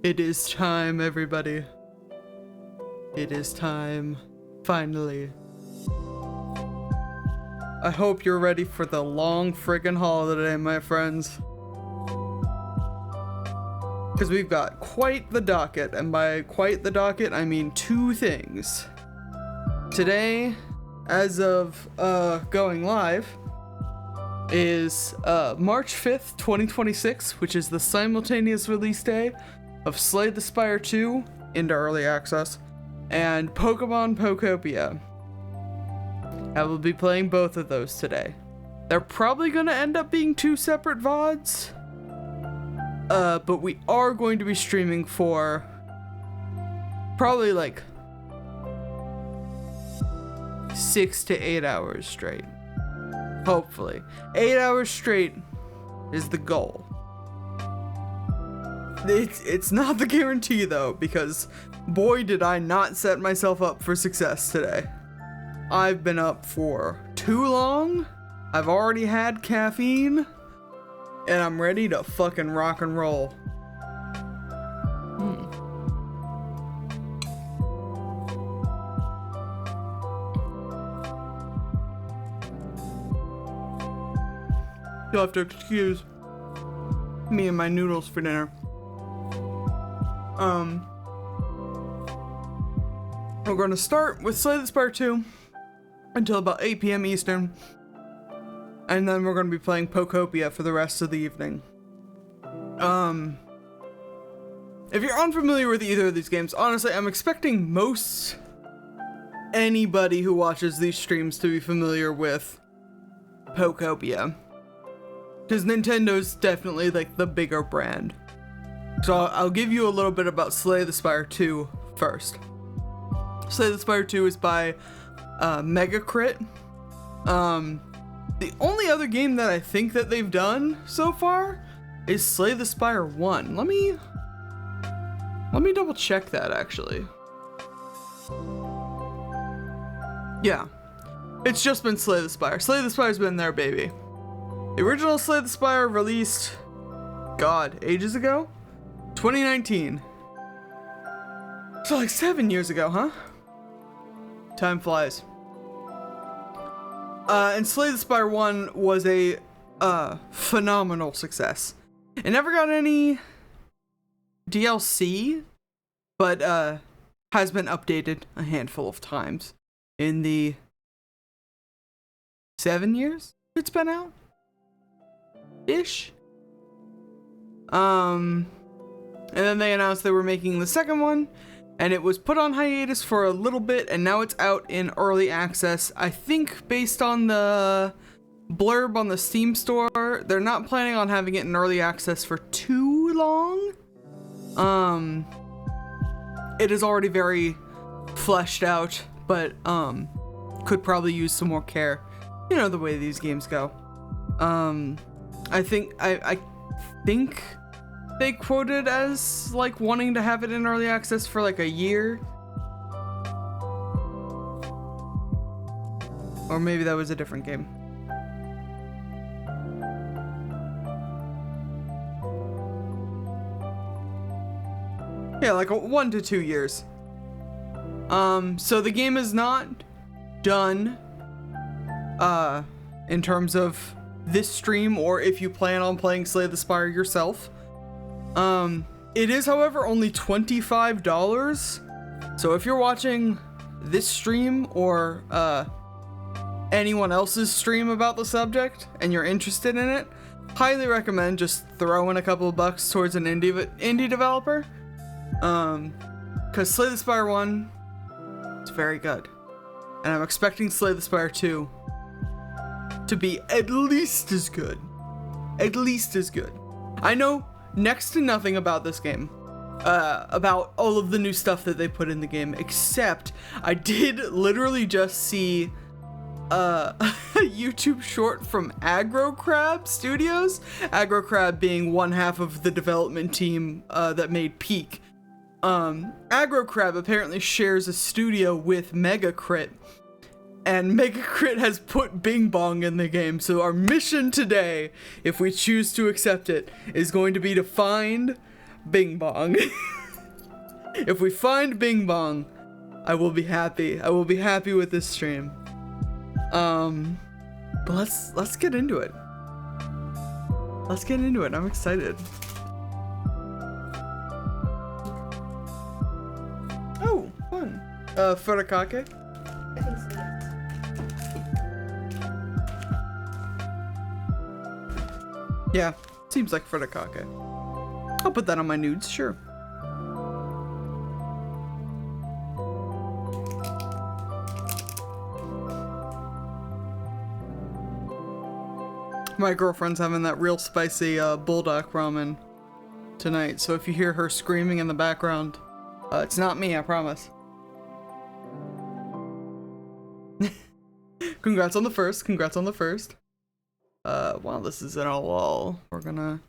It is time, everybody. It is time, finally. I hope you're ready for the long friggin' holiday, my friends. Because we've got quite the docket, and by quite the docket, I mean two things. Today, as of going live, is March 5th, 2026, which is the simultaneous release day of Slay the Spire 2 into early access, and Pokemon Pokopia. I will be playing both of those today. They're probably going to end up being two separate VODs, but we are going to be streaming for probably like 6 to 8 hours straight. Hopefully. 8 hours straight is the goal. It's not the guarantee though, because boy did I not set myself up for success today. I've been up for too long, I've already had caffeine, and I'm ready to fucking rock and roll. You'll have to excuse me and my noodles for dinner. We're going to start with Slay the Spire 2 until about 8 p.m. Eastern, and then we're going to be playing Pokopia for the rest of the evening. If you're unfamiliar with either of these games, honestly, I'm expecting most anybody who watches these streams to be familiar with Pokopia, because Nintendo's definitely like the bigger brand. So I'll give you a little bit about Slay the Spire 2 first. Slay the Spire 2 is by Megacrit. The only other game that I think that they've done so far is Slay the Spire 1. Let me double check that actually. Yeah, it's just been Slay the Spire. Slay the Spire's been there, baby. The original Slay the Spire released, God, ages ago? 2019. So like 7 years ago, huh? Time flies. And Slay the Spire 1 was a phenomenal success. It never got any DLC, but has been updated a handful of times in the 7 years it's been out. Ish. And then they announced they were making the second one, and it was put on hiatus for a little bit, and now it's out in early access. I think based on the blurb on the Steam store, they're not planning on having it in early access for too long. It is already very fleshed out, but could probably use some more care. You know the way these games go. I think they quoted as like wanting to have it in early access for like a year. Or maybe that was a different game. Yeah, like 1 to 2 years. So the game is not done in terms of this stream, or if you plan on playing Slay the Spire yourself. It is, however, only $25. So if you're watching this stream or anyone else's stream about the subject and you're interested in it, highly recommend just throwing a couple of bucks towards an indie developer. Because Slay the Spire 1, it's very good. And I'm expecting Slay the Spire 2 to be at least as good. At least as good. I know next to nothing about this game, about all of the new stuff that they put in the game, except I did literally just see a YouTube short from Aggro Crab Studios. Aggro Crab being one half of the development team that made Peak. Aggro Crab apparently shares a studio with Megacrit, and Megacrit has put Bing Bong in the game, so our mission today, if we choose to accept it, is going to be to find Bing Bong. If we find Bing Bong, I will be happy. I will be happy with this stream. But let's get into it. Let's get into it. I'm excited. Oh, fun. Furikake? I can see it. Yeah, seems like furikake. I'll put that on my nudes, sure. My girlfriend's having that real spicy bulldog ramen tonight, so if you hear her screaming in the background, it's not me, I promise. Congrats on the first, congrats on the first. While this is in a lull, we're gonna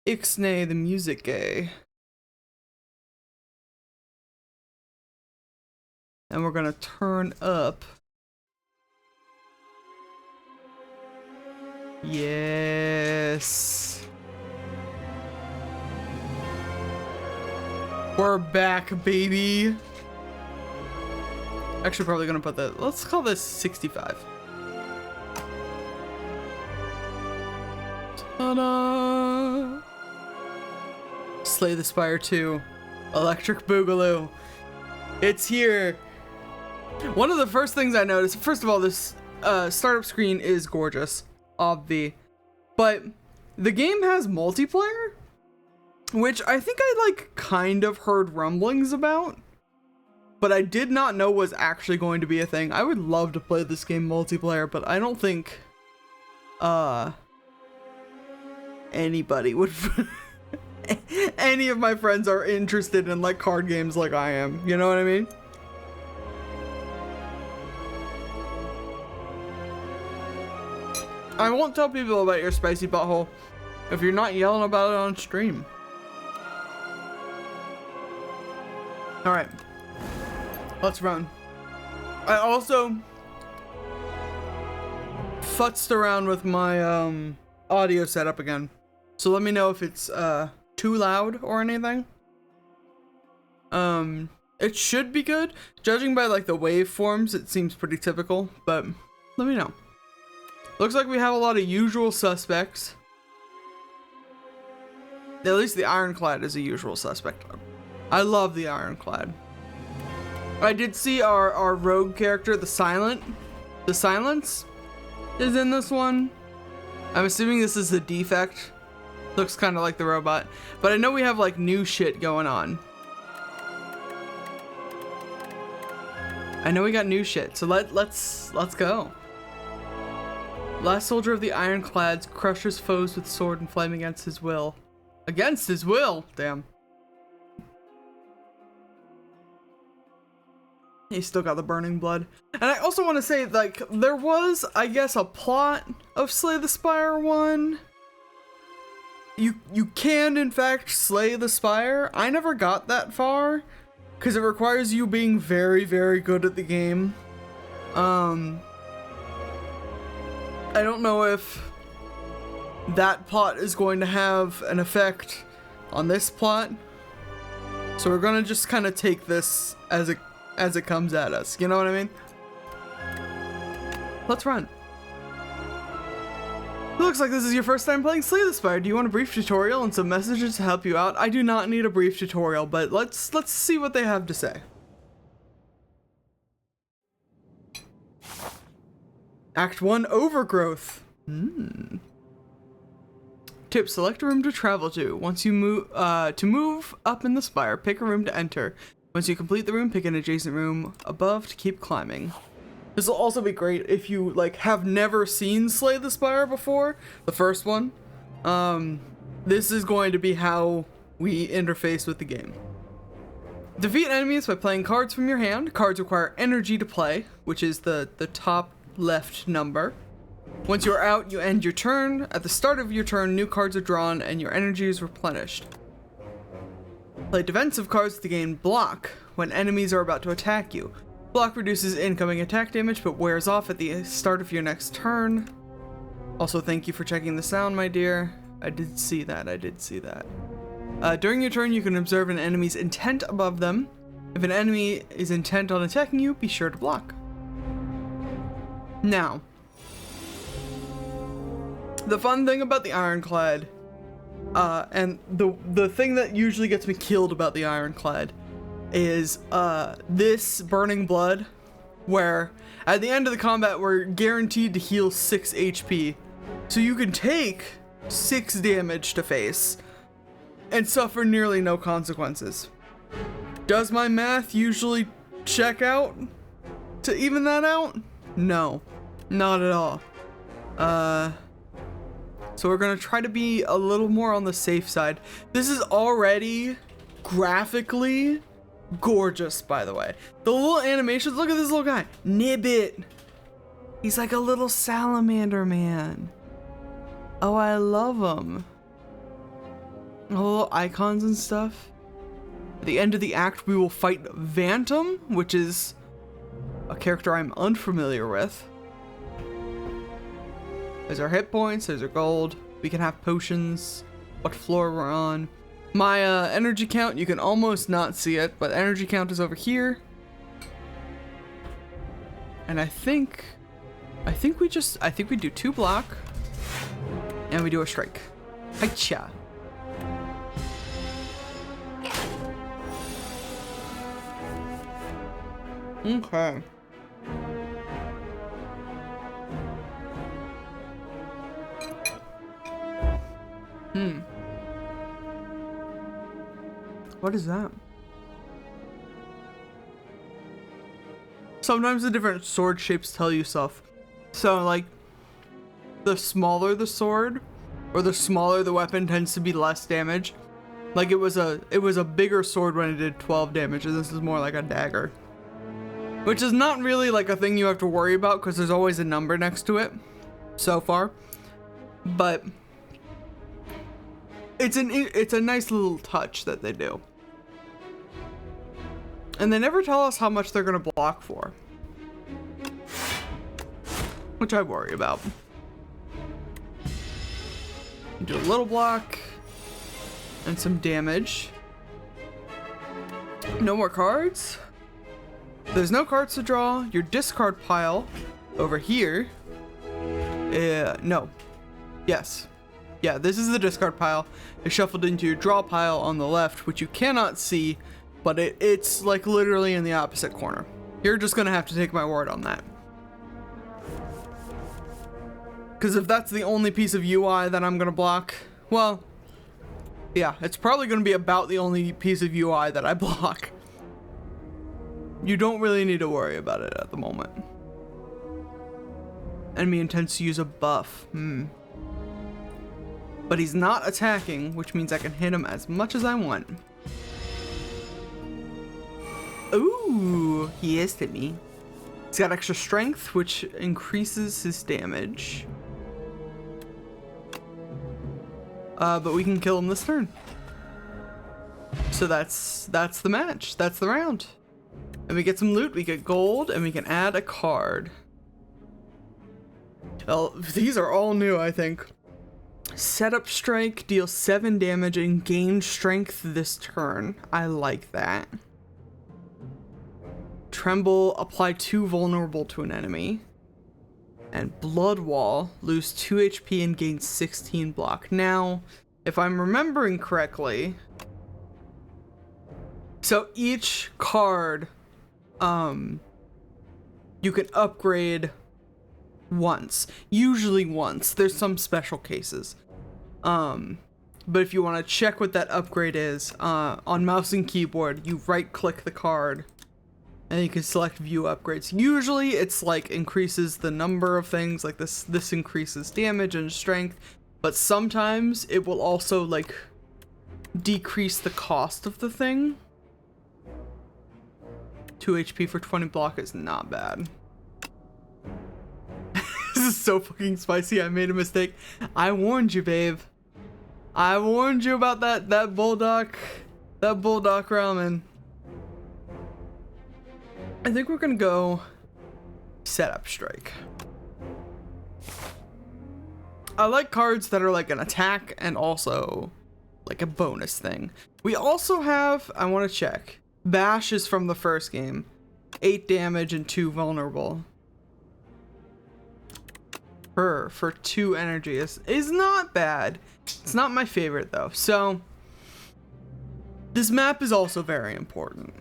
ixnay the music gay. And we're gonna turn up. Yes. We're back, baby. Actually, probably gonna put that. Let's call this 65. Ta-da! Slay the Spire 2. Electric Boogaloo. It's here. One of the first things I noticed, first of all, this startup screen is gorgeous, obvi. But the game has multiplayer, which I think I like kind of heard rumblings about, but I did not know was actually going to be a thing. I would love to play this game multiplayer, but I don't think anybody would any of my friends are interested in like card games like I am, you know what I mean? I won't tell people about your spicy butthole if you're not yelling about it on stream. Alright, let's run. I also futzed around with my audio setup again, so let me know if it's too loud or anything. It should be good. Judging by like the waveforms, it seems pretty typical, but let me know. Looks like we have a lot of usual suspects. At least the Ironclad is a usual suspect. I love the Ironclad. I did see our rogue character, the Silence, is in this one. I'm assuming this is a defect. Looks kind of like the robot. But I know we have like new shit going on. I know we got new shit, so let's go. Last soldier of the Ironclads crushes foes with sword and flame against his will. Against his will? Damn. He's still got the burning blood. And I also want to say, like, there was, I guess, a plot of Slay the Spire 1. You can, in fact, slay the Spire. I never got that far, because it requires you being very, very good at the game. I don't know if that plot is going to have an effect on this plot, so we're gonna just kind of take this as it comes at us, you know what I mean? Let's run. It looks like this is your first time playing Slay the Spire. Do you want a brief tutorial and some messages to help you out? I do not need a brief tutorial, but let's see what they have to say. Act 1, Overgrowth. Tip, select a room to travel to. Once you move up in the spire, pick a room to enter. Once you complete the room, pick an adjacent room above to keep climbing. This will also be great if you like have never seen Slay the Spire before, the first one. This is going to be how we interface with the game. Defeat enemies by playing cards from your hand. Cards require energy to play, which is the top left number. Once you are out, you end your turn. At the start of your turn, new cards are drawn and your energy is replenished. Play defensive cards to gain block when enemies are about to attack you. Block reduces incoming attack damage but wears off at the start of your next turn. Also, thank you for checking the sound, my dear. I did see that. During your turn, you can observe an enemy's intent above them. If an enemy is intent on attacking you, be sure to block. Now, the fun thing about the Ironclad, and the thing that usually gets me killed about the Ironclad is this Burning Blood, where at the end of the combat we're guaranteed to heal 6 HP. So you can take 6 damage to face and suffer nearly no consequences. Does my math usually check out to even that out? No, not at all. So we're gonna try to be a little more on the safe side. This is already graphically gorgeous, by the way. The little animations, look at this little guy, Nibbit. He's like a little salamander man. Oh, I love him. The little icons and stuff. At the end of the act, we will fight Phantom, which is a character I'm unfamiliar with. There's our hit points, there's our gold. We can have potions, what floor we're on. My energy count, you can almost not see it, but energy count is over here. And I think we do 2 block and we do a strike. Hiya. Okay. What is that? Sometimes the different sword shapes tell you stuff. So like, the smaller the sword, or the smaller the weapon, tends to be less damage. Like it was a bigger sword when it did 12 damage, and this is more like a dagger. Which is not really like a thing you have to worry about because there's always a number next to it so far. But it's a nice little touch that they do. And they never tell us how much they're gonna block for, which I worry about. Do a little block and some damage. No more cards. There's no cards to draw. Your discard pile over here. No. Yes. Yeah, this is the discard pile. It's shuffled into your draw pile on the left, which you cannot see, but it's like literally in the opposite corner. You're just gonna have to take my word on that. Because if that's the only piece of UI that I'm gonna block, well, yeah, it's probably gonna be about the only piece of UI that I block. You don't really need to worry about it at the moment. Enemy intends to use a buff. But he's not attacking, which means I can hit him as much as I want. Ooh, he is to me. He's got extra strength, which increases his damage. But we can kill him this turn. So that's the match. That's the round. And we get some loot, we get gold, and we can add a card. Well, these are all new, I think. Setup strike, deal 7 damage and gain strength this turn. I like that. Tremble, apply 2 vulnerable to an enemy. And Blood Wall, lose 2 HP and gain 16 block. Now, if I'm remembering correctly, so each card, you can upgrade once, usually once. There's some special cases. But if you want to check what that upgrade is, on mouse and keyboard, you right click the card and you can select view upgrades. Usually it's like increases the number of things, like this increases damage and strength, but sometimes it will also like decrease the cost of the thing. 2 HP for 20 block is not bad. This is so fucking spicy. I made a mistake. I warned you, babe. I warned you about that bulldog ramen. I think we're gonna go setup strike. I like cards that are like an attack and also like a bonus thing. We also have, I want to check. Bash is from the first game. 8 damage and 2 vulnerable. For 2 energy is not bad. It's not my favorite though. So this map is also very important.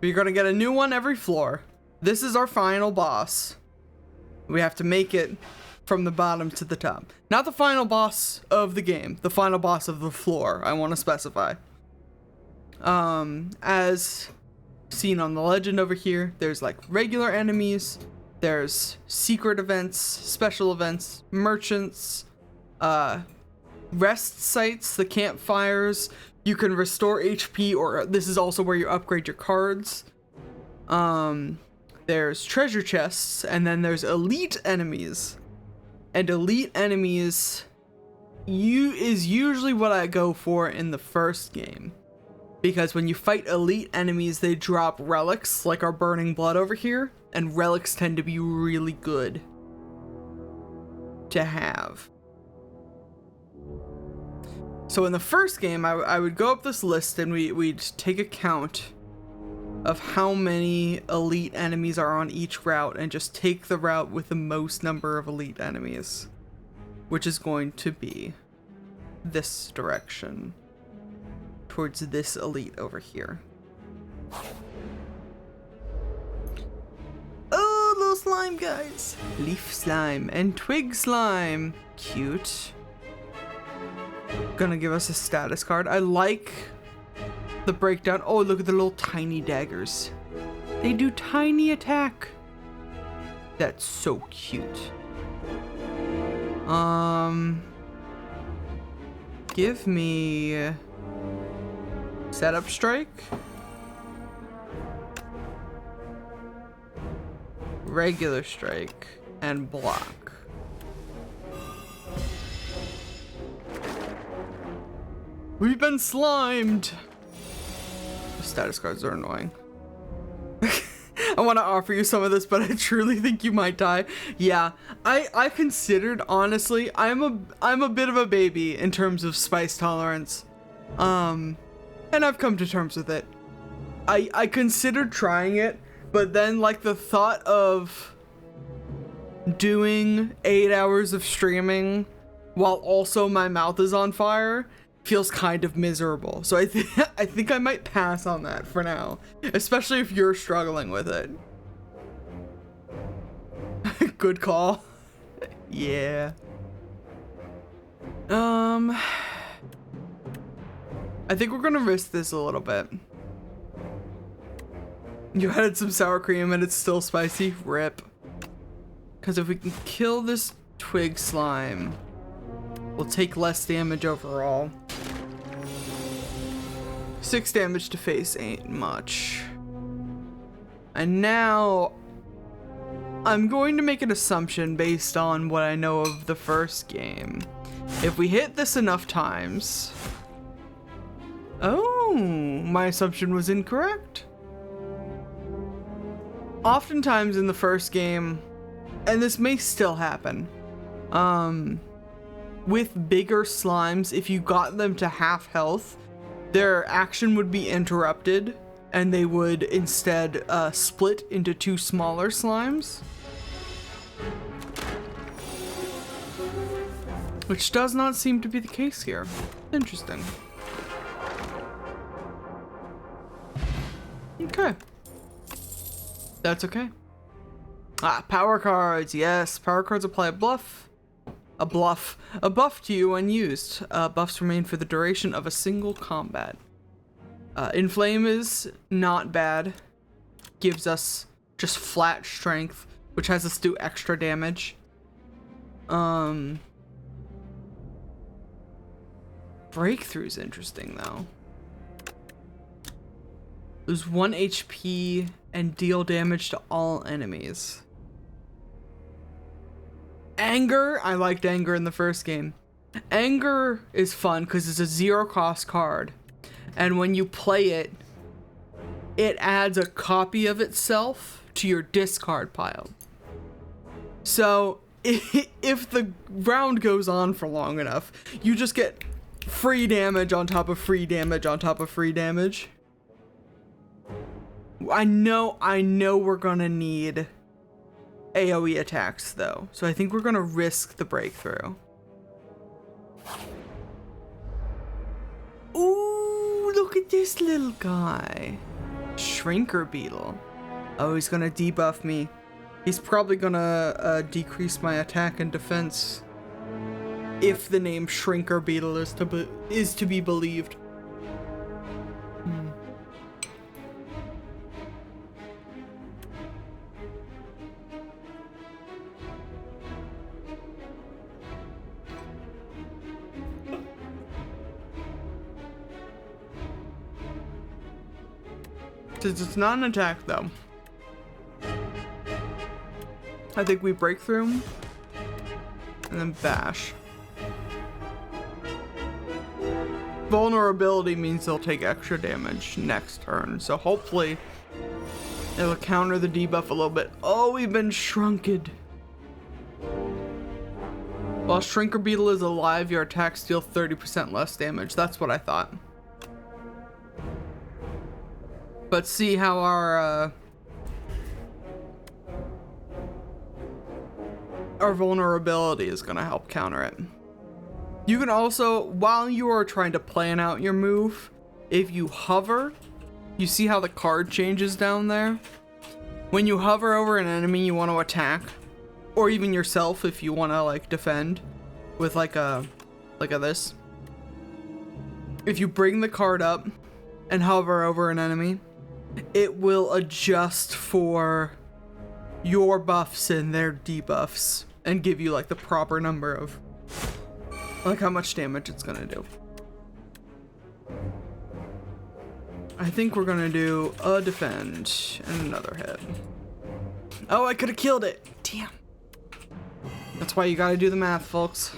We're gonna get a new one every floor. This is our final boss. We have to make it from the bottom to the top. Not the final boss of the game, the final boss of the floor, I want to specify. As seen on the legend over here, there's like regular enemies, there's secret events, special events, merchants, rest sites, the campfires. You can restore HP, or this is also where you upgrade your cards. There's treasure chests, and then there's elite enemies. And elite enemies is usually what I go for in the first game. Because when you fight elite enemies, they drop relics, like our burning blood over here. And relics tend to be really good to have. So in the first game, I would go up this list and we'd take a count of how many elite enemies are on each route and just take the route with the most number of elite enemies, which is going to be this direction towards this elite over here. Oh, little slime guys. Leaf slime and twig slime. Cute. Gonna give us a status card. I like the breakdown. Oh, look at the little tiny daggers. They do tiny attack. That's so cute. Give me setup strike, regular strike, and block. We've been slimed. The status cards are annoying. I want to offer you some of this, but I truly think you might die. Yeah, I considered, honestly, I'm a bit of a baby in terms of spice tolerance. And I've come to terms with it. I considered trying it, but then like the thought of doing 8 hours of streaming while also my mouth is on fire feels kind of miserable. So I think I might pass on that for now, especially if you're struggling with it. Good call. Yeah. I think we're gonna risk this a little bit. You added some sour cream and it's still spicy. Rip. Because if we can kill this twig slime, we'll take less damage overall. 6 damage to face ain't much. And now I'm going to make an assumption based on what I know of the first game. If we hit this enough times... Oh, my assumption was incorrect. Oftentimes in the first game, and this may still happen, with bigger slimes, if you got them to half health, their action would be interrupted and they would instead split into 2 smaller slimes. Which does not seem to be the case here. Interesting. Okay. That's okay. Power cards. Yes, power cards apply a buff to you when used. Buffs remain for the duration of a single combat. Inflame is not bad. Gives us just flat strength, which has us do extra damage. Breakthrough's interesting though. Lose 1 HP and deal damage to all enemies. Anger, I liked Anger in the first game. Anger is fun because it's a 0 cost card. And when you play it, it adds a copy of itself to your discard pile. So if the round goes on for long enough, you just get free damage on top of free damage on top of free damage. I know we're gonna need AoE attacks though, so I think we're gonna risk the breakthrough. Ooh, look at this little guy. Shrinker Beetle. Oh, he's gonna debuff me. He's probably gonna decrease my attack and defense. If the name Shrinker Beetle is to be believed. It's not an attack though. I think we break through him and then bash. Vulnerability means they'll take extra damage next turn, so hopefully it'll counter the debuff a little bit. Oh, we've been shrunken. While Shrinker Beetle is alive, your attacks deal 30% less damage. That's what I thought. But see how our vulnerability is gonna help counter it. You can also, while you are trying to plan out your move, if you hover, you see how the card changes down there? When you hover over an enemy you want to attack, or even yourself if you want to like defend with like a this. If you bring the card up and hover over an enemy, it will adjust for your buffs and their debuffs and give you like the proper number of like how much damage it's gonna do. I think we're gonna do a defend and another hit. Oh, I could have killed it. Damn. That's why you gotta do the math, folks.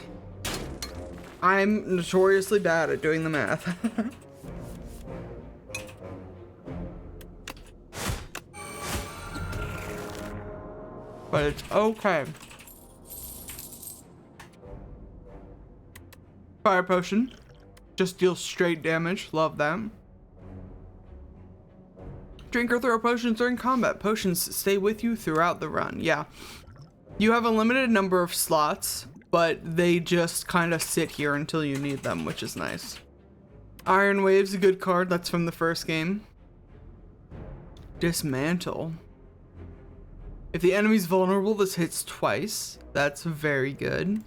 I'm notoriously bad at doing the math. But it's okay. Fire potion. Just deals straight damage. Love that. Drink or throw potions during combat. Potions stay with you throughout the run. Yeah. You have a limited number of slots, but they just kind of sit here until you need them, which is nice. Iron Wave's a good card. That's from the first game. Dismantle. If the enemy's vulnerable, this hits twice. That's very good.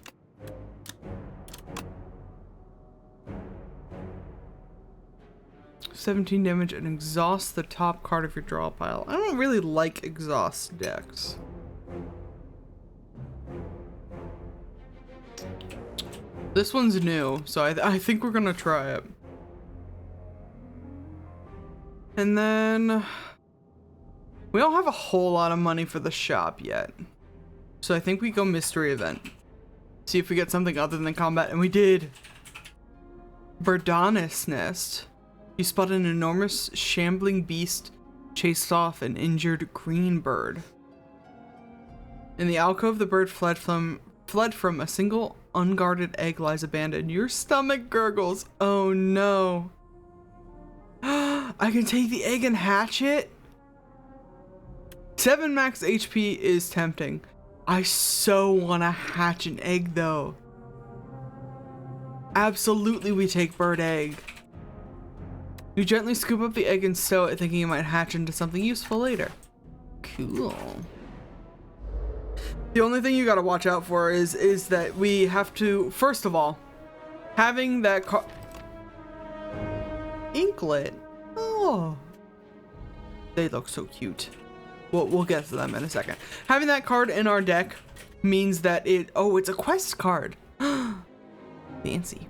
$17 damage and exhaust the top card of your draw pile. I don't really like exhaust decks. This one's new, so I think we're gonna try it. And then we don't have a whole lot of money for the shop yet, so I think we go mystery event. See if we get something other than combat, and we did. Birdanis Nest. You spot an enormous shambling beast chased off an injured green bird. In the alcove, the bird fled from a single unguarded egg lies abandoned. Your stomach gurgles. Oh no. I can take the egg and hatch it? 7 max HP is tempting. I so want to hatch an egg though. Absolutely we take bird egg. You gently scoop up the egg and stow it, thinking it might hatch into something useful later. Cool. The only thing you gotta watch out for is that we have to, first of all, having that Inklet. Oh. They look so cute. We'll get to them in a second. Having that card in our deck means that it's a quest card. Fancy.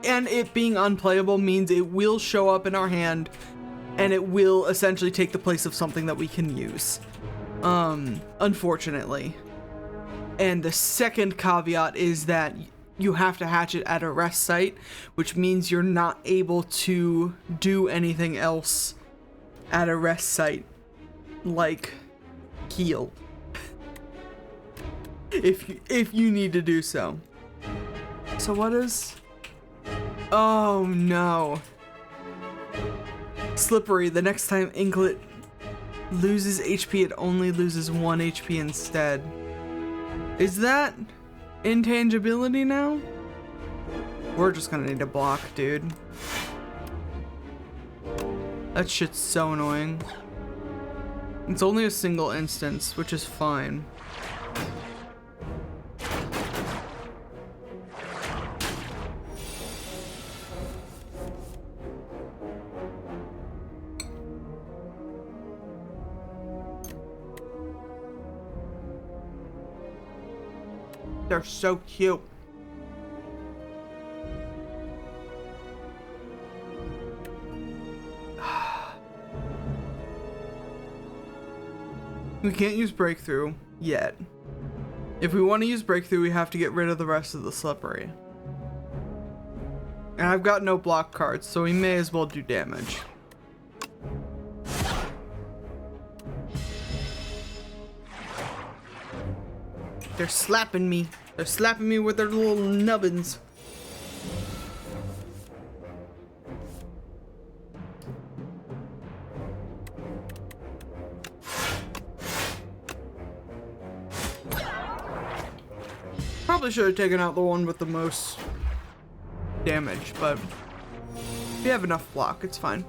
And it being unplayable means it will show up in our hand and it will essentially take the place of something that we can use. Unfortunately. And the second caveat is that you have to hatch it at a rest site, which means you're not able to do anything else at a rest site, like heal. If you need to do so. So what is... Oh no. Slippery, the next time Inklet loses HP, it only loses 1 HP instead. Is that intangibility now? We're just gonna need a block, dude. That shit's so annoying. It's only a single instance, which is fine. They're so cute. We can't use breakthrough yet. If we want to use breakthrough, we have to get rid of the rest of the slippery. And I've got no block cards, so we may as well do damage. They're slapping me. They're slapping me with their little nubbins. Probably should have taken out the one with the most damage, but if you have enough block, it's fine.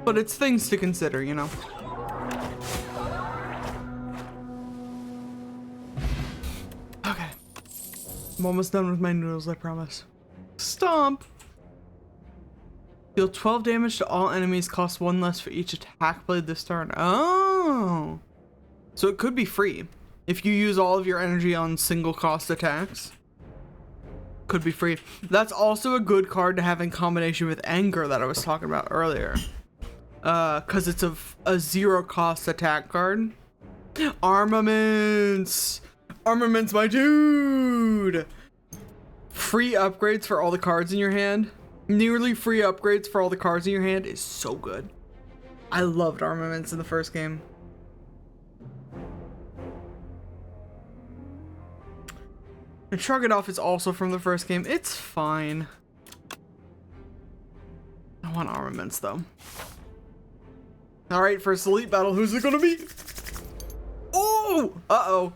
But it's things to consider, you know. Okay. I'm almost done with my noodles, I promise. Stomp! Deal 12 damage to all enemies, cost 1 less for each attack played this turn. Oh! So it could be free. If you use all of your energy on single cost attacks, could be free. That's also a good card to have in combination with Anger that I was talking about earlier. Cause it's a 0 cost attack card. Armaments! Armaments, my dude! Free upgrades for all the cards in your hand. Nearly free upgrades for all the cards in your hand is so good. I loved Armaments in the first game. And Shrug It Off is also from the first game. It's fine. I want Armaments though. Alright, first elite battle. Who's it gonna be? Oh! Uh-oh.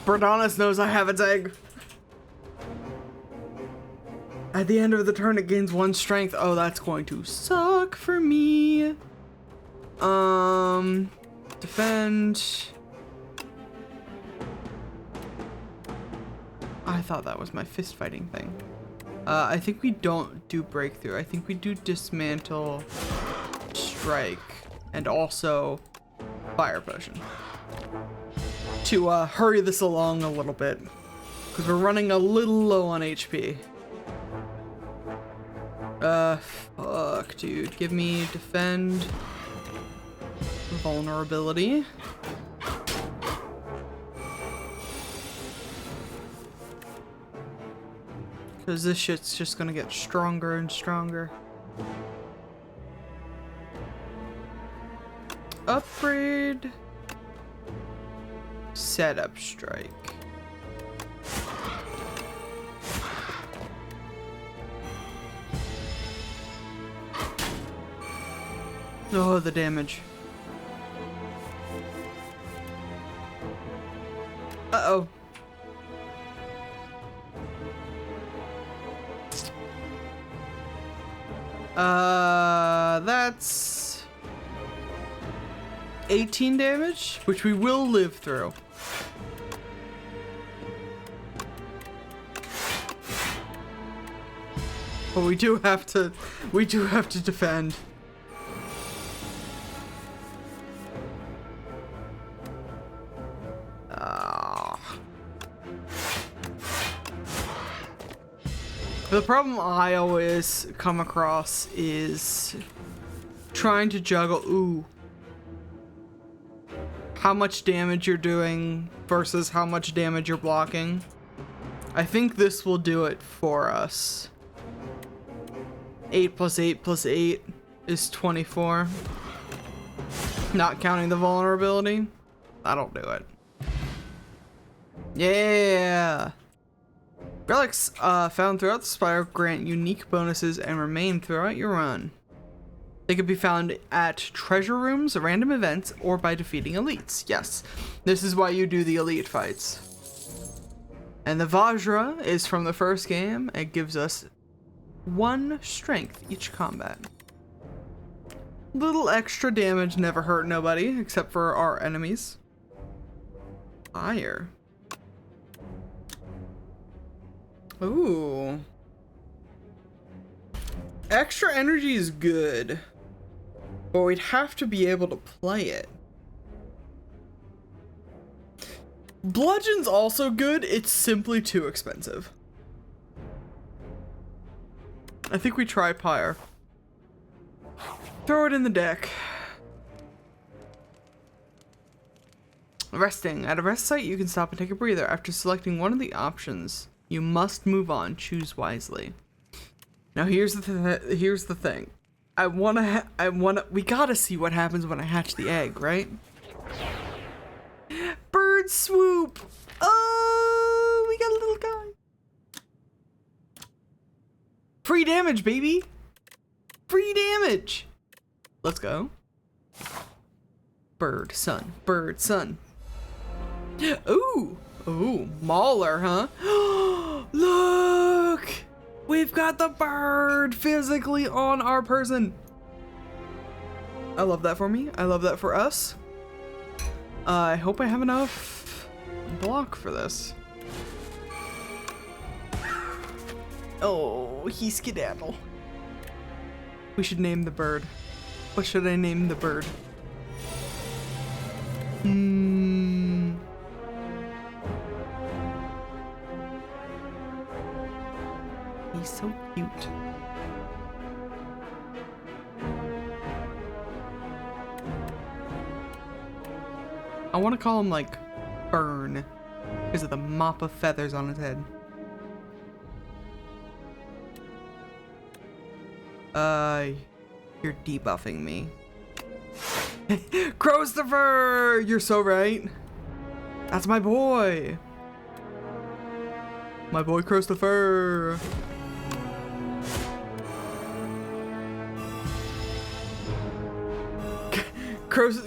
Berdanis knows I have its egg. At the end of the turn, it gains 1 strength. Oh, that's going to suck for me. Defend. I thought that was my fist fighting thing. I think we don't do breakthrough. I think we do dismantle, strike, and also fire potion. To hurry this along a little bit. Because we're running a little low on HP. Fuck, dude. Give me defend, vulnerability. Because this shit's just gonna get stronger and stronger. Upgrade. Setup strike. Oh, the damage. Uh-oh. That's 18 damage, which we will live through. But we do have to defend. The problem I always come across is trying to juggle, how much damage you're doing versus how much damage you're blocking. I think this will do it for us. 8 plus 8 plus 8 is 24. Not counting the vulnerability. That'll do it. Yeah! Relics found throughout the Spire grant unique bonuses and remain throughout your run. They can be found at treasure rooms, random events, or by defeating elites. Yes, this is why you do the elite fights. And the Vajra is from the first game. It gives us 1 strength each combat. Little extra damage never hurt nobody, except for our enemies. Fire. Ooh. Extra energy is good, but we'd have to be able to play it. Bludgeon's also good, it's simply too expensive. I think we try Pyre. Throw it in the deck. Resting. At a rest site, you can stop and take a breather. After selecting one of the options, you must move on. Choose wisely. Now here's the thing. We gotta see what happens when I hatch the egg, right? Bird swoop! Oh, we got a little guy. Free damage, baby! Free damage! Let's go. Bird, son, bird, son. Ooh! Ooh, Mauler, huh? Look! We've got the bird physically on our person. I love that for me. I love that for us. I hope I have enough block for this. Oh, he skedaddle. We should name the bird. What should I name the bird? He's so cute. I want to call him like Burn because of the mop of feathers on his head. You're debuffing me. Christopher! You're so right. That's my boy. My boy Christopher.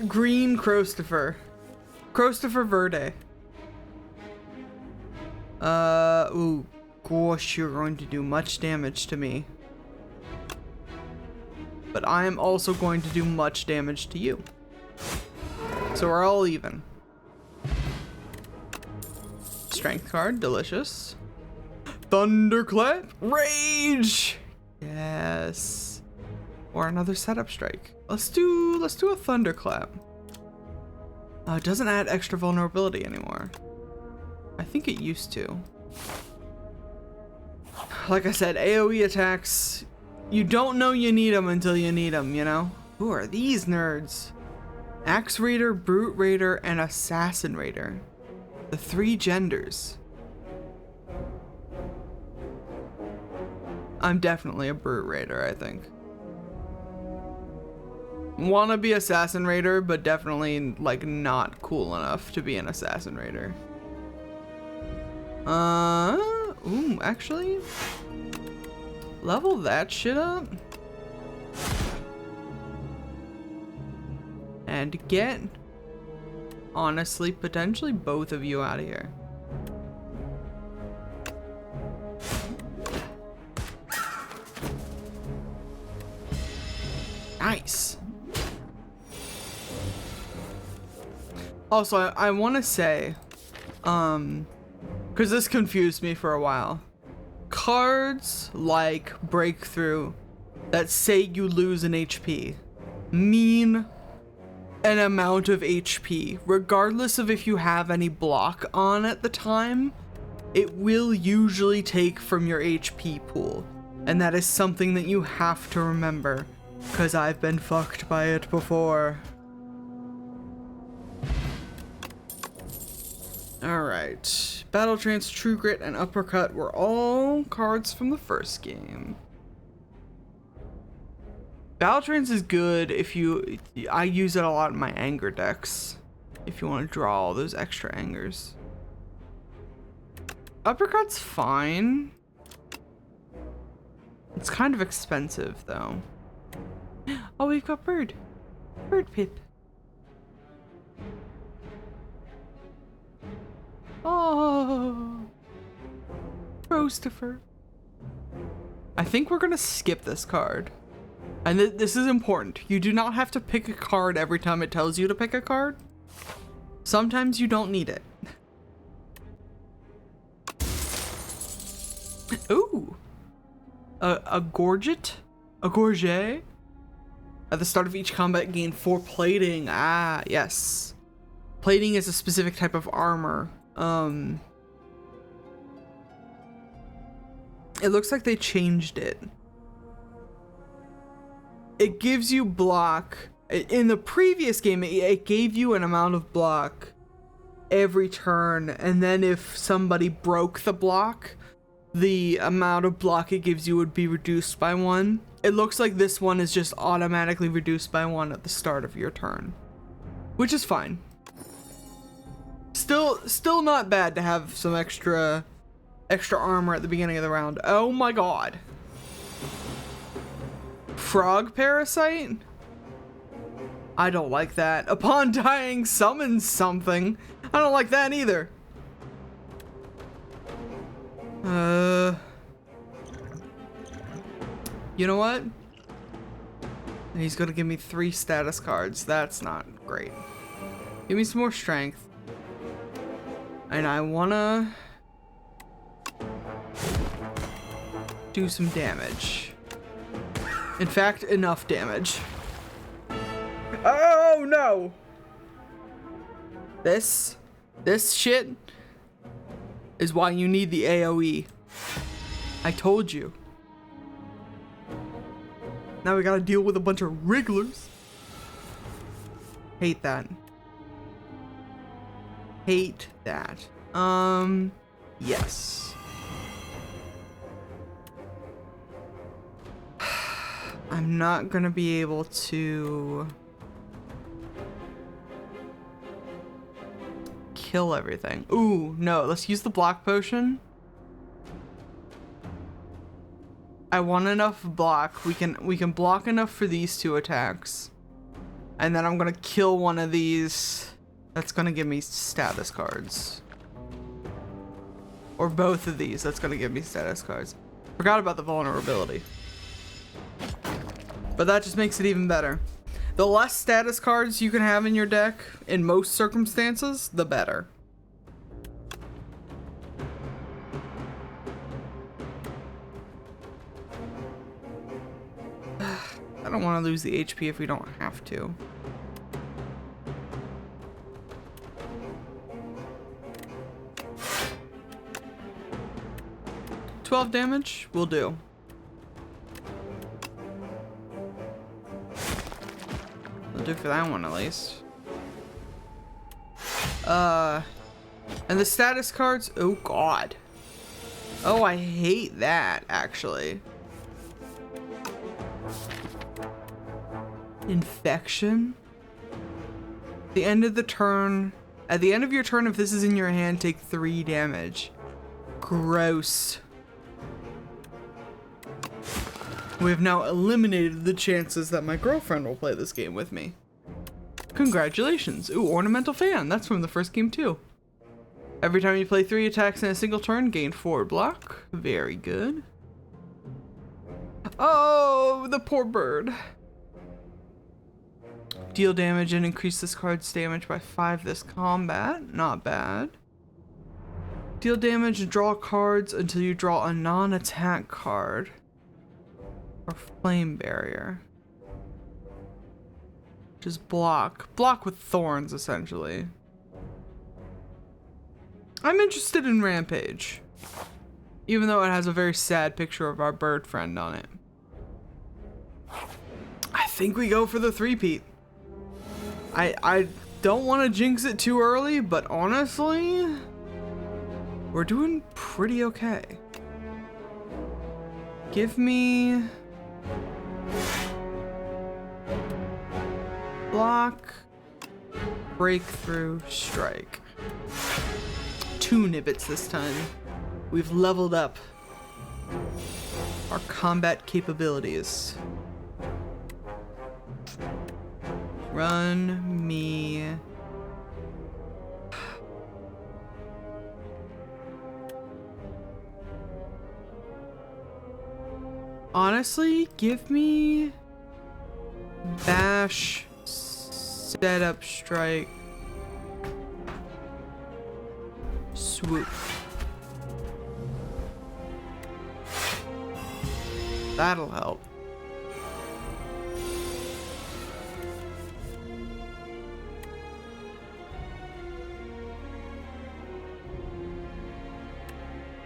Green Christopher. Christopher Verde. Ooh, gosh, you're going to do much damage to me. But I am also going to do much damage to you. So we're all even. Strength card, delicious. Thunderclap, rage. Yes. Or another setup strike. Let's do a thunderclap. It doesn't add extra vulnerability anymore. I think it used to. Like I said, AoE attacks, you don't know you need them until you need them, you know? Who are these nerds? Axe Raider, Brute Raider, and Assassin Raider. The 3 genders. I'm definitely a Brute Raider, I think. Wanna be Assassin Raider, but definitely like not cool enough to be an Assassin Raider. Ooh, actually, level that shit up. And get, honestly, potentially both of you out of here. Nice. Also, I want to say, because this confused me for a while. Cards like Breakthrough that say you lose an HP mean an amount of HP. Regardless of if you have any block on at the time, it will usually take from your HP pool. And that is something that you have to remember, because I've been fucked by it before. Alright. Battle Trance, True Grit, and Uppercut were all cards from the first game. Battle Trance is good if you... I use it a lot in my anger decks. If you want to draw all those extra angers. Uppercut's fine. It's kind of expensive though. Oh, we've got bird. Bird pip. Oh, Christopher. I think we're gonna skip this card. And this is important. You do not have to pick a card every time it tells you to pick a card. Sometimes you don't need it. Ooh. A gorget? A gorget? At the start of each combat, gain 4 plating. Ah, yes. Plating is a specific type of armor. It looks like they changed it. It gives you block. In the previous game, it gave you an amount of block every turn, and then if somebody broke the block, the amount of block it gives you would be reduced by 1. It looks like this one is just automatically reduced by 1 at the start of your turn, which is fine. Still not bad to have some extra armor at the beginning of the round. Oh my god. Frog parasite? I don't like that. Upon dying, summons something. I don't like that either. You know what? He's gonna give me 3 status cards. That's not great. Give me some more strength. And I wanna do some damage. In fact, enough damage. Oh no! This shit is why you need the AoE. I told you. Now we gotta deal with a bunch of wrigglers. Hate that. Hate that. Yes. I'm not gonna be able to kill everything. Ooh, no, let's use the block potion. I want enough block. We can block enough for these 2 attacks. And then I'm gonna kill one of these. That's gonna give me status cards. Or both of these, that's gonna give me status cards. Forgot about the vulnerability. But that just makes it even better. The less status cards you can have in your deck, in most circumstances, the better. I don't want to lose the HP if we don't have to. $12 damage will do. Will do for that one at least. And the status cards, oh god. Oh, I hate that actually. Infection. The end of the turn. At the end of your turn, if this is in your hand, take 3 damage. Gross. We have now eliminated the chances that my girlfriend will play this game with me. Congratulations. Ooh, ornamental fan. That's from the first game too. Every time you play 3 attacks in a single turn, gain 4 block. Very good. Oh, the poor bird. Deal damage and increase this card's damage by 5 this combat. Not bad. Deal damage and draw cards until you draw a non-attack card. Or flame barrier. Just block. Block with thorns, essentially. I'm interested in Rampage. Even though it has a very sad picture of our bird friend on it. I think we go for the 3-peat. I don't want to jinx it too early, but honestly, we're doing pretty okay. Give me block, breakthrough, strike. 2 nibbits this time. we've leveled up our combat capabilities. Run me. Honestly, give me bash, setup, strike, swoop. That'll help.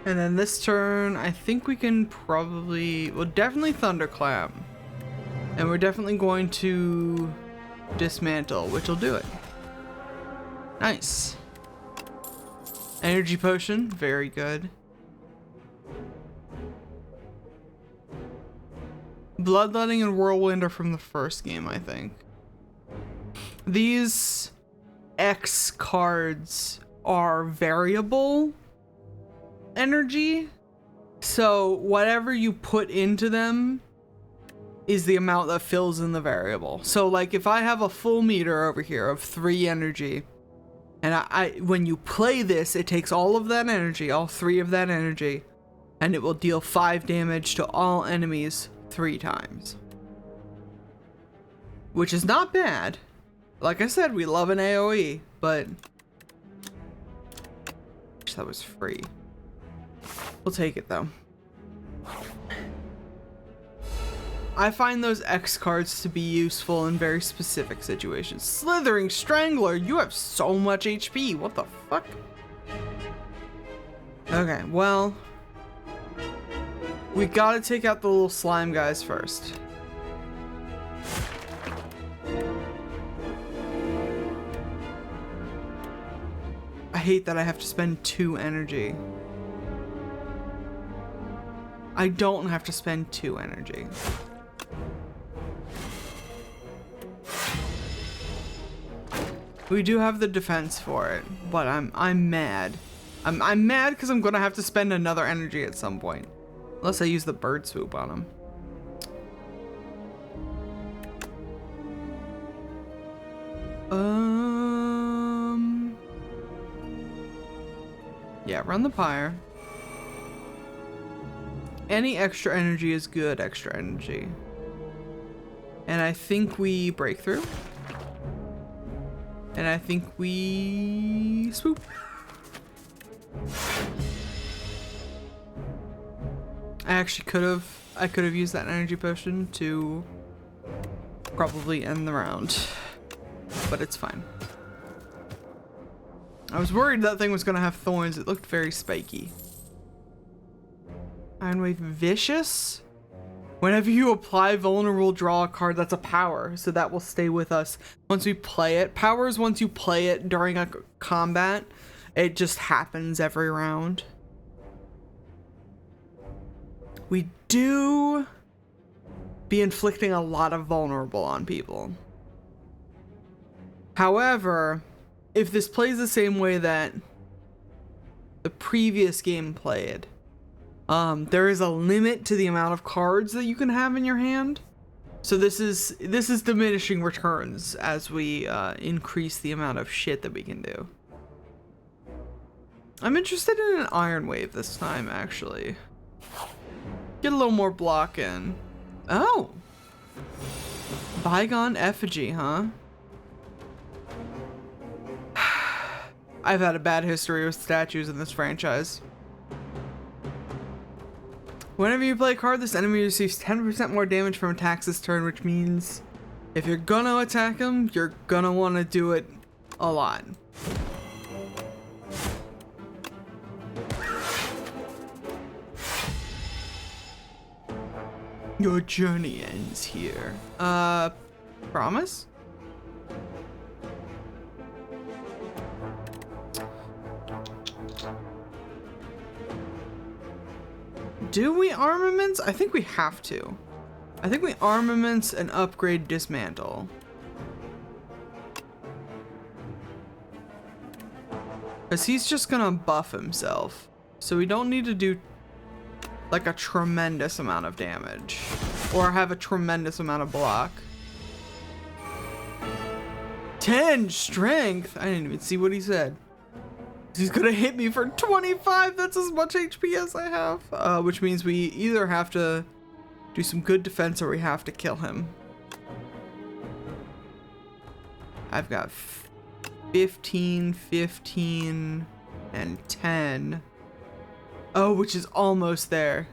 And then this turn, I think we can probably, well, definitely Thunderclap. And we're definitely going to dismantle, which will do it. Nice. Energy potion, very good. Bloodletting and Whirlwind are from the first game, I think. These X cards are variable energy, so whatever you put into them is the amount that fills in the variable. So like if I have a full meter over here of 3 energy, and I when you play this, it takes all of that energy, all 3 of that energy, and it will deal 5 damage to all enemies 3 times, which is not bad. Like I said, we love an AoE, but that was free. We'll take it though. I find those X cards to be useful in very specific situations. Slithering Strangler, you have so much HP. What the fuck? Okay, well, we gotta take out the little slime guys first. I hate that I have to spend 2 energy. I don't have to spend 2 energy. We do have the defense for it, but I'm mad. I'm mad because I'm gonna have to spend another energy at some point. Unless I use the bird swoop on him. Yeah, run the pyre. Any extra energy is good extra energy. And I think we break through. And I think we swoop. I could have used that energy potion to probably end the round, but it's fine. I was worried that thing was gonna have thorns. It looked very spiky. Iron Wave Vicious. Whenever you apply vulnerable, draw a card. That's a power, so that will stay with us once we play it. Powers, once you play it during a combat, it just happens every round. We do be inflicting a lot of vulnerable on people. However, if this plays the same way that the previous game played, there is a limit to the amount of cards that you can have in your hand. So this is diminishing returns as we increase the amount of shit that we can do. I'm interested in an Iron Wave this time, actually. Get a little more block in. Oh! Bygone Effigy, huh? I've had a bad history with statues in this franchise. Whenever you play a card, this enemy receives 10% more damage from attacks this turn, which means if you're gonna attack him, you're gonna want to do it a lot. Your journey ends here. Promise? Do we armaments? I think we have to. I think we armaments and upgrade dismantle. Because he's just gonna buff himself. So we don't need to do like a tremendous amount of damage or have a tremendous amount of block. 10 strength. I didn't even see what he said. He's gonna hit me for 25. That's as much HP as I have. Which means we either have to do some good defense or we have to kill him. I've got 15, 15, and 10. Oh, which is almost there.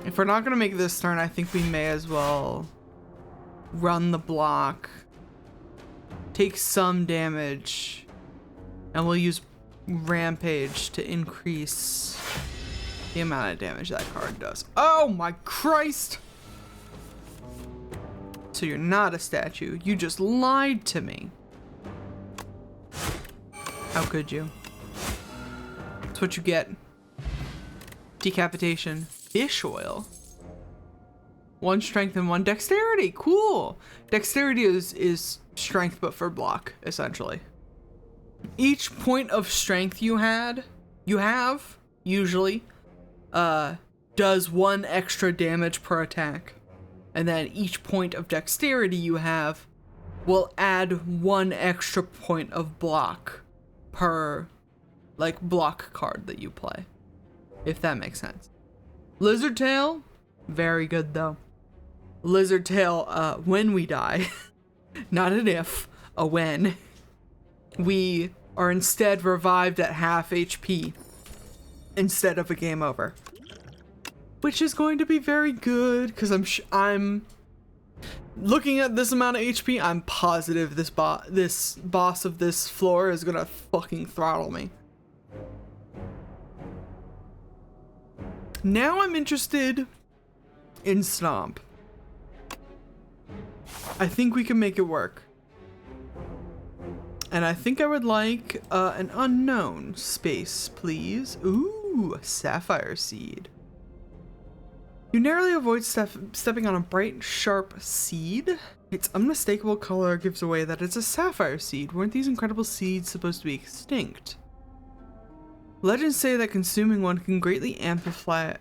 If we're not gonna make this turn, I think we may as well run the block, take some damage, and we'll use Rampage to increase the amount of damage that card does. Oh my Christ! So you're not a statue. You just lied to me. How could you? That's what you get. Decapitation. Fish oil. 1 strength and 1 dexterity. Cool. Dexterity is strength but for block, essentially. Each point of strength you have, usually, does 1 extra damage per attack. And then each point of dexterity you have will add 1 extra point of block per, like, block card that you play. If that makes sense. Lizard tail, very good though. Lizard tail, when we die, not an if, a when, we are instead revived at half HP instead of a game over. Which is going to be very good, because I'm looking at this amount of HP, I'm positive this boss of this floor is gonna fucking throttle me. Now I'm interested in Stomp. I think we can make it work. And I think I would like an unknown space, please. Ooh, a sapphire seed. You narrowly avoid stepping on a bright, sharp seed. Its unmistakable color gives away that it's a sapphire seed. Weren't these incredible seeds supposed to be extinct? Legends say that consuming one can greatly amplify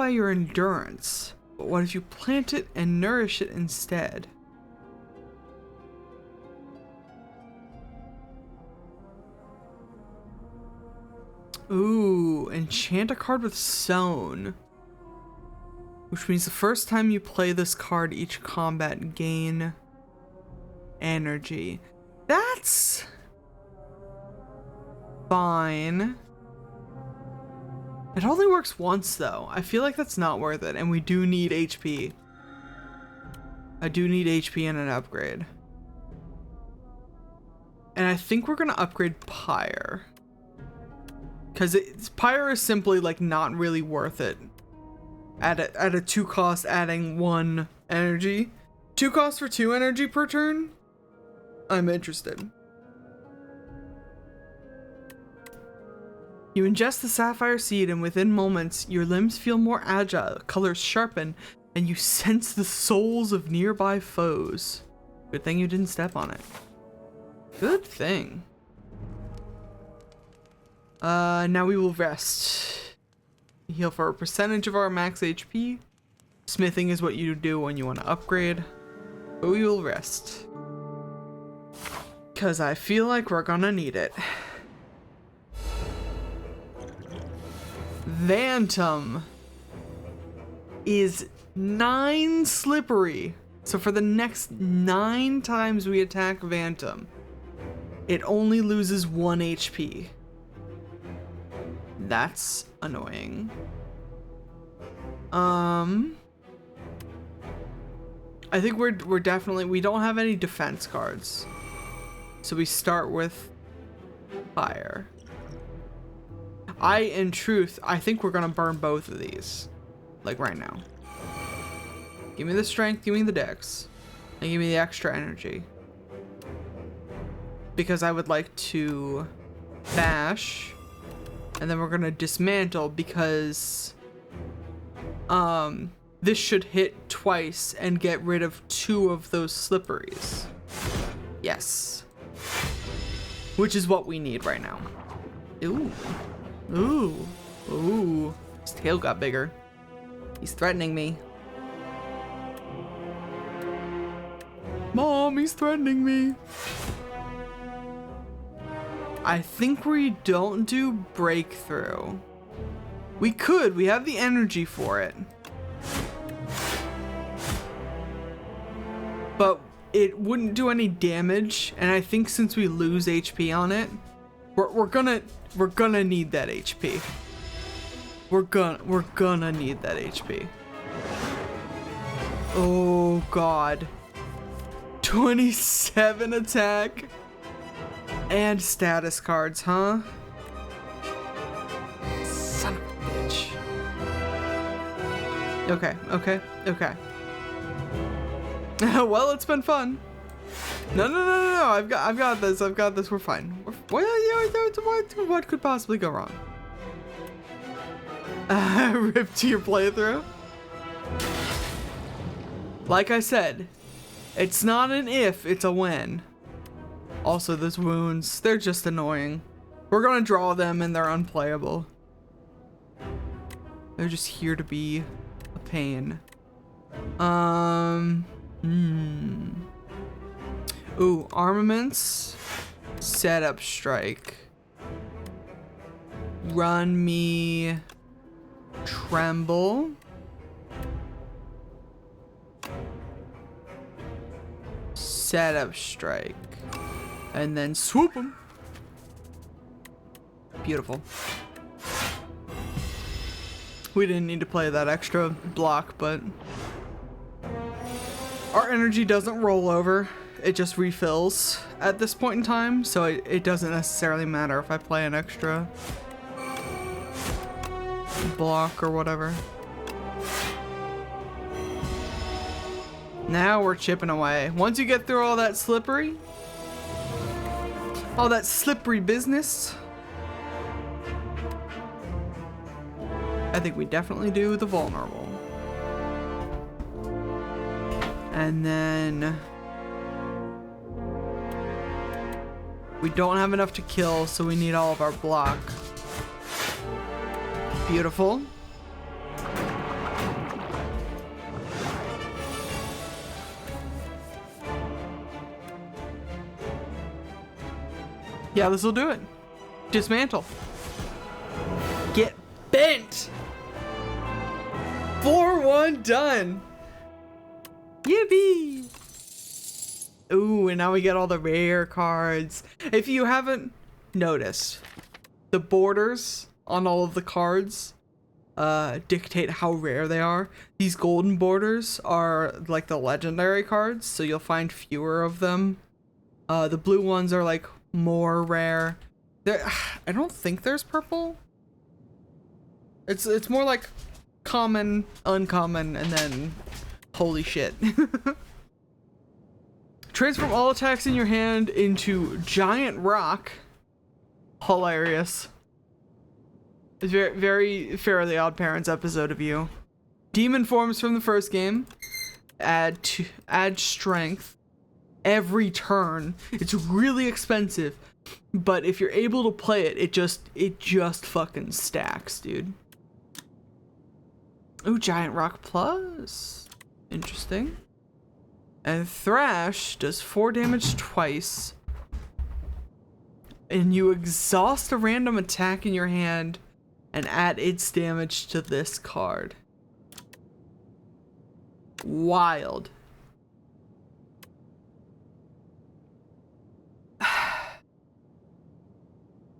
your endurance. But what if you plant it and nourish it instead? Ooh, enchant a card with Sown. Which means the first time you play this card, each combat gain energy. That's fine. It only works once though. I feel like that's not worth it, and we do need HP. I do need HP and an upgrade. And I think we're gonna upgrade Pyre. Because Pyre is simply like not really worth it. At a 2 cost adding 1 energy. 2 costs for 2 energy per turn? I'm interested. You ingest the sapphire seed and within moments, your limbs feel more agile, colors sharpen, and you sense the souls of nearby foes. Good thing you didn't step on it. Good thing. Now we will rest. Heal for a percentage of our max HP. Smithing is what you do when you want to upgrade. But we will rest. Because I feel like we're gonna need it. Phantom is 9 slippery. So for the next 9 times we attack Phantom, it only loses 1 HP. That's annoying. I think we're definitely, we don't have any defense cards. So we start with Fire. In truth, I think we're gonna burn both of these. Like right now. Give me the strength, give me the dex. And give me the extra energy. Because I would like to bash. And then we're gonna dismantle because this should hit twice and get rid of 2 of those slipperies. Yes. Which is what we need right now. Ooh. Ooh. Ooh. His tail got bigger. He's threatening me. Mom, he's threatening me. I think we don't do breakthrough. We could. We have the energy for it. But it wouldn't do any damage, and I think since we lose HP on it, we're gonna need that HP. We're gonna need that HP. Oh god. 27 attack and status cards, huh? Son of a bitch. Okay. Well, it's been fun. No. I've got this. We're fine. What could possibly go wrong? Rip to your playthrough. Like I said, it's not an if, it's a when. Also, those wounds, they're just annoying. We're gonna draw them and they're unplayable. They're just here to be a pain. Ooh, armaments. Setup strike. Run me. Tremble. Setup strike. And then swoop him. Beautiful. We didn't need to play that extra block, but our energy doesn't roll over. It just refills at this point in time, so it doesn't necessarily matter if I play an extra block or whatever. Now we're chipping away. Once you get through all that slippery business, I think we definitely do the vulnerable. And then we don't have enough to kill, so we need all of our block. Beautiful. Yeah, this will do it. Dismantle. Get bent. 4-1 done. Yippee. Ooh, and now we get all the rare cards. If you haven't noticed, the borders on all of the cards dictate how rare they are. These golden borders are like the legendary cards, so you'll find fewer of them. The blue ones are like more rare. I don't think there's purple. It's more like common, uncommon, and then holy shit. Transform all attacks in your hand into giant rock. Hilarious. It's very, very Fairly Odd Parents episode of you. Demon forms from the first game. Add strength every turn. It's really expensive, but if you're able to play it, it just fucking stacks, dude. Ooh, giant rock plus. Interesting. And Thrash does 4 damage twice. And you exhaust a random attack in your hand and add its damage to this card. Wild.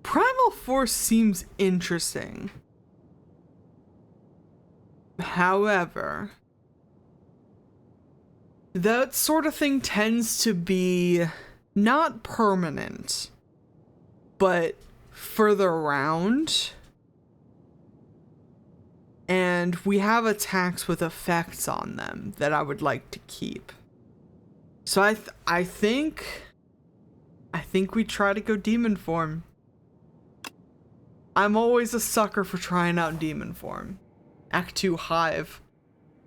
Primal Force seems interesting. However, that sort of thing tends to be not permanent, but further around. And we have attacks with effects on them that I would like to keep. So I think we try to go demon form. I'm always a sucker for trying out demon form. Act 2 Hive.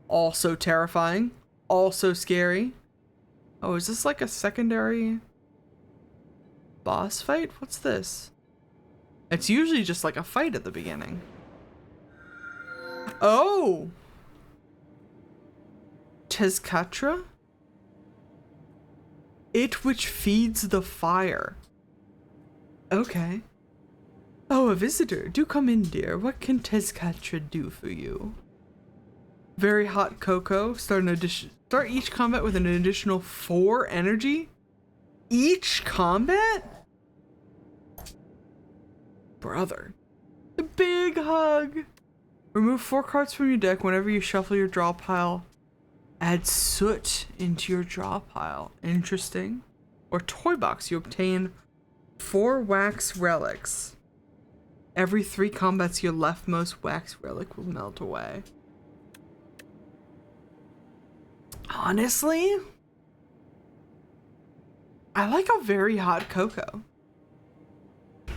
Also terrifying. Also scary. Oh, is this like a secondary boss fight? What's this? It's usually just like a fight at the beginning. Oh! Tezcatra? It which feeds the fire. Okay. Oh, a visitor. Do come in, dear. What can Tezcatra do for you? Very hot cocoa. Start each combat with an additional 4 energy. Each combat? Brother. The big hug. Remove 4 cards from your deck whenever you shuffle your draw pile. Add soot into your draw pile. Interesting. Or toy box. You obtain 4 wax relics. Every 3 combats, your leftmost wax relic will melt away. Honestly, I like a very hot cocoa.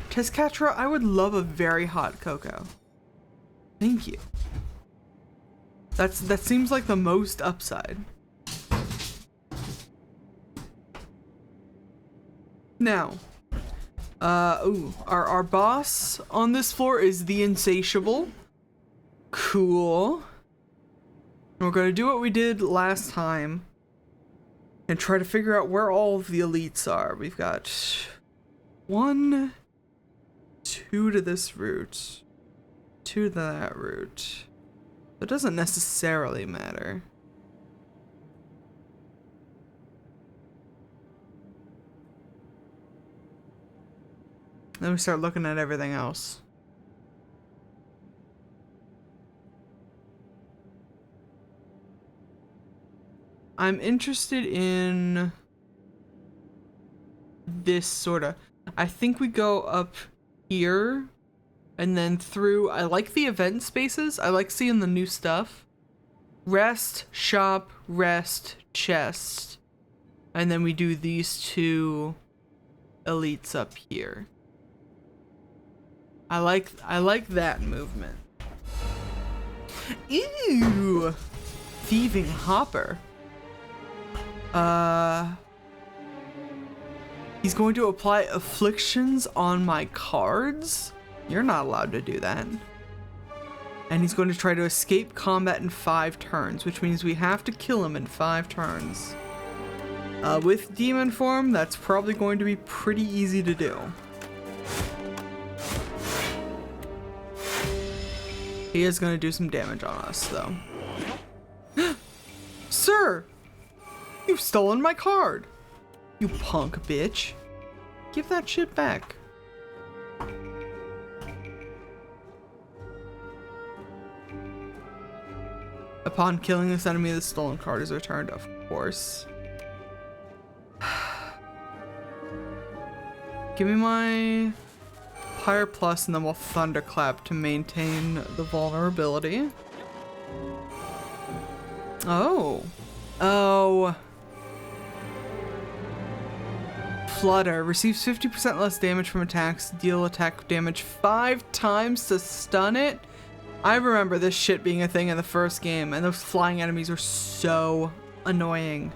Tezcatra, I would love a very hot cocoa. Thank you. That seems like the most upside. Now, our boss on this floor is the Insatiable. Cool. And we're gonna do what we did last time and try to figure out where all of the elites are. We've got 1, 2 to this route, 2 to that route. It doesn't necessarily matter. Then we start looking at everything else. I'm interested in this sorta. I think we go up here and then through. I like the event spaces. I like seeing the new stuff. Rest, shop, rest, chest. And then we do these 2 elites up here. I like that movement. Ew! Thieving Hopper. He's going to apply afflictions on my cards? You're not allowed to do that. And he's going to try to escape combat in 5 turns, which means we have to kill him in 5 turns. With demon form, that's probably going to be pretty easy to do. He is going to do some damage on us, though. Sir! You've stolen my card! You punk bitch. Give that shit back. Upon killing this enemy, the stolen card is returned, of course. Give me my Pyre Plus and then we'll Thunderclap to maintain the vulnerability. Oh. Oh. Flutter. Receives 50% less damage from attacks. Deal attack damage 5 times to stun it. I remember this shit being a thing in the first game, and those flying enemies are so annoying.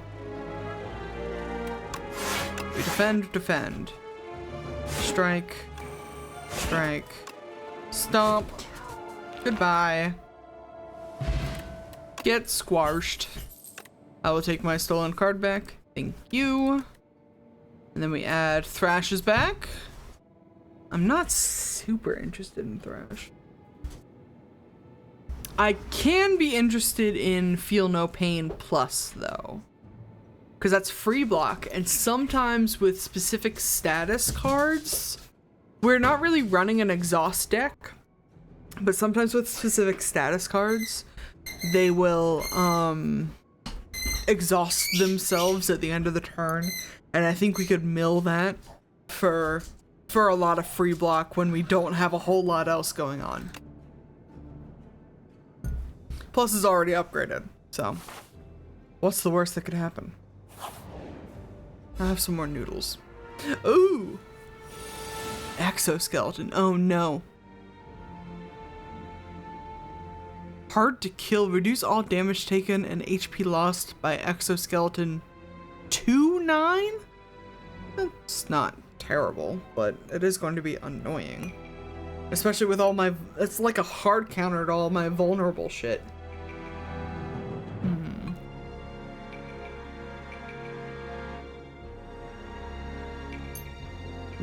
We defend, defend. Strike. Strike. Stomp. Goodbye. Get squashed. I will take my stolen card back. Thank you. And then we add Thrash's back. I'm not super interested in Thrash. I can be interested in Feel No Pain Plus, though. Because that's free block, and sometimes with specific status cards, we're not really running an exhaust deck, but sometimes with specific status cards, they will exhaust themselves at the end of the turn, and I think we could mill that for a lot of free block when we don't have a whole lot else going on. Plus is already upgraded, so what's the worst that could happen? I have some more noodles. Ooh! Exoskeleton. Oh no. Hard to kill. Reduce all damage taken and HP lost by exoskeleton 2-9? That's not terrible, but it is going to be annoying. Especially with all my... It's like a hard counter to all my vulnerable shit.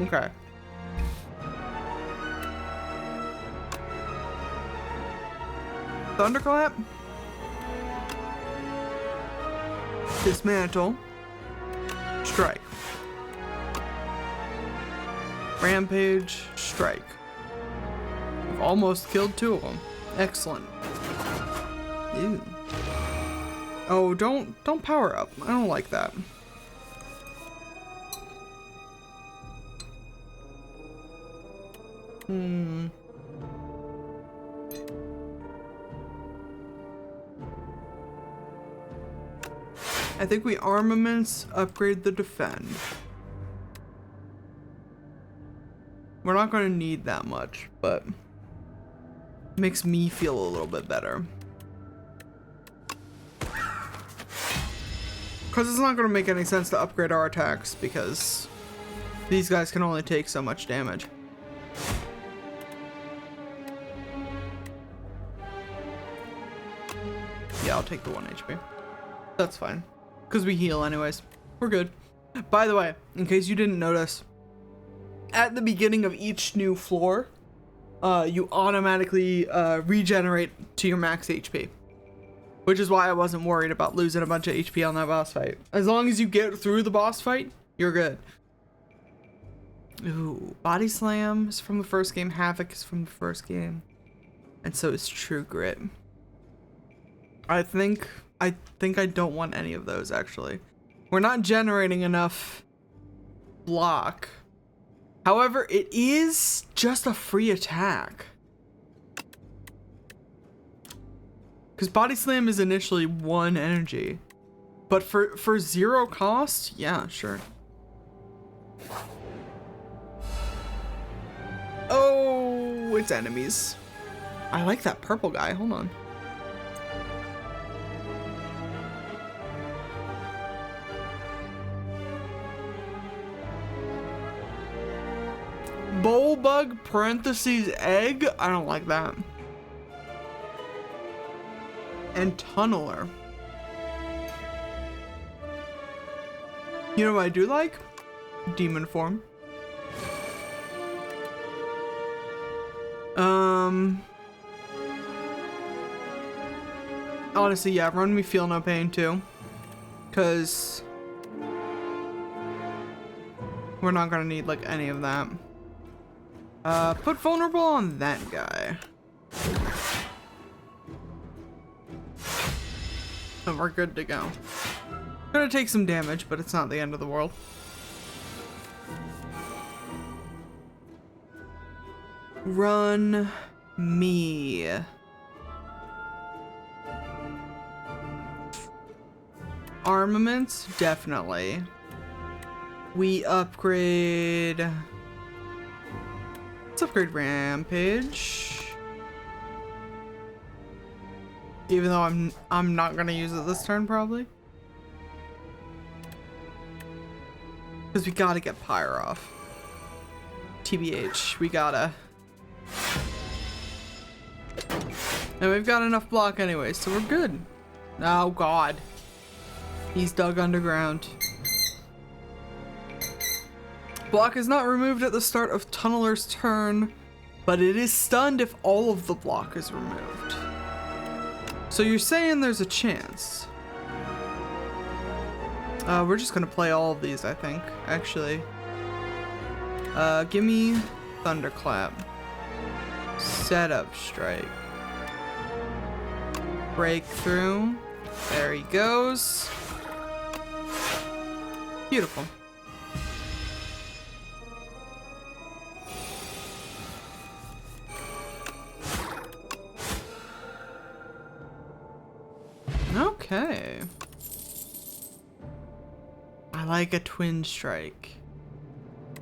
Okay. Thunderclap. Dismantle. Strike. Rampage. Strike. I've almost killed 2 of them. Excellent. Ew. Oh, don't power up. I don't like that. I think we armaments upgrade the defend. We're not going to need that much, but makes me feel a little bit better. Because it's not going to make any sense to upgrade our attacks because these guys can only take so much damage. Yeah, I'll take the 1 HP. That's fine. Because we heal anyways. We're good. By the way, in case you didn't notice, at the beginning of each new floor, you automatically regenerate to your max HP. Which is why I wasn't worried about losing a bunch of HP on that boss fight. As long as you get through the boss fight, you're good. Ooh, Body Slam is from the first game. Havoc is from the first game. And so is True Grit. I think I don't want any of those, actually. We're not generating enough block. However, it is just a free attack. Because Body Slam is initially 1 energy. But for 0 cost, yeah, sure. Oh, it's enemies. I like that purple guy. Hold on. Bullbug parentheses egg? I don't like that. And Tunneler. You know what I do like? Demon form. Honestly, yeah, Run Me Feel No Pain too. Cause we're not gonna need like any of that. Put vulnerable on that guy. And we're good to go. Gonna take some damage, but it's not the end of the world. Run me. Armaments, definitely. We upgrade. Let's upgrade Rampage. Even though I'm not gonna use it this turn probably. Because we gotta get Pyre off. TBH, we gotta. And we've got enough block anyway, so we're good. Oh god. He's dug underground. Block is not removed at the start of Tunneler's turn, but it is stunned if all of the block is removed. So you're saying there's a chance. We're just gonna play all of these, I think, actually. Give me Thunderclap. Setup Strike. Breakthrough. There he goes. Beautiful. Okay. I like a Twin Strike.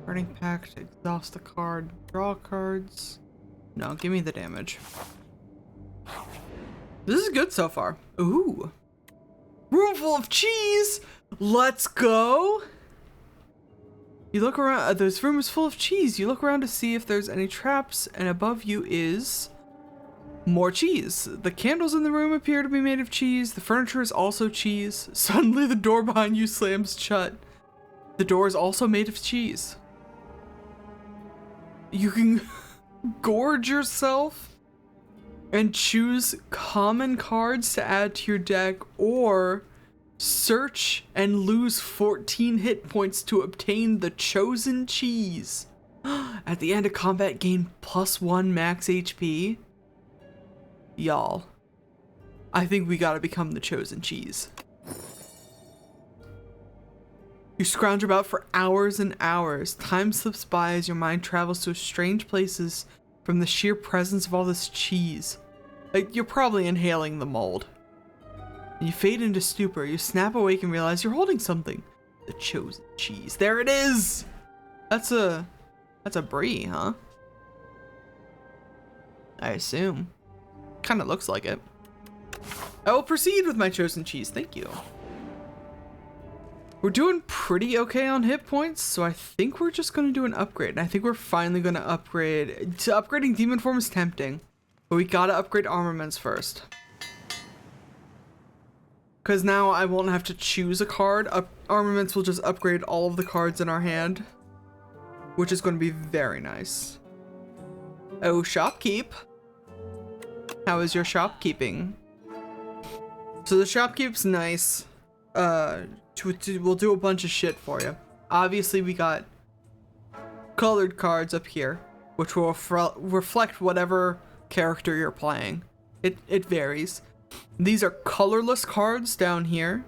Burning Pact, exhaust a card, draw cards. No, give me the damage. This is good so far. Ooh. Room full of cheese. Let's go. You look around. This room is full of cheese. You look around to see if there's any traps, and above you is more cheese. The candles in the room appear to be made of cheese. The furniture is also cheese. Suddenly, the door behind you slams shut. The door is also made of cheese. You can gorge yourself and choose common cards to add to your deck, or search and lose 14 hit points to obtain the chosen cheese. At the end of combat, gain +1 max HP. Y'all, I think we gotta become the chosen cheese. You scrounge about for hours and hours. Time slips by as your mind travels to strange places from the sheer presence of all this cheese. Like, you're probably inhaling the mold. You fade into stupor. You snap awake and realize you're holding something. The chosen cheese. There it is! That's a brie, huh? I assume. Kinda looks like it. I will proceed with my chosen cheese. Thank you. We're doing pretty okay on hit points, so I think we're just gonna do an upgrade. And I think we're finally gonna upgrade. Upgrading demon form is tempting, but we gotta upgrade armaments first. Because now I won't have to choose a card. Armaments will just upgrade all of the cards in our hand, which is going to be very nice. Oh, shopkeep. How is your shopkeeping? So the shopkeep's nice. We'll do a bunch of shit for you. Obviously, we got colored cards up here, which will reflect whatever character you're playing. It varies. These are colorless cards down here.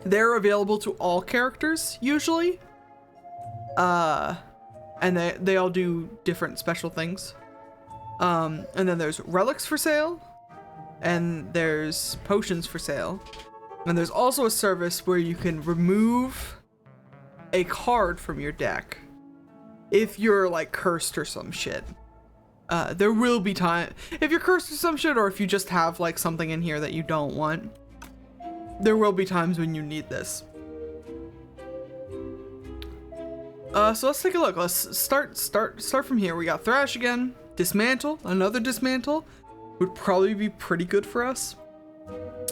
They're available to all characters usually. And they all do different special things. And then there's relics for sale, and there's potions for sale. And there's also a service where you can remove a card from your deck if you're like cursed or some shit. There will be time if you're cursed or some shit, or if you just have like something in here that you don't want. There will be times when you need this. So let's take a look. Let's start from here. We got Thrash again. Dismantle, another dismantle would probably be pretty good for us.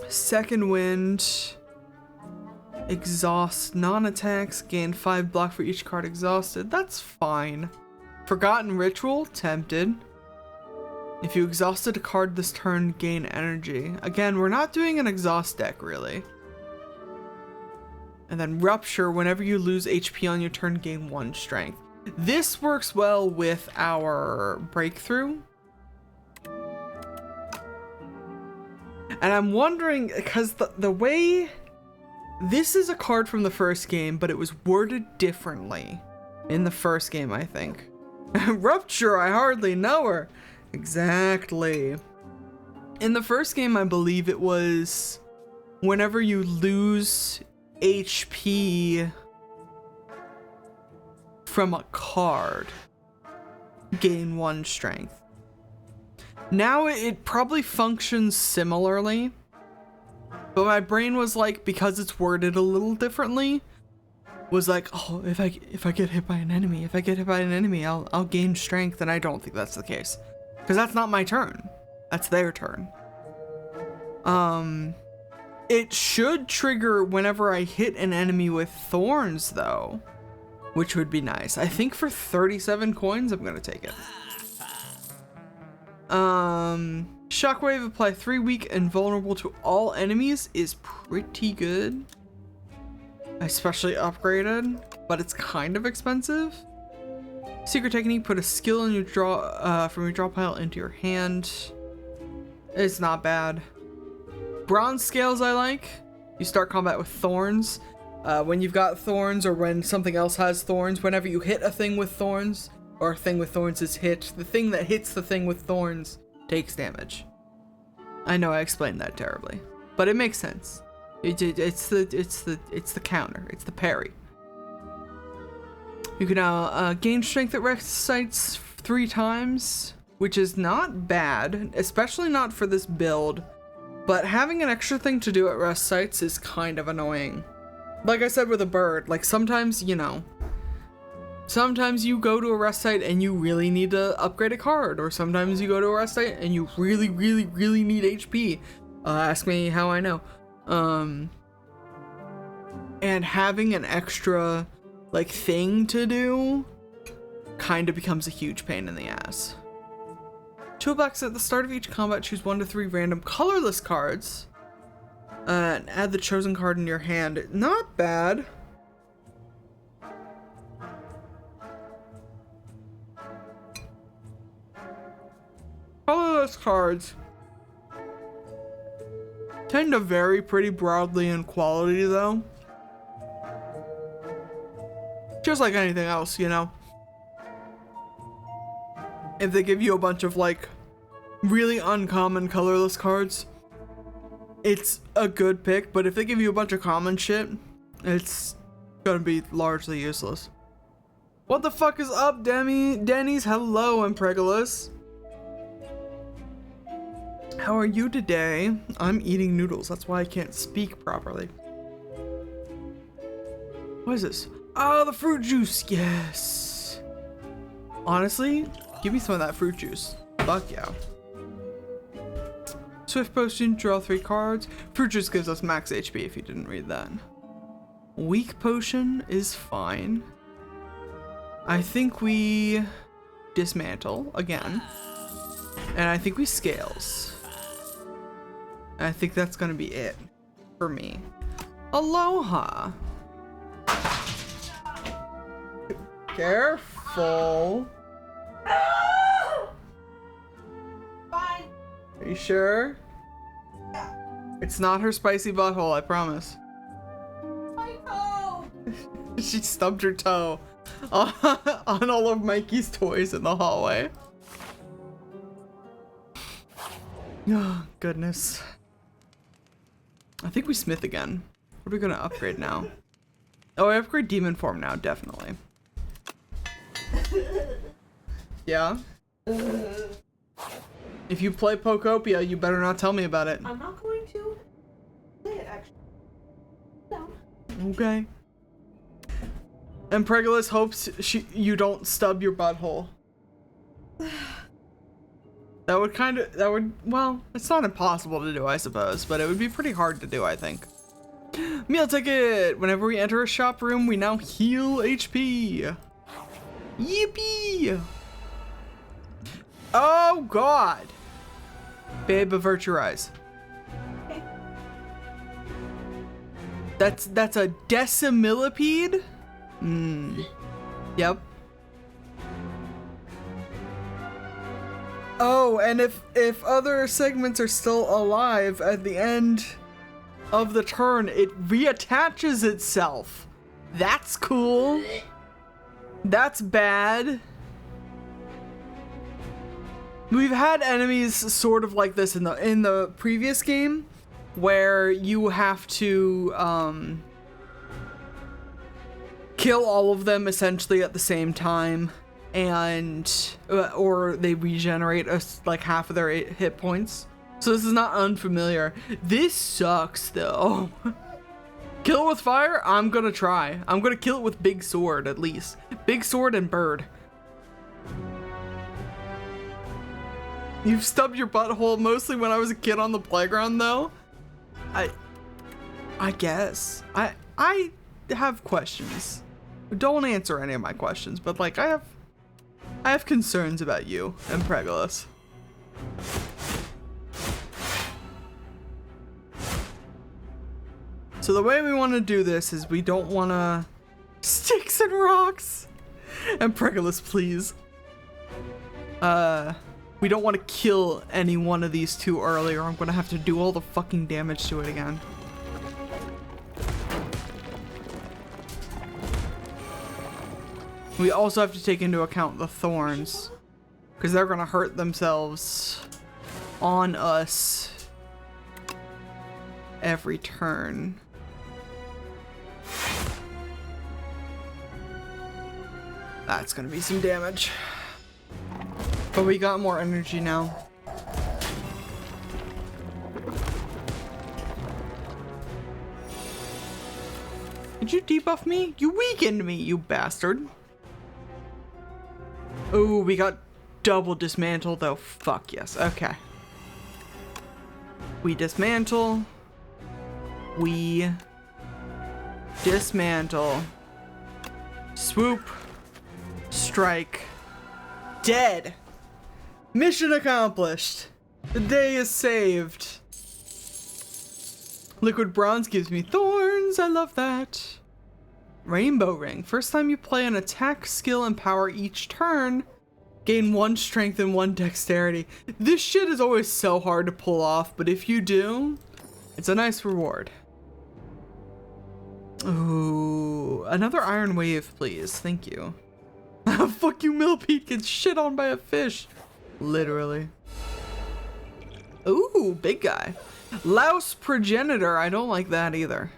Second wind, exhaust, non-attacks, gain 5 block for each card exhausted. That's fine. Forgotten ritual, tempted. If you exhausted a card this turn, gain energy. Again, we're not doing an exhaust deck really. And then rupture, whenever you lose HP on your turn, gain 1 strength. This works well with our breakthrough. And I'm wondering, because the way... This is a card from the first game, but it was worded differently in the first game, I think. Rupture, I hardly know her. Exactly. In the first game, I believe it was whenever you lose HP from a card, gain 1 strength. Now it probably functions similarly, but my brain was like, because it's worded a little differently, was like, oh, if I get hit by an enemy, I'll gain strength, and I don't think that's the case, because that's not my turn. That's their turn. It should trigger whenever I hit an enemy with thorns though, which would be nice. I think for 37 coins, I'm gonna take it. Shockwave, apply 3 weak and vulnerable to all enemies is pretty good. Especially upgraded, but it's kind of expensive. Secret technique, put a skill in your draw from your draw pile into your hand. It's not bad. Bronze scales I like. You start combat with thorns. When you've got thorns, or when something else has thorns, whenever you hit a thing with thorns, or a thing with thorns is hit, the thing that hits the thing with thorns takes damage. I know I explained that terribly, but it makes sense. It's the counter. It's the parry. You can now gain strength at rest sites 3 times. which is not bad, especially not for this build, but having an extra thing to do at rest sites is kind of annoying. Like I said with a bird, like sometimes, you know, sometimes you go to a rest site and you really need to upgrade a card, or sometimes you go to a rest site and you really need HP. Ask me how I know. And having an extra, like, thing to do kind of becomes a huge pain in the ass. Toolbox: at the start of each combat, choose 1 to 3 random colorless cards. And add the chosen card in your hand. Not bad. Colorless cards tend to vary pretty broadly in quality, though. Just like anything else, you know. If they give you a bunch of, like, really uncommon colorless cards, it's a good pick, but if they give you a bunch of common shit, it's gonna be largely useless. What the fuck is up, Denny's? Hello, Impregalus. How are you today? I'm eating noodles, that's why I can't speak properly. What is this? Oh, the fruit juice, yes. Honestly, give me some of that fruit juice. Fuck yeah. Swift potion, draw 3 cards. Fruit juice gives us max HP if you didn't read that. Weak potion is fine. I think we dismantle again. And I think we scales. And I think that's gonna be it for me. Aloha. Careful. Fine. Are you sure? It's not her spicy butthole, I promise. My toe. She stubbed her toe on all of Mikey's toys in the hallway. Oh, goodness. I think we smith again. What are we gonna upgrade now? Oh, I upgrade demon form now, definitely. Yeah? If you play Pokopia, you better not tell me about it. I'm not going to play it, actually. No. Okay. And Pregalus hopes you don't stub your butthole. That would, well, it's not impossible to do, I suppose, but it would be pretty hard to do, I think. Meal ticket! Whenever we enter a shop room, we now heal HP. Yippee! Oh, God. Babe, avert your eyes. Okay. That's a decimillipede? Yep. Oh, and if other segments are still alive at the end of the turn, it reattaches itself. That's cool. That's bad. We've had enemies sort of like this in the previous game, where you have to kill all of them essentially at the same time, and or they regenerate like half of their hit points. So this is not unfamiliar. This sucks though. Kill it with fire? I'm gonna try. I'm gonna kill it with big sword at least. Big sword and bird. You've stubbed your butthole mostly when I was a kid on the playground though. I guess. I have questions. Don't answer any of my questions, but like I have concerns about you and Pregalus. So the way we want to do this is we don't want to sticks and rocks. And Pregalus, please. We don't want to kill any one of these two early, or I'm gonna have to do all the fucking damage to it again. We also have to take into account the thorns, because they're gonna hurt themselves on us every turn. That's gonna be some damage. But we got more energy now. Did you debuff me? You weakened me, you bastard. Oh, we got double dismantle though. Fuck yes. Okay. We dismantle. We dismantle. Swoop. Strike. Dead. Mission accomplished. The day is saved. Liquid bronze gives me thorns. I love that. Rainbow ring. First time you play an attack, skill, and power each turn, gain 1 strength and 1 dexterity. This shit is always so hard to pull off, but if you do, it's a nice reward. Ooh, another iron wave, please. Thank you. Fuck you, Millipede gets shit on by a fish. Literally. Ooh, big guy. Louse progenitor. I don't like that either.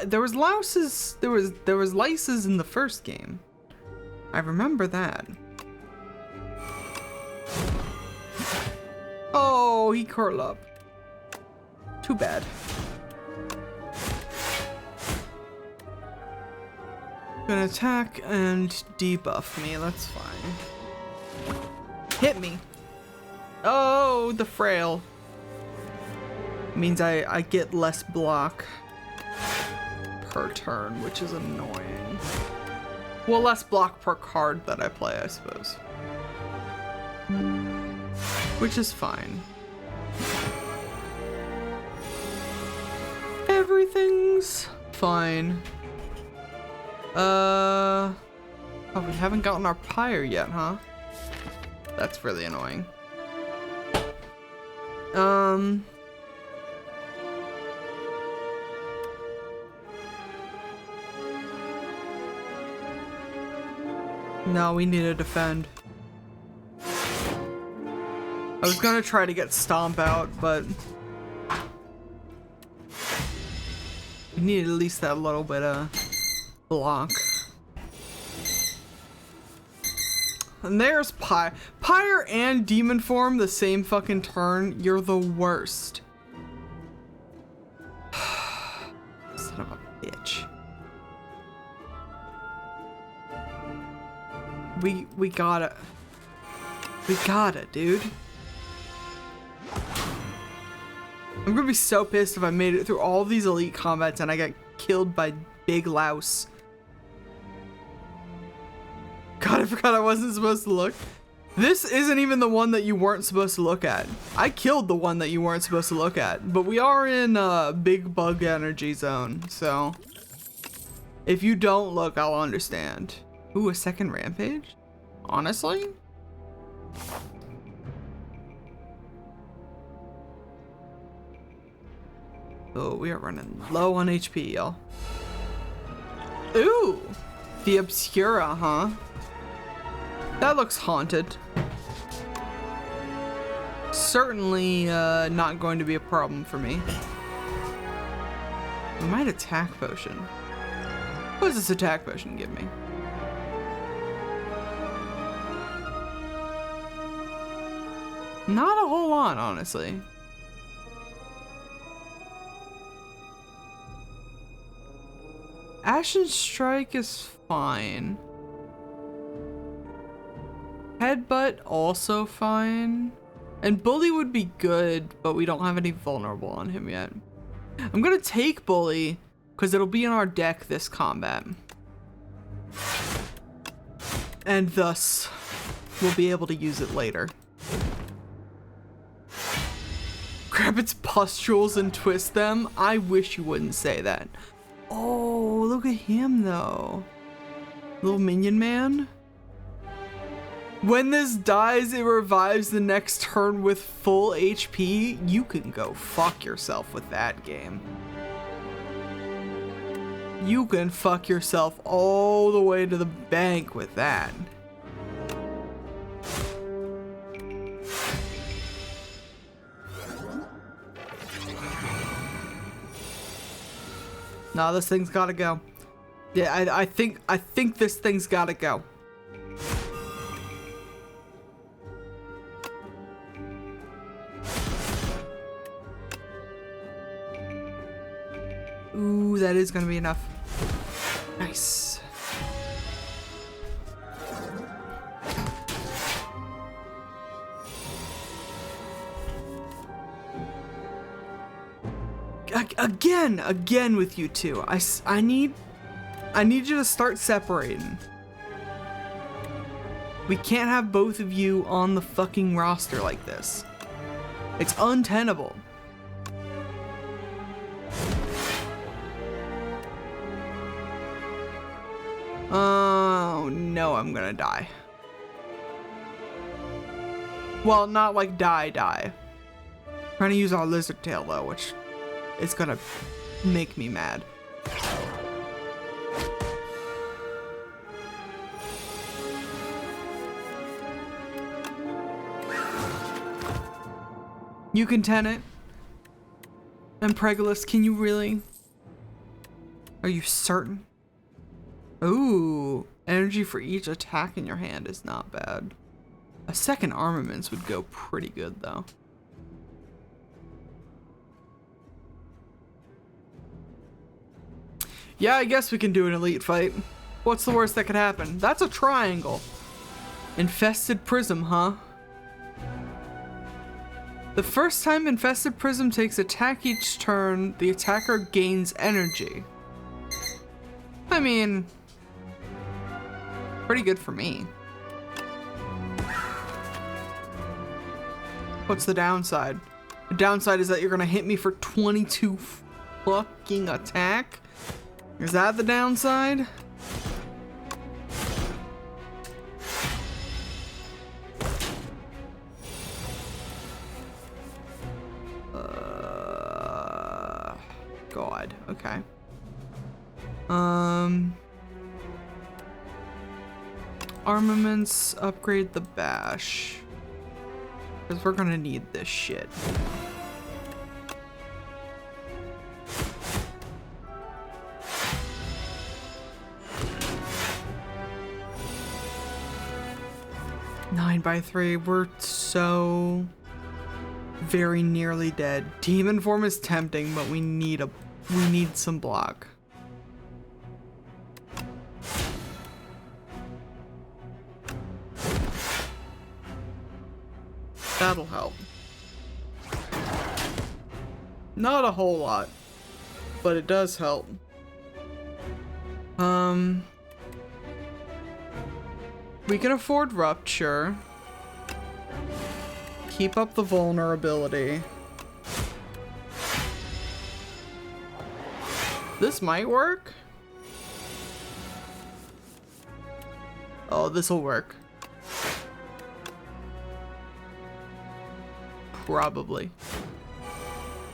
There was louses. There was lices in the first game. I remember that. Oh, he curled up. Too bad. Gonna attack and debuff me. That's fine. Hit me. Oh, the frail. Means I get less block per turn, which is annoying. Well, less block per card that I play, I suppose. Which is fine. Everything's fine. Oh, we haven't gotten our pyre yet, huh? That's really annoying. No, we need to defend. I was gonna try to get Stomp out, but we need at least that little bit of block. And there's Pyre and Demon Form the same fucking turn. You're the worst. Son of a bitch. We gotta. We gotta, dude. I'm gonna be so pissed if I made it through all these elite combats and I got killed by Big Louse. God, I forgot I wasn't supposed to look. This isn't even the one that you weren't supposed to look at. I killed the one that you weren't supposed to look at, but we are in a big bug energy zone, so if you don't look, I'll understand. Ooh, a second rampage? Honestly? Oh, we are running low on HP, y'all. Ooh, the Obscura, huh? That looks haunted. Certainly not going to be a problem for me. We might attack potion. What does this attack potion give me? Not a whole lot, honestly. Ashen Strike is fine. Headbutt also fine. And Bully would be good, but we don't have any vulnerable on him yet. I'm gonna take Bully because it'll be in our deck this combat. And thus, we'll be able to use it later. Grab its pustules and twist them? I wish you wouldn't say that. Oh, look at him though. Little minion man. When this dies, it revives the next turn with full HP. You can go fuck yourself with that game. You can fuck yourself all the way to the bank with that. No, this thing's gotta go. Yeah, I think this thing's gotta go. that is gonna be enough. Nice. Again with you two. I need you to start separating. We can't have both of you on the fucking roster like this. It's untenable. Oh no, I'm gonna die. Well, not like die. Trying to use our lizard tail though, which is gonna make me mad. You can Tenet. And Pregalus, can you really? Are you certain? Ooh, energy for each attack in your hand is not bad. A second armaments would go pretty good though. Yeah, I guess we can do an elite fight. What's the worst that could happen? That's a triangle. Infested Prism, huh? The first time Infested Prism takes attack each turn, the attacker gains energy. I mean, pretty good for me. What's the downside? The downside is that you're gonna hit me for 22 fucking attack? Is that the downside? God, okay. Armaments, upgrade the bash. Because we're gonna need this shit. Nine by 3, we're so very nearly dead. Demon form is tempting, but we need some block. That'll help. Not a whole lot, but it does help. We can afford Rupture. Keep up the vulnerability. This might work. Oh, this'll work. Probably.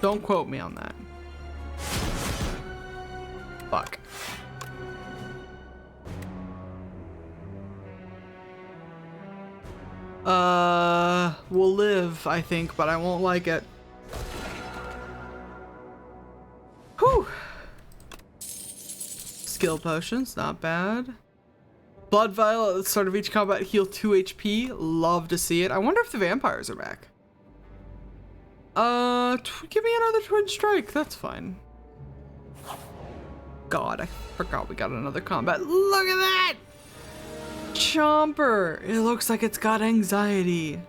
Don't quote me on that. Fuck. We'll live, I think, but I won't like it. Whew. Skill potions, not bad. Blood vial at the start of each combat, heal 2 HP. Love to see it. I wonder if the vampires are back. Give me another twin strike. That's fine. God, I forgot we got another combat. Look at that! Chomper! It looks like it's got anxiety.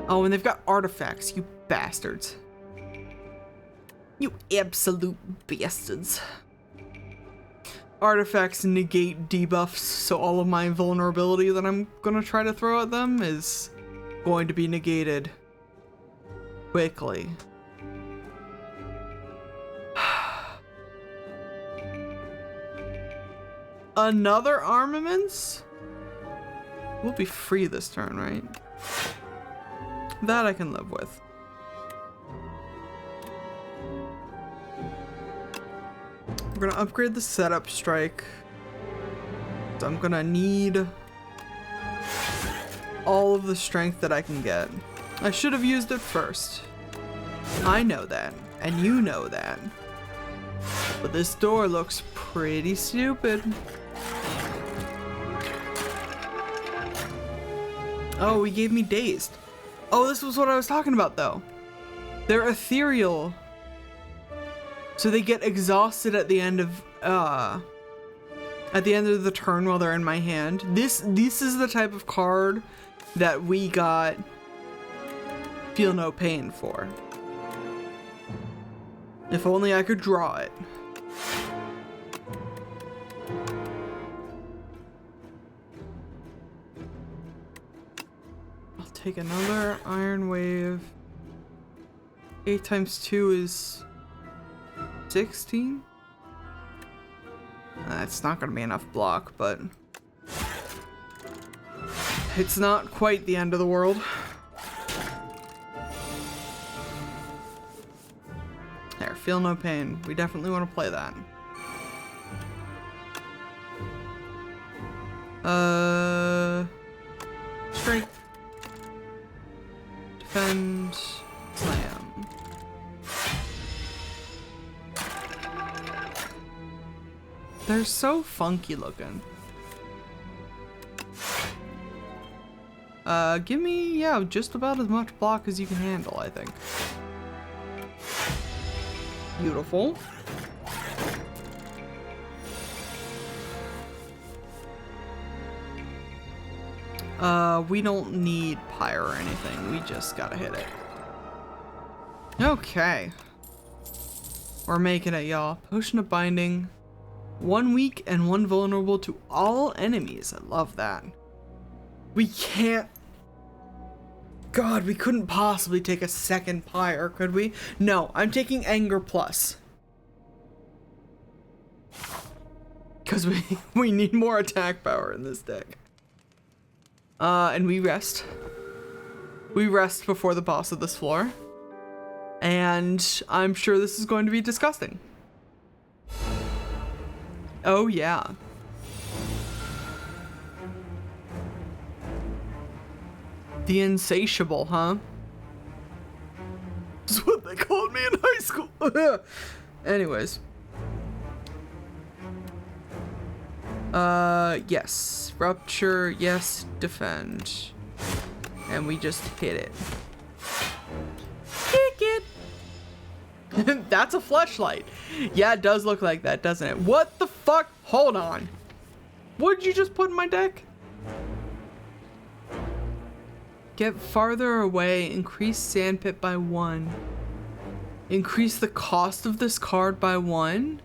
Oh, and they've got artifacts, you bastards. You absolute bastards. Artifacts negate debuffs, so all of my vulnerability that I'm gonna try to throw at them is going to be negated quickly. Another armaments? We'll be free this turn, right? That I can live with. We're gonna upgrade the setup strike. So I'm gonna need all of the strength that I can get. I should have used it first. I know that, and you know that. But this door looks pretty stupid. Oh, he gave me dazed. Oh, this was what I was talking about though. They're ethereal. So they get exhausted at the end of the turn while they're in my hand. This is the type of card that we got Feel No Pain for. If only I could draw it. I'll take another Iron Wave. 8 times 2 is 16? That's not gonna be enough block, but it's not quite the end of the world. There, Feel No Pain. We definitely want to play that. Strike. Defend. Slam. They're so funky looking. Give me, yeah, just about as much block as you can handle, I think. Beautiful. We don't need Pyre or anything. We just gotta hit it. Okay. We're making it, y'all. Potion of Binding. 1 weak and 1 vulnerable to all enemies. I love that. We can't... God, we couldn't possibly take a second Pyre, could we? No, I'm taking Anger Plus. Because we need more attack power in this deck. And we rest. We rest before the boss of this floor. And I'm sure this is going to be disgusting. Oh, yeah. The Insatiable, huh? That's what they called me in high school. Anyways. Yes. Rupture, yes. Defend. And we just hit it. Kick it! That's a fleshlight. Yeah, it does look like that, doesn't it? What the fuck? Hold on. What did you just put in my deck? Get farther away. Increase Sandpit by 1. Increase the cost of this card by 1?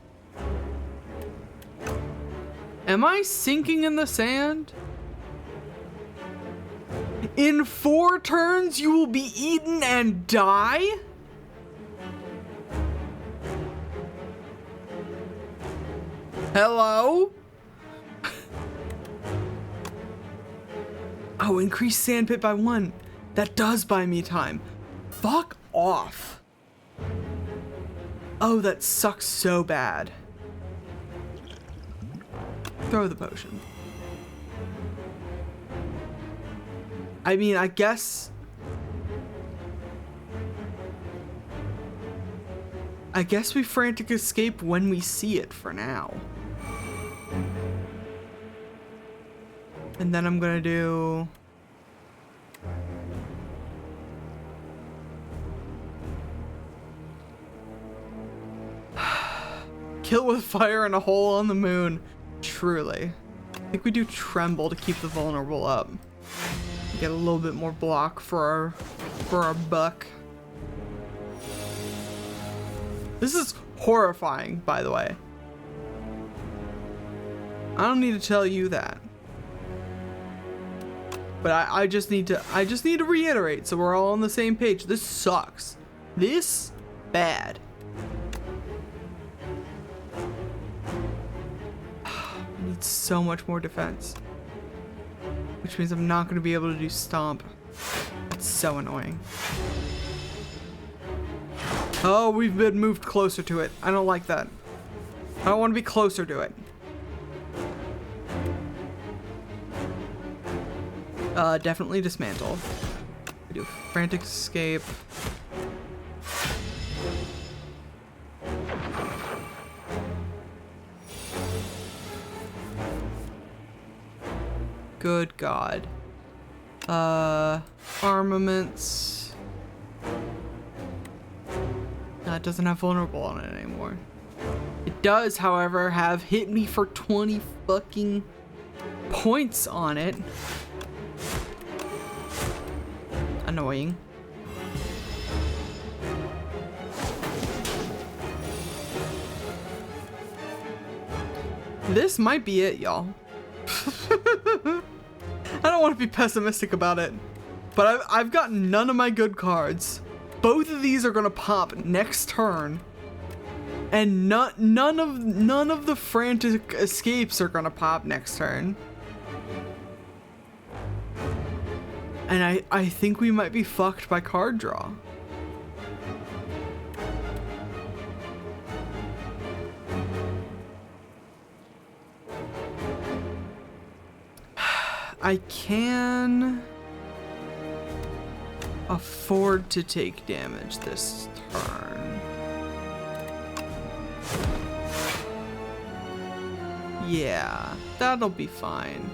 Am I sinking in the sand? In 4 turns, you will be eaten and die? Hello? Oh, increase Sandpit by 1. That does buy me time. Fuck off. Oh, that sucks so bad. Throw the potion. I mean, I guess we frantic escape when we see it for now. And then I'm gonna do... Kill with fire and a hole on the moon. Truly. I think we do Tremble to keep the vulnerable up. Get a little bit more block for our buck. This is horrifying, by the way. I don't need to tell you that. But I just need to reiterate so we're all on the same page. This sucks. This bad. I need so much more defense. Which means I'm not going to be able to do Stomp. It's so annoying. Oh, we've been moved closer to it. I don't like that. I don't want to be closer to it. Definitely Dismantle. We do Frantic Escape. Good God. Armaments. It doesn't have vulnerable on it anymore. It does, however, have hit me for 20 fucking points on it. Annoying. This might be it, y'all. I don't want to be pessimistic about it, but I've got none of my good cards. Both of these are gonna pop next turn, and none of the frantic escapes are gonna pop next turn. And I think we might be fucked by card draw. I can afford to take damage this turn. Yeah, that'll be fine.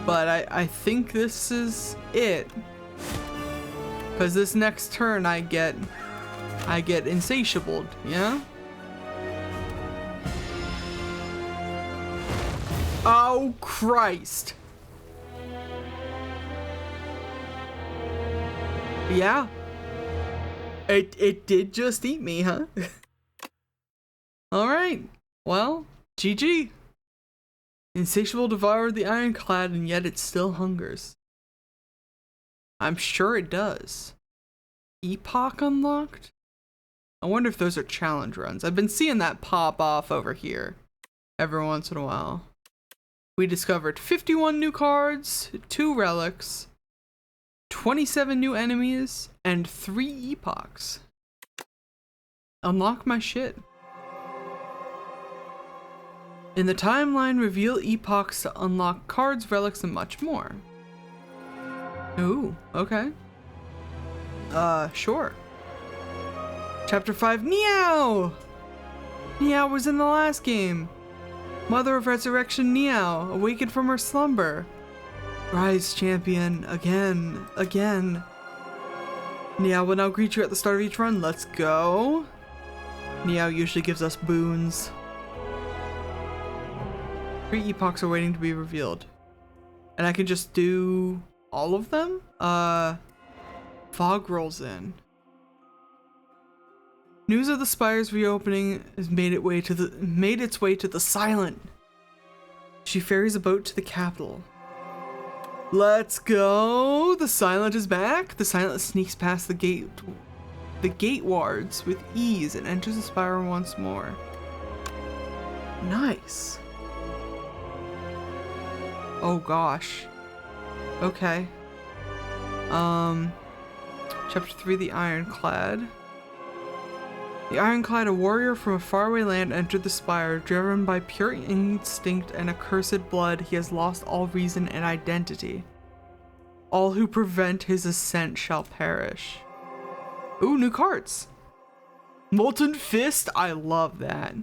But I think this is it. Because this next turn I get insatiabled, yeah? Oh, Christ. Yeah. It did just eat me, huh? Alright. Well, GG. Insatiable devoured the ironclad, and yet it still hungers. I'm sure it does. Epoch unlocked? I wonder if those are challenge runs. I've been seeing that pop off over here every once in a while. We discovered 51 new cards, 2 relics, 27 new enemies, and 3 epochs. Unlock my shit. In the timeline, reveal epochs to unlock cards, relics, and much more. Ooh, okay. Sure. Chapter 5, Niao! Niao was in the last game. Mother of Resurrection Niao, awakened from her slumber. Rise, champion, again. Niao will now greet you at the start of each run. Let's go. Niao usually gives us boons. 3 epochs are waiting to be revealed. And I can just do all of them? Fog rolls in. News of the Spire's reopening has made its way to the Silent. She ferries a boat to the capital. Let's go! The Silent is back. The Silent sneaks past the gate wards with ease and enters the Spire once more. Nice. Oh gosh. Okay. Chapter 3, the Ironclad. The Ironclad, a warrior from a faraway land, entered the Spire. Driven by pure instinct and accursed blood, he has lost all reason and identity. All who prevent his ascent shall perish. Ooh, new cards. Molten Fist, I love that.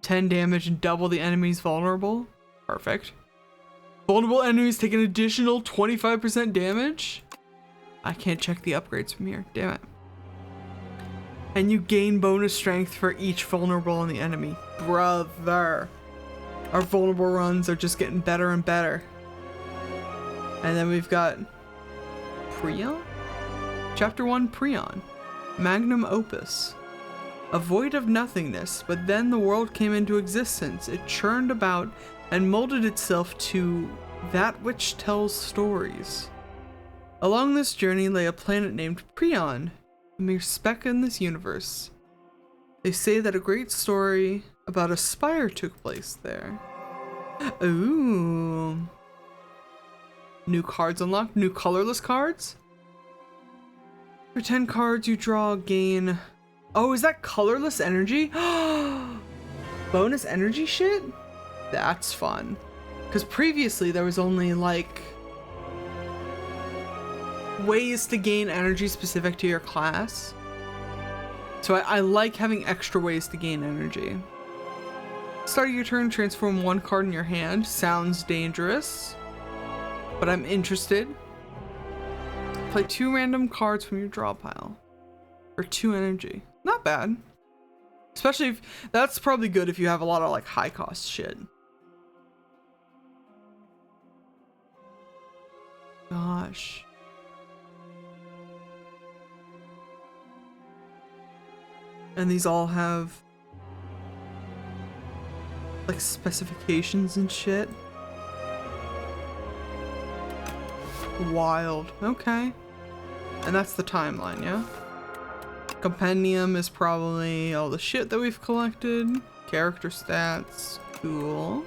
10 damage and double the enemy's vulnerable. Perfect. Vulnerable enemies take an additional 25% damage. I can't check the upgrades from here, damn it. And you gain bonus strength for each vulnerable on the enemy. Brother. Our vulnerable runs are just getting better and better. And then we've got Prion? Chapter 1, Prion. Magnum Opus. A void of nothingness, but then the world came into existence. It churned about and molded itself to that which tells stories. Along this journey lay a planet named Prion, a mere speck in this universe. They say that a great story about a spire took place there. Ooh. New cards unlocked. New colorless cards. For 10 cards you draw, gain... Oh, is that colorless energy? Bonus energy shit? That's fun. Because previously there was only like... ways to gain energy specific to your class. So I like having extra ways to gain energy. Start of your turn, transform 1 card in your hand. Sounds dangerous, but I'm interested. Play 2 random cards from your draw pile. For 2 energy. Not bad. Especially if, that's probably good if you have a lot of like high cost shit. Gosh. And these all have like specifications and shit. Wild. Okay. And that's the timeline, yeah? Compendium is probably all the shit that we've collected. Character stats. Cool.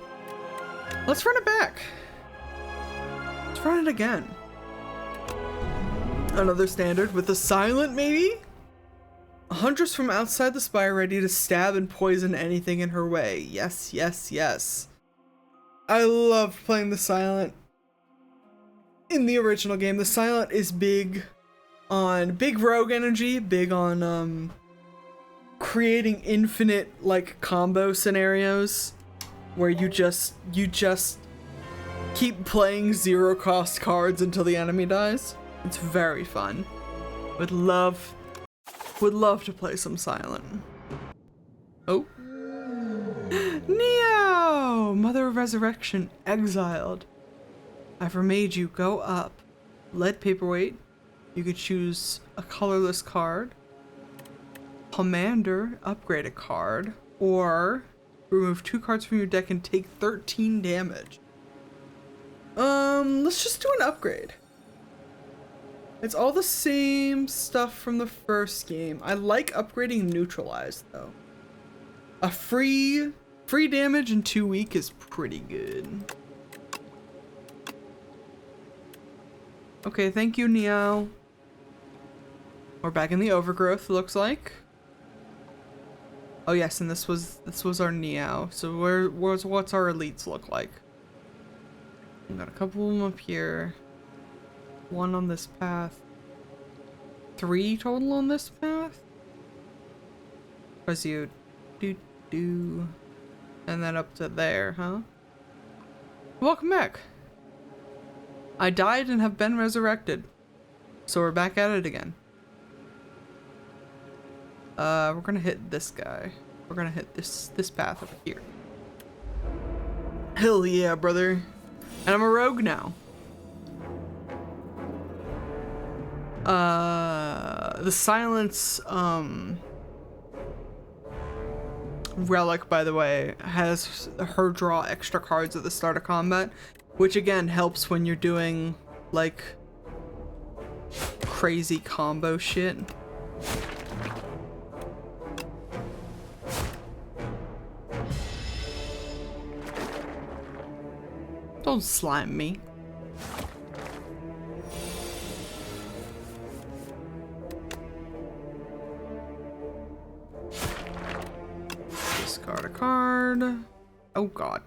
Let's run it back. Let's run it again. Another standard with a silent, maybe? A huntress from outside the spire ready to stab and poison anything in her way. Yes, yes, yes. I love playing the silent. In the original game, the silent is big on big rogue energy, big on creating infinite like combo scenarios where you just keep playing 0 cost cards until the enemy dies. It's very fun. Would love to play some silent. Oh. Neo! Mother of Resurrection, exiled. I've remade you, go up. Lead paperweight. You could choose a colorless card. Commander, upgrade a card. Or remove 2 cards from your deck and take 13 damage. Let's just do an upgrade. It's all the same stuff from the first game. I like upgrading neutralized though. A free damage in 2 week is pretty good. Okay, thank you, Neo. We're back in the overgrowth, looks like. Oh yes, and this was our Neo. So what's our elites look like? We got a couple of them up here. 1 on this path. 3 total on this path? As you do. And then up to there, huh? Welcome back. I died and have been resurrected. So we're back at it again. We're gonna hit this guy. We're gonna hit this path over here. Hell yeah, brother. And I'm a rogue now. The silence, relic, by the way, has her draw extra cards at the start of combat, which again helps when you're doing like crazy combo shit. Don't slime me. Discard a card. Oh god.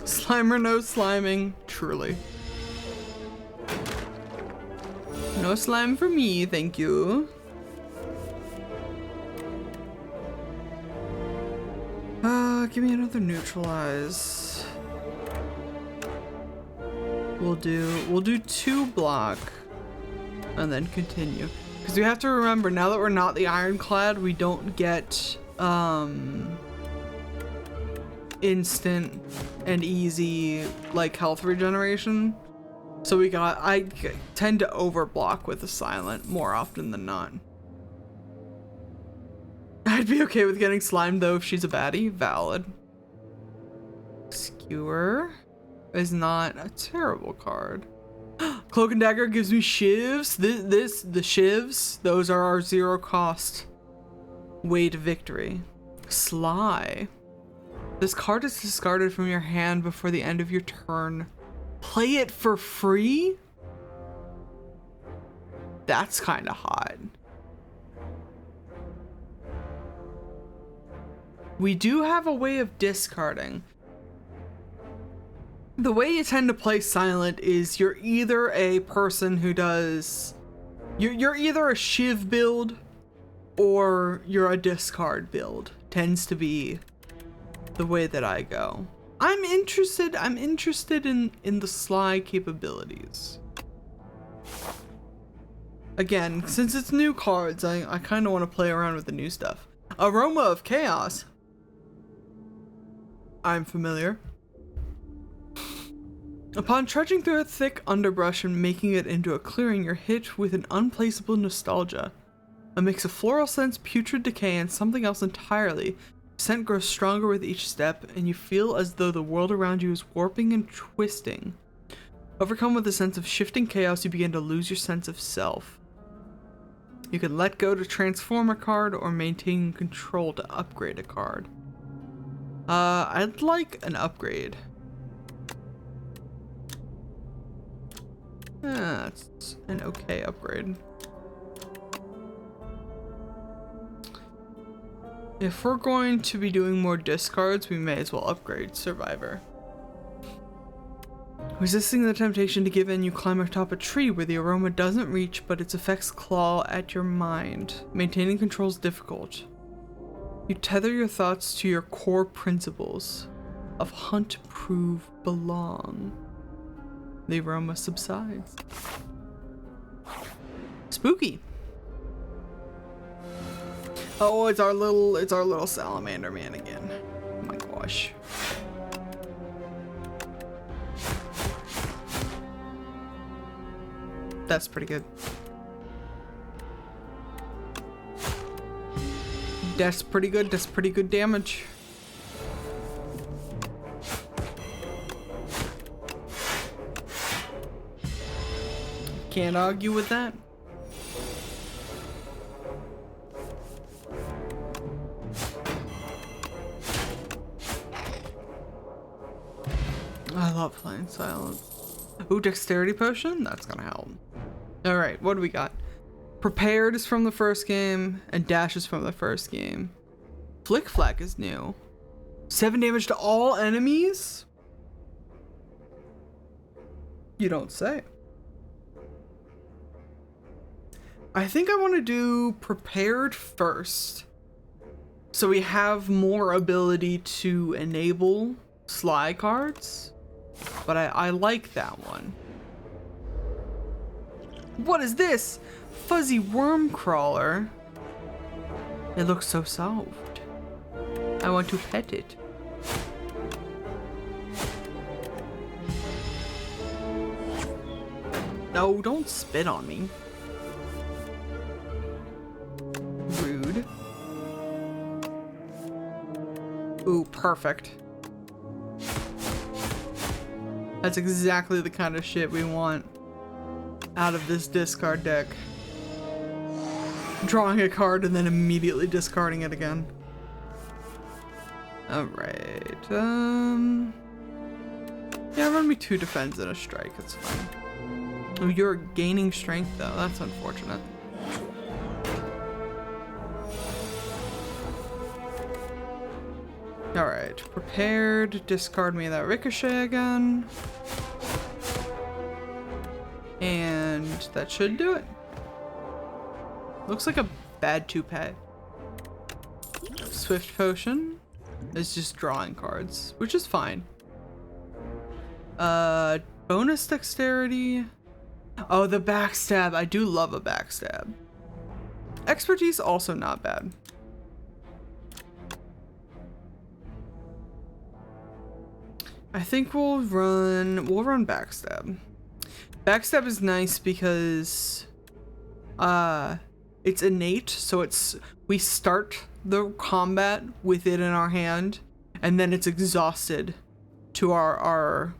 Slime or no sliming, truly. No slime for me, thank you. Give me another neutralize. We'll do 2 block and then continue. Because we have to remember, now that we're not the ironclad, we don't get instant and easy like health regeneration. So I tend to overblock with the silent more often than not. I'd be okay with getting slimed though if she's a baddie. Valid. Skewer is not a terrible card. Cloak and Dagger gives me shivs. The shivs, those are our 0 cost way to victory. Sly. This card is discarded from your hand before the end of your turn. Play it for free? That's kind of hot. We do have a way of discarding. The way you tend to play silent is you're either a person who does... You're either a shiv build or you're a discard build. Tends to be the way that I go. I'm interested in the Sly capabilities. Again, since it's new cards, I kind of want to play around with the new stuff. Aroma of Chaos. I'm familiar. Upon trudging through a thick underbrush and making it into a clearing, you're hit with an unplaceable nostalgia. A mix of floral scents, putrid decay, and something else entirely. Scent grows stronger with each step, and you feel as though the world around you is warping and twisting. Overcome with a sense of shifting chaos, you begin to lose your sense of self. You can let go to transform a card or maintain control to upgrade a card. I'd like an upgrade. It's an okay upgrade. If we're going to be doing more discards, we may as well upgrade Survivor. Resisting the temptation to give in, you climb atop a tree where the aroma doesn't reach, but its effects claw at your mind. Maintaining control is difficult. You tether your thoughts to your core principles of hunt, prove, belong. The aroma subsides. Spooky. Oh, it's our little salamander man again. Oh my gosh. That's pretty good. That's pretty good. That's pretty good damage. Can't argue with that. I love playing silent. Ooh, dexterity potion? That's gonna help. Alright, what do we got? Prepared is from the first game, and Dash is from the first game. Flick Flack is new. 7 damage to all enemies? You don't say. I think I want to do Prepared first, so we have more ability to enable Sly cards, but I like that one. What is this? Fuzzy worm crawler. It looks so soft. I want to pet it. No, don't spit on me. Rude. Ooh, perfect. That's exactly the kind of shit we want out of this discard deck. Drawing a card and then immediately discarding it again. Alright, yeah, run me 2 defense and a strike, it's fine. Oh, you're gaining strength though, that's unfortunate. Alright, prepared, discard me that ricochet again. And that should do it. Looks like a bad 2-pay. Swift potion is just drawing cards, which is fine. Bonus dexterity. Oh, the backstab. I do love a backstab. Expertise also not bad. I think we'll run backstab. Backstab is nice because it's innate, so we start the combat with it in our hand, and then it's exhausted to our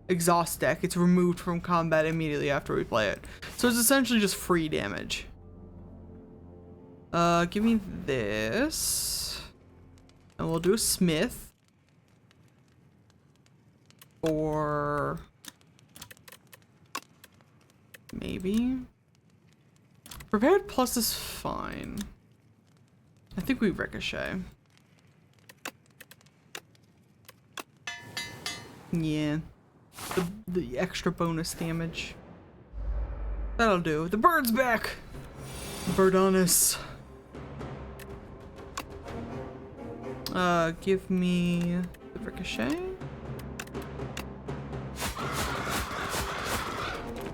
exhaust deck. It's removed from combat immediately after we play it. So it's essentially just free damage. Give me this. And we'll do a smith. Or maybe prepared plus is fine. I think we ricochet. Yeah, the extra bonus damage. That'll do. The bird's back. Birdonis. Give me the ricochet.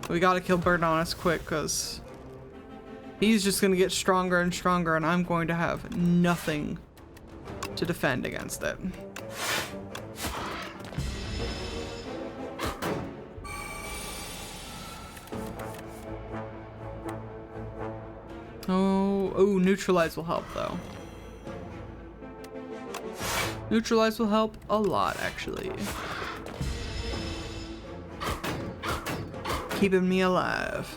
We gotta kill Birdonis quick, cause He's just gonna get stronger and stronger, and I'm going to have nothing to defend against it. Oh, neutralize will help though. Neutralize will help a lot, actually. Keeping me alive.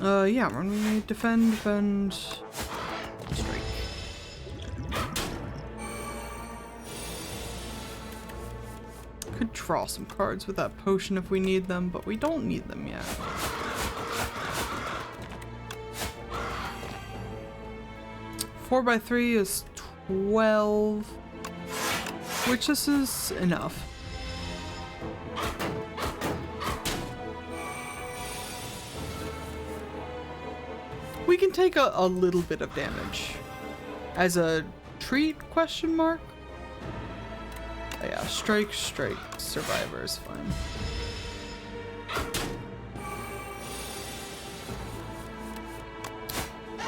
Yeah, we're gonna defend, strike. Could draw some cards with that potion if we need them, but we don't need them yet. Four by 3 is 12, which this is enough. We can take a little bit of damage. As a treat, question mark? Oh yeah, strike, survivor is fine.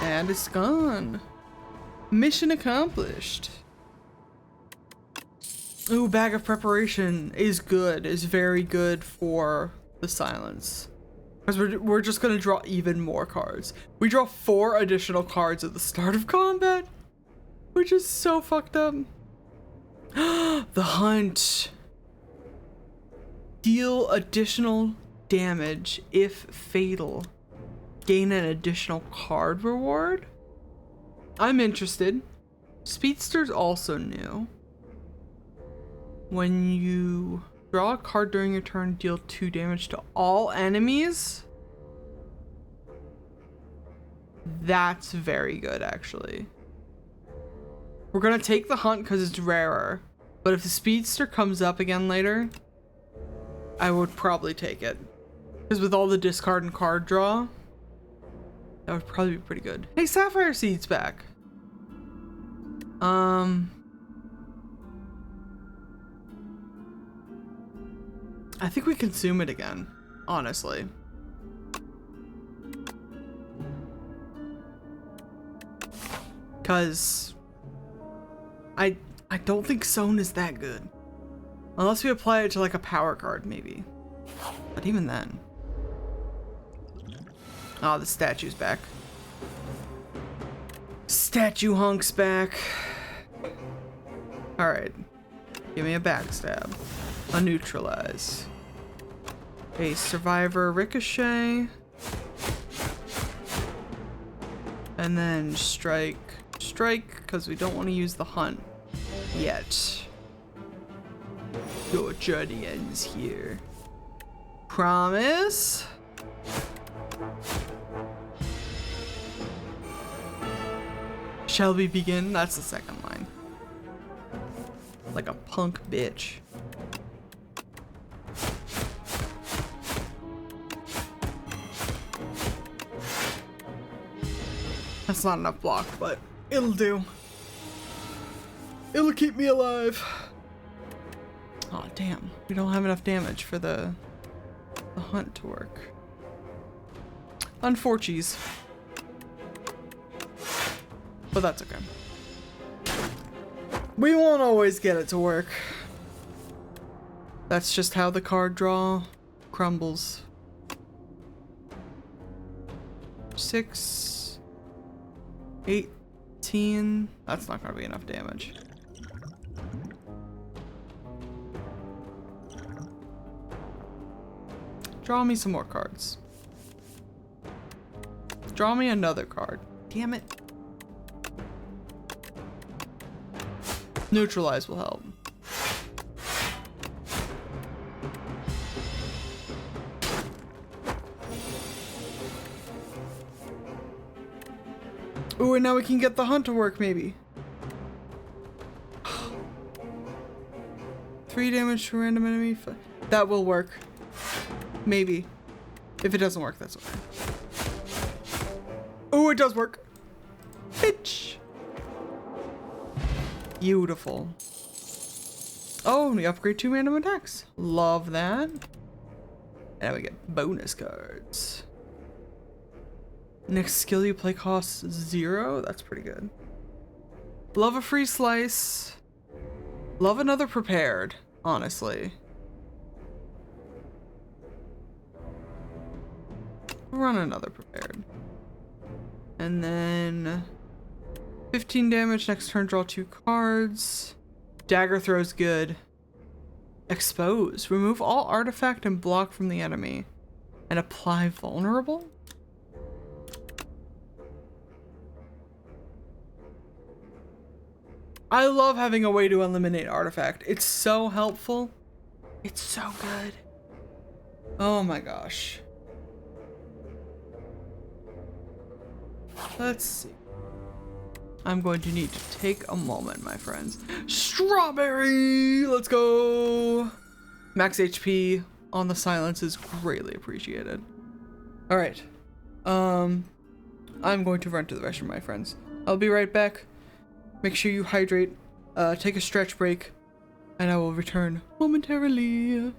And it's gone. Mission accomplished. Ooh, bag of preparation is good, is very good for the silence. Because we're just gonna draw even more cards. We draw 4 additional cards at the start of combat, which is so fucked up. The hunt. Deal additional damage if fatal. Gain an additional card reward. I'm interested. Speedster's also new. When you draw a card during your turn, deal 2 damage to all enemies. That's very good, actually. We're gonna take the hunt because it's rarer. But if the Speedster comes up again later, I would probably take it. Because with all the discard and card draw, that would probably be pretty good. Hey, Sapphire Seed's back. I think we consume it again, honestly. Cause I don't think Sown is that good. Unless we apply it to like a power card, maybe. But even then. Oh, the statue's back. Statue hunk's back. Alright. Give me a backstab. A neutralize. A survivor ricochet. And then strike. Strike, because we don't want to use the hunt yet. Your journey ends here. Promise? Shall we begin? That's the second line. Like a punk bitch. That's not enough block, but it'll do. It'll keep me alive. Oh damn, we don't have enough damage for the hunt to work. Unfortunate. But that's okay. We won't always get it to work. That's just how the card draw crumbles. 6, 18. That's not gonna be enough damage. Draw me some more cards. Draw me another card. Damn it. Neutralize will help. Ooh, and now we can get the hunt to work, maybe. 3 damage to random enemy. That will work. Maybe. If it doesn't work, that's okay. Oh, it does work. Bitch. Beautiful. Oh, and we upgrade 2 random attacks. Love that. And we get bonus cards. Next skill you play costs 0. That's pretty good. Love a free slice. Love another prepared, honestly. Run another prepared. And then 15 damage. Next turn, draw 2 cards. Dagger throw's good. Expose. Remove all artifact and block from the enemy. And apply vulnerable? I love having a way to eliminate artifact. It's so helpful. It's so good. Oh my gosh. Let's see. I'm going to need to take a moment, my friends. Strawberry! Let's go! Max HP on the silence is greatly appreciated. Alright. I'm going to run to the restroom, my friends. I'll be right back. Make sure you hydrate, take a stretch break, and I will return momentarily.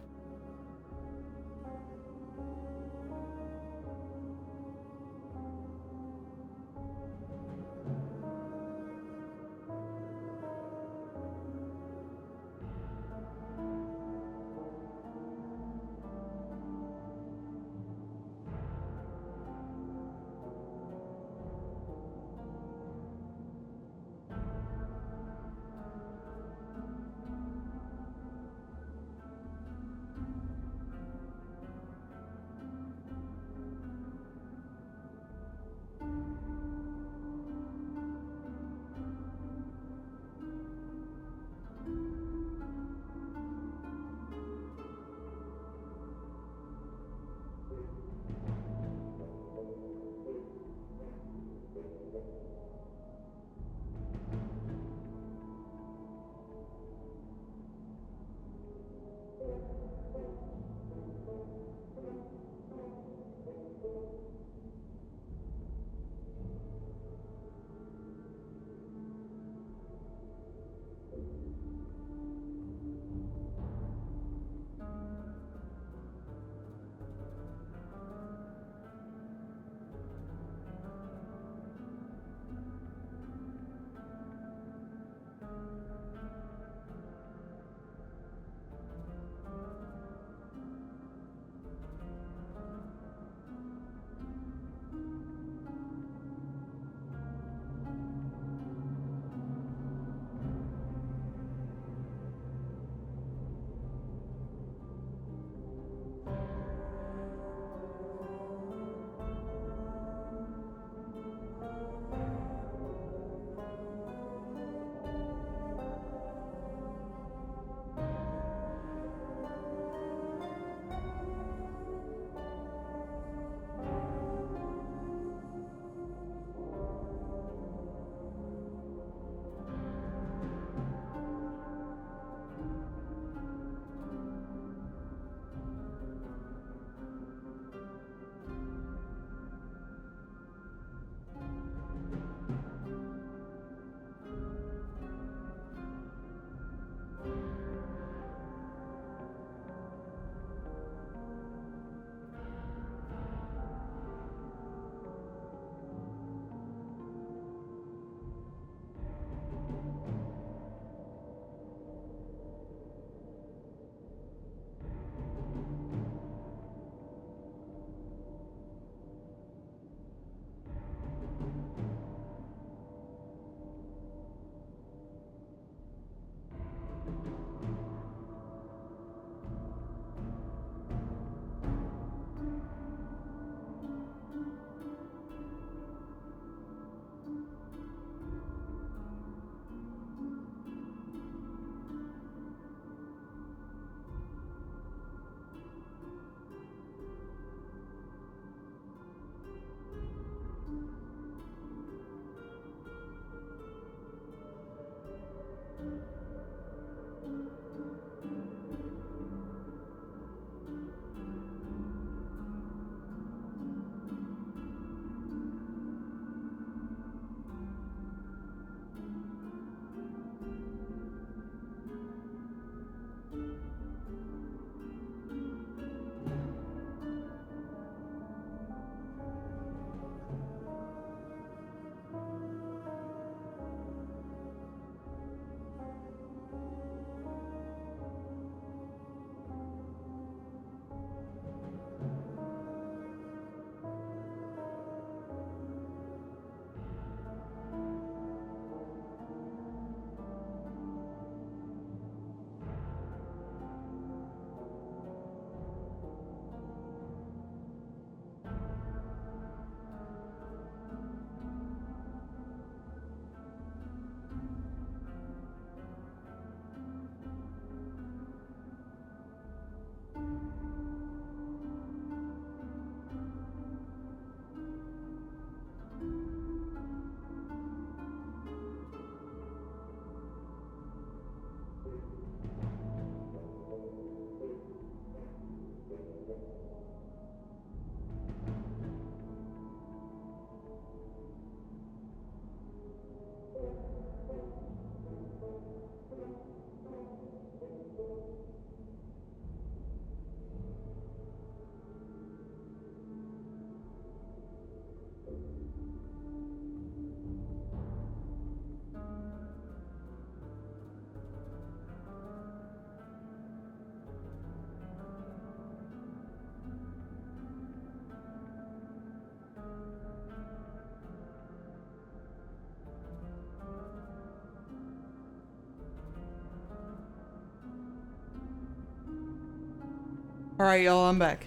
Alright, y'all, I'm back.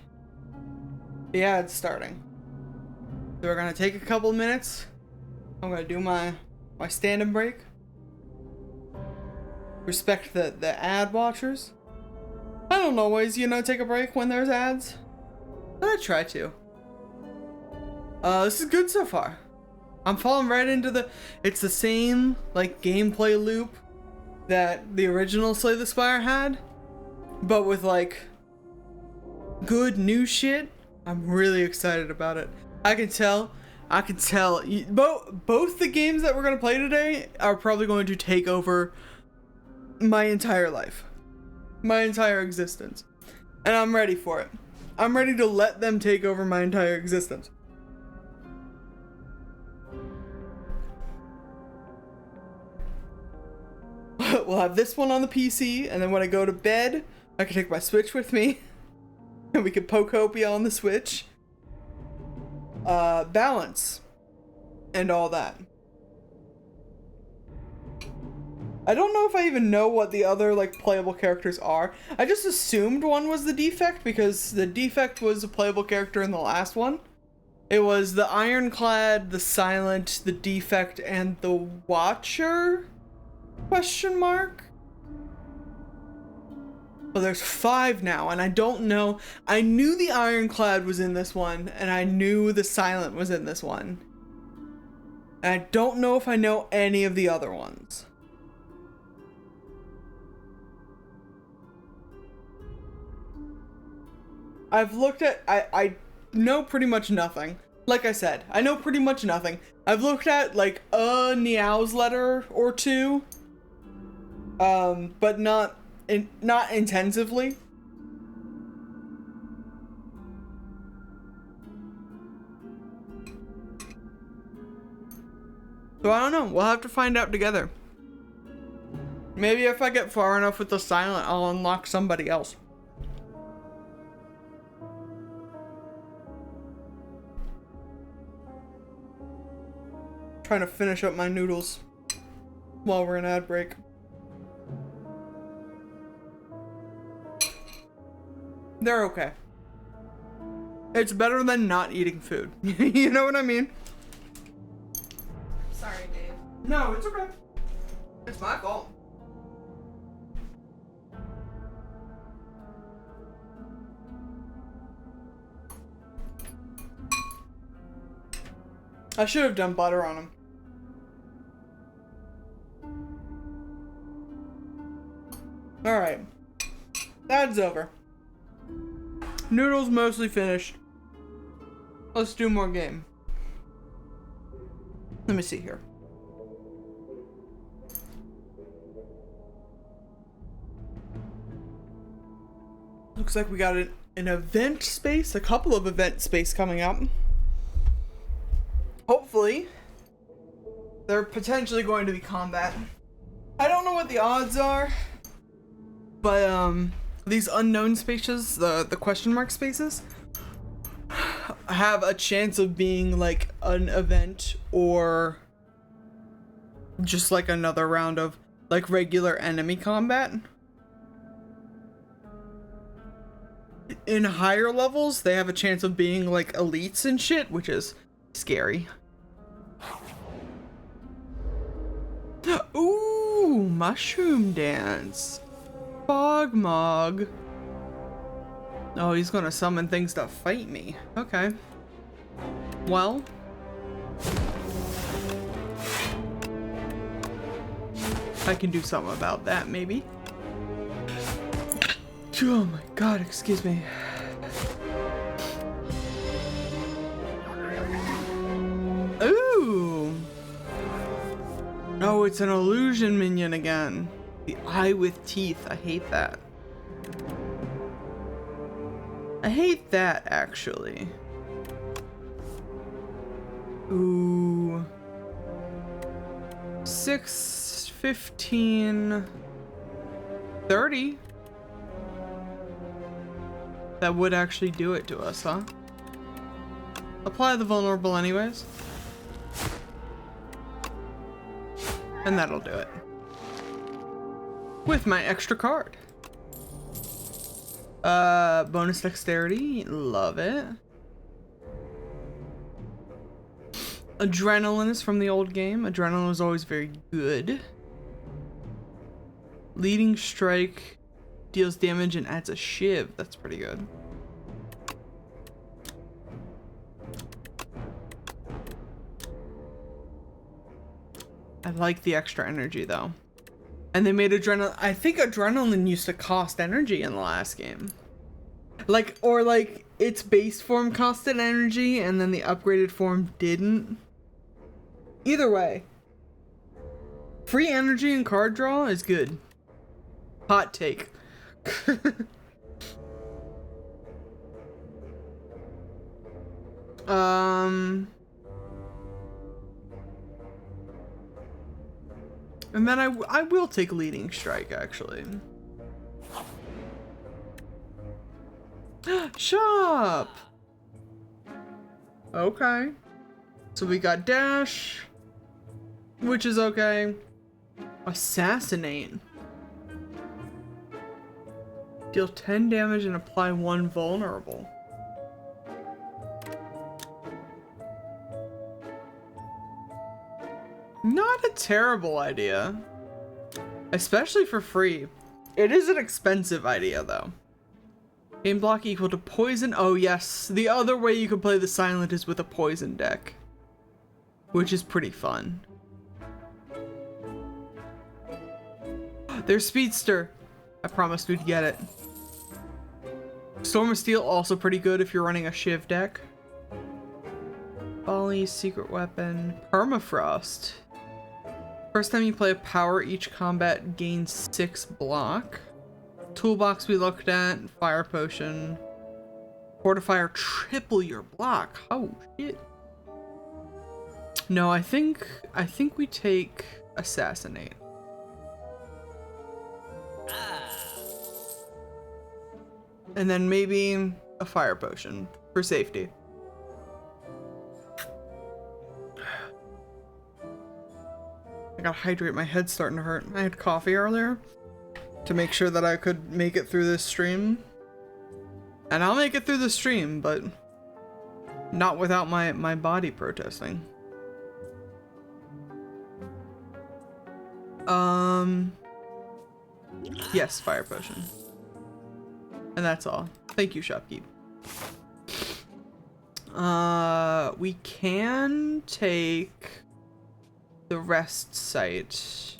Yeah, it's starting. So we're gonna take a couple minutes. I'm gonna do my stand-and break. Respect the ad watchers. I don't always, take a break when there's ads. But I try to. This is good so far. I'm falling right into it's the same, like, gameplay loop that the original Slay the Spire had. But with, like, good new shit. I'm really excited about it. I can tell. Both the games that we're gonna play today are probably going to take over my entire life. My entire existence. And I'm ready for it. I'm ready to let them take over my entire existence. We'll have this one on the PC, and then when I go to bed, I can take my Switch with me. And we can Pokopia on the Switch. Balance. And all that. I don't know if I even know what the other, like, playable characters are. I just assumed one was the Defect, because the Defect was a playable character in the last one. It was the Ironclad, the Silent, the Defect, and the Watcher? Question mark? Well, there's 5 now, and I don't know. I knew the Ironclad was in this one, and I knew the Silent was in this one. And I don't know if I know any of the other ones. I've looked at, I know pretty much nothing. Like I said, I know pretty much nothing. I've looked at, like, a Niao's letter or two. But not intensively. So I don't know. We'll have to find out together. Maybe if I get far enough with the Silent, I'll unlock somebody else. Trying to finish up my noodles while we're in ad break. They're okay. It's better than not eating food. You know what I mean? Sorry, Dave. No, it's okay. It's my fault. I should have done butter on them. Alright. That's over. Noodles mostly finished. Let's do more game. Let me see here. Looks like we got an event space, a couple of event space coming up. Hopefully, they're potentially going to be combat. I don't know what the odds are, but these unknown spaces, the question mark spaces, have a chance of being like an event or just like another round of like regular enemy combat. In higher levels, they have a chance of being like elites and shit, which is scary. Ooh, mushroom dance. Fogmog. Oh, he's gonna summon things to fight me. Okay. Well. I can do something about that, maybe. Oh my god, excuse me. Ooh. Oh, it's an illusion minion again. The eye with teeth. I hate that. I hate that, actually. Ooh. 6, 15, 30. That would actually do it to us, huh? Apply the vulnerable anyways. And that'll do it. With my extra card. Bonus dexterity, love it. Adrenaline is from the old game. Adrenaline was always very good. Leading strike deals damage and adds a shiv. That's pretty good. I like the extra energy though. And they made adrenaline. I think adrenaline used to cost energy in the last game. Like, or like its base form costed energy and then the upgraded form didn't. Either way, free energy and card draw is good. Hot take. And then I will take leading strike actually. Shop. Okay. So we got dash, which is okay. Assassinate. Deal 10 damage and apply 1 vulnerable. Not a terrible idea. Especially for free. It is an expensive idea though. Game block equal to poison. Oh yes, the other way you can play the silent is with a poison deck, which is pretty fun. There's Speedster. I promised we'd get it. Storm of Steel also pretty good if you're running a Shiv deck. Volley, secret weapon, Permafrost. First time you play a power, each combat gains 6 block. Toolbox we looked at, fire potion. Fortifier, triple your block. Oh shit. No, I think we take assassinate. And then maybe a fire potion for safety. I gotta hydrate, my head's starting to hurt. I had coffee earlier to make sure that I could make it through this stream. And I'll make it through the stream, but not without my body protesting. Yes, fire potion. And that's all. Thank you, shopkeep. We can take the rest site.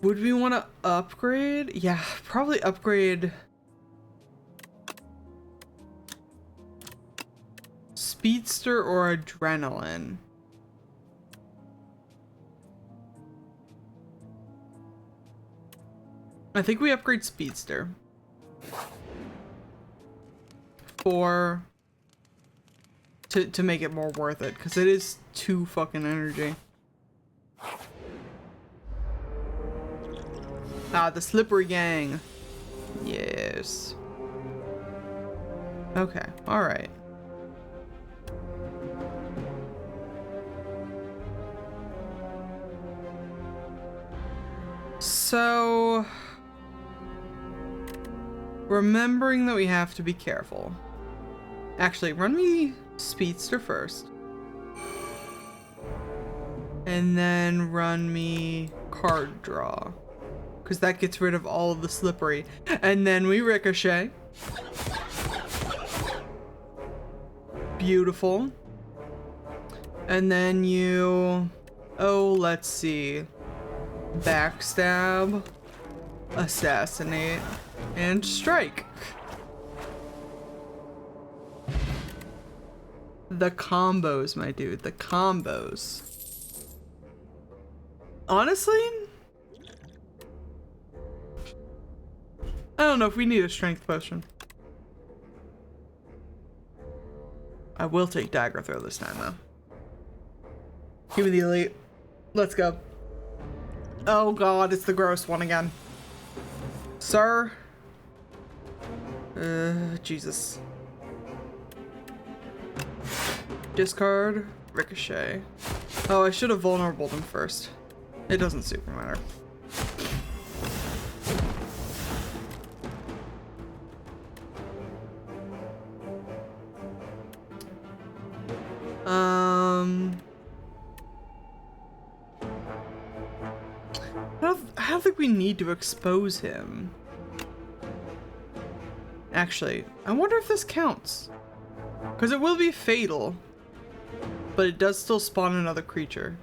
Would we want to upgrade? Yeah, probably upgrade Speedster or Adrenaline. I think we upgrade Speedster for to make it more worth it, because it is 2 fucking energy. Ah, the slippery gang. Yes. Okay, alright. So, remembering that we have to be careful. Actually, run me Speedster first. And then run me card draw, because that gets rid of all of the slippery. And then we ricochet. Beautiful. And then you... Oh, let's see. Backstab. Assassinate. And strike. The combos, my dude. The combos. Honestly, I don't know if we need a strength potion. I will take dagger throw this time though. Give me the elite. Let's go. Oh god, it's the gross one again. Sir. Jesus. Discard. Ricochet. Oh, I should have vulnerable them first. It doesn't super matter. I don't think we need to expose him. Actually, I wonder if this counts. Because it will be fatal, but it does still spawn another creature.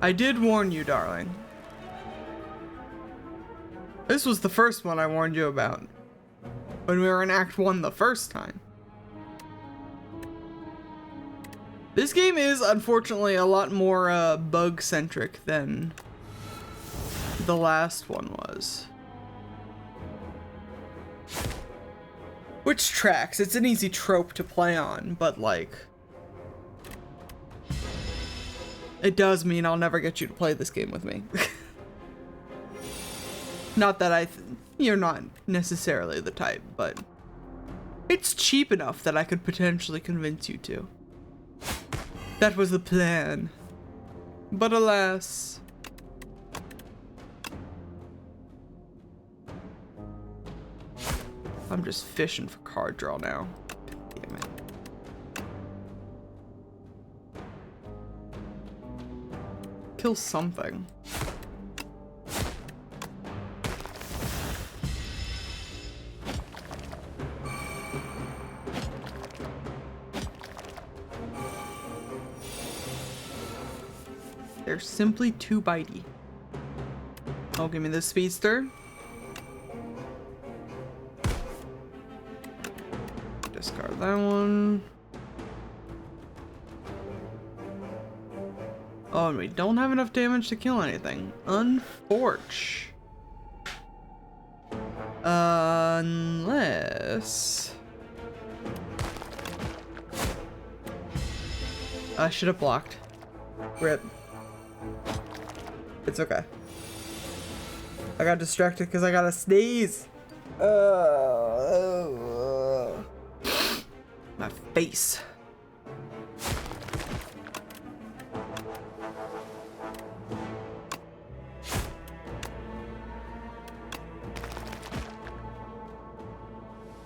I did warn you, darling. This was the first one I warned you about. When we were in Act 1 the first time. This game is, unfortunately, a lot more bug-centric than the last one was. Which tracks. It's an easy trope to play on, but like... it does mean I'll never get you to play this game with me. Not that you're not necessarily the type, but... it's cheap enough that I could potentially convince you to. That was the plan. But alas... I'm just fishing for card draw now. Damn it. Kill something. They're simply too bitey. Oh, give me the speedster. Discard that one. Oh, and we don't have enough damage to kill anything. Unfortunate. Unless... I should have blocked. Rip. It's okay. I got distracted because I got to sneeze. My face.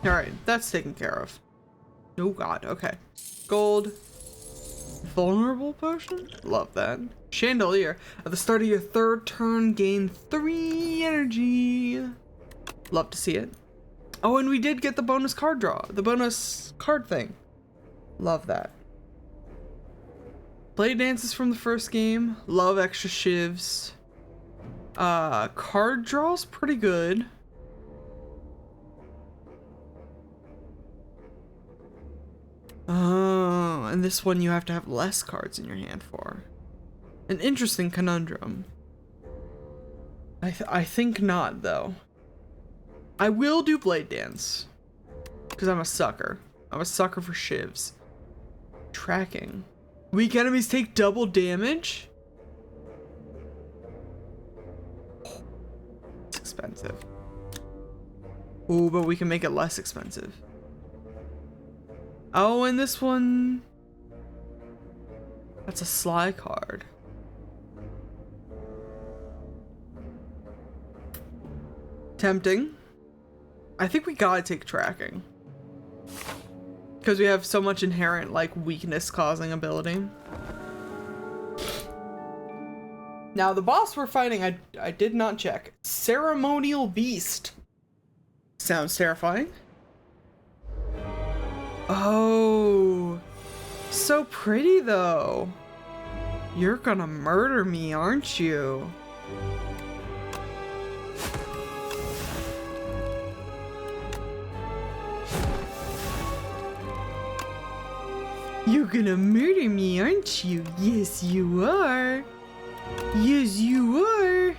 Alright, that's taken care of. Oh god, okay. Gold. Vulnerable potion? Love that. Chandelier. At the start of your third turn, gain 3 energy. Love to see it. Oh, and we did get the bonus card draw. The bonus card thing. Love that. Blade dances from the first game. Love extra shivs. Card draw's pretty good. Oh, and this one you have to have less cards in your hand for. An interesting conundrum. I think not, though. I will do Blade Dance. Because I'm a sucker. I'm a sucker for shivs. Tracking. Weak enemies take double damage? It's expensive. Ooh, but we can make it less expensive. Oh, and this one... that's a Sly card. Tempting. I think we gotta take tracking. Because we have so much inherent, like, weakness causing ability. Now, the boss we're fighting, I did not check. Ceremonial Beast. Sounds terrifying. Oh. So pretty, though. You're gonna murder me, aren't you? You're gonna murder me, aren't you? Yes, you are. Yes, you are.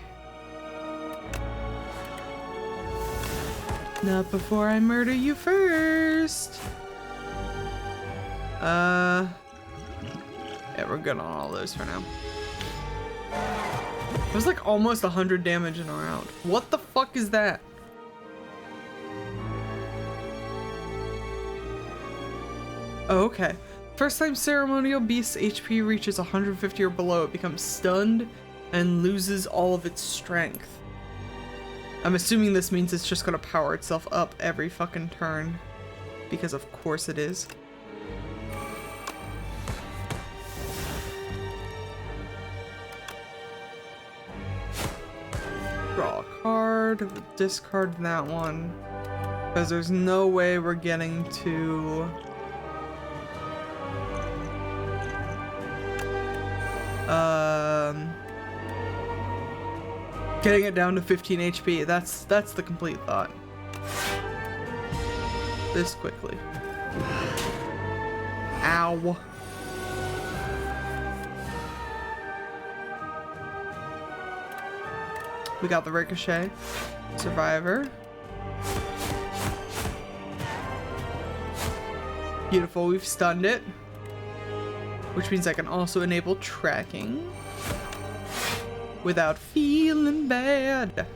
Not before I murder you first. Yeah, we're good on all those for now. There's like almost 100 damage in a round. What the fuck is that? Oh, okay. First time Ceremonial Beast's HP reaches 150 or below, it becomes stunned and loses all of its strength. I'm assuming this means it's just gonna power itself up every fucking turn. because of course it is. Draw a card, discard that one, because there's no way we're getting to getting it down to 15 HP. That's the complete thought. This quickly. Ow. We got the Ricochet. Survivor. Beautiful, we've stunned it. Which means I can also enable tracking without feeling bad.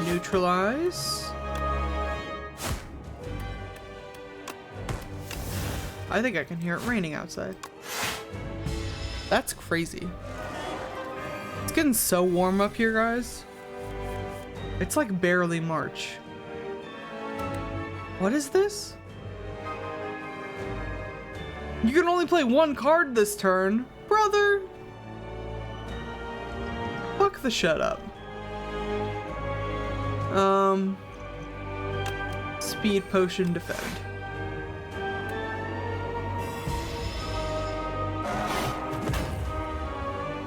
Neutralize. I think I can hear it raining outside. That's crazy. It's getting so warm up here, guys. It's like barely March. What is this? You can only play one card this turn, brother. Fuck the shut up. Speed potion defend.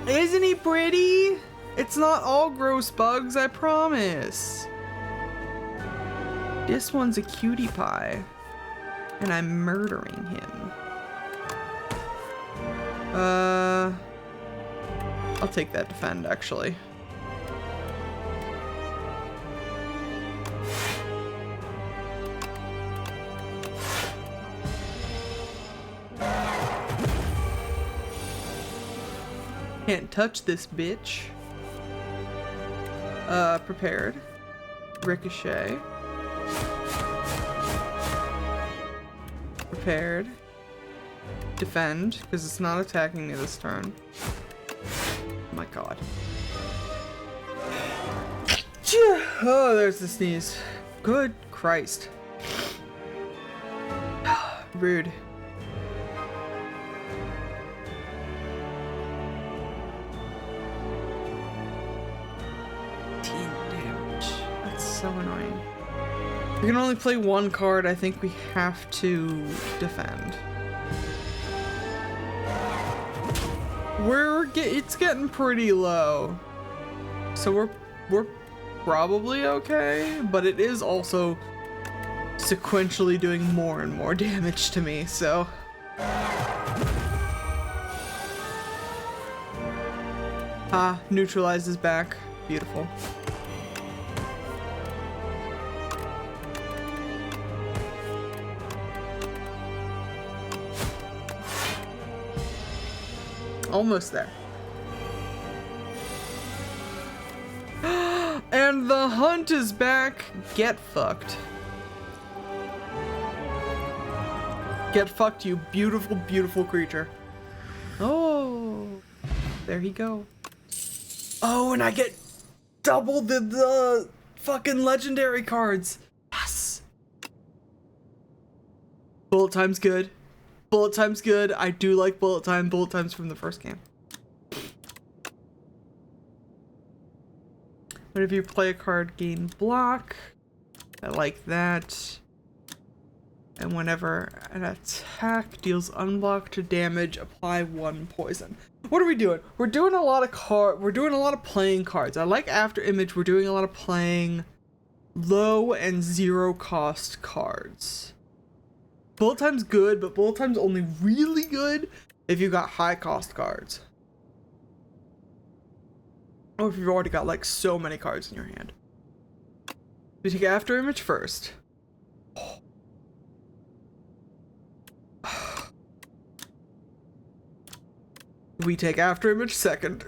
Isn't he pretty? It's not all gross bugs, I promise. This one's a cutie pie, and I'm murdering him. I'll take that defend, actually. Can't touch this bitch. Prepared. Ricochet. Prepared. Defend, because it's not attacking me this turn. Oh my god. Oh, there's the sneeze. Good Christ. Rude. 18 damage. That's so annoying. We can only play one card. I think we have to defend. It's getting pretty low. So we're probably okay, but it is also sequentially doing more and more damage to me, so. Ah, neutralizes back. Beautiful. Almost there. And the hunt is back. Get fucked. Get fucked, you beautiful, beautiful creature. Oh, there he go. Oh, and I get double the fucking legendary cards. Yes. Bullet time's good. Bullet time's good. I do like bullet time. Bullet time's from the first game. Whenever you play a card, gain block. I like that. And whenever an attack deals unblocked damage, apply 1 poison. What are we doing? We're doing a lot of playing cards. I like After Image. We're doing a lot of playing low and 0 cost cards. Bullet time's good, but bullet time's only really good if you got high cost cards. Or if you've already got like so many cards in your hand. We take After Image first. We take After Image second.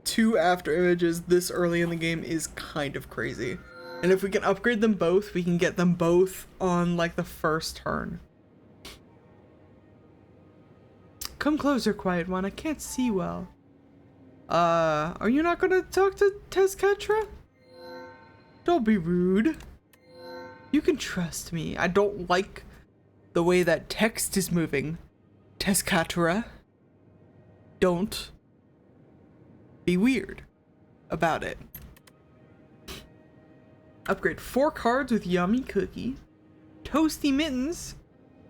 2 After Images this early in the game is kind of crazy. And if we can upgrade them both, we can get them both on like the first turn. Come closer, quiet one. I can't see well. Are you not gonna talk to Tezcatra? Don't be rude. You can trust me. I don't like the way that text is moving. Tezcatra. Don't be weird about it. Upgrade 4 cards with Yummy Cookie. Toasty Mittens.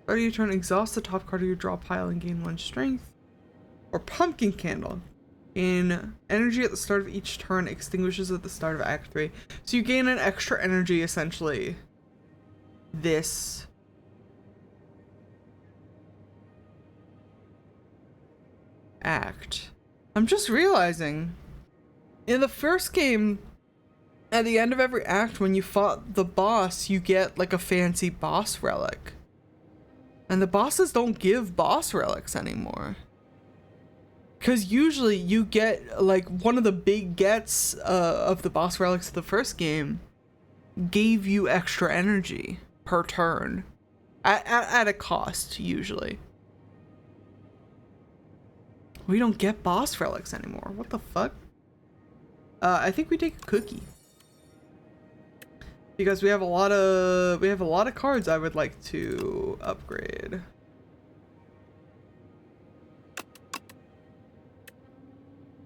Start of your turn, exhaust the top card of your draw pile and gain 1 strength. Or Pumpkin Candle. Gain energy at the start of each turn, extinguishes at the start of Act 3. So you gain an extra energy, essentially. This act. I'm just realizing, in the first game, at the end of every act, when you fought the boss, you get like a fancy boss relic. And the bosses don't give boss relics anymore. Because usually you get, like, one of the big gets of the boss relics of the first game gave you extra energy per turn. At a cost, usually. We don't get boss relics anymore. What the fuck? I think we take a cookie. Because we have a lot of cards I would like to upgrade.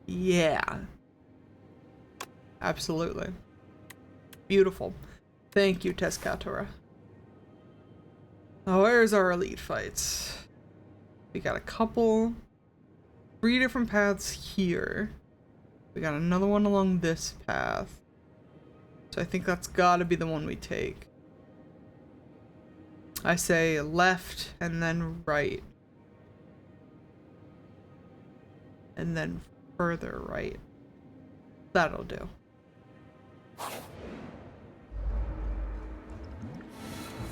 Yeah. Absolutely. Beautiful. Thank you, Tezcatra. Now, where's our elite fights? We got a couple. 3 different paths here. We got another one along this path. So I think that's gotta be the one we take. I say left and then right. And then further right. That'll do.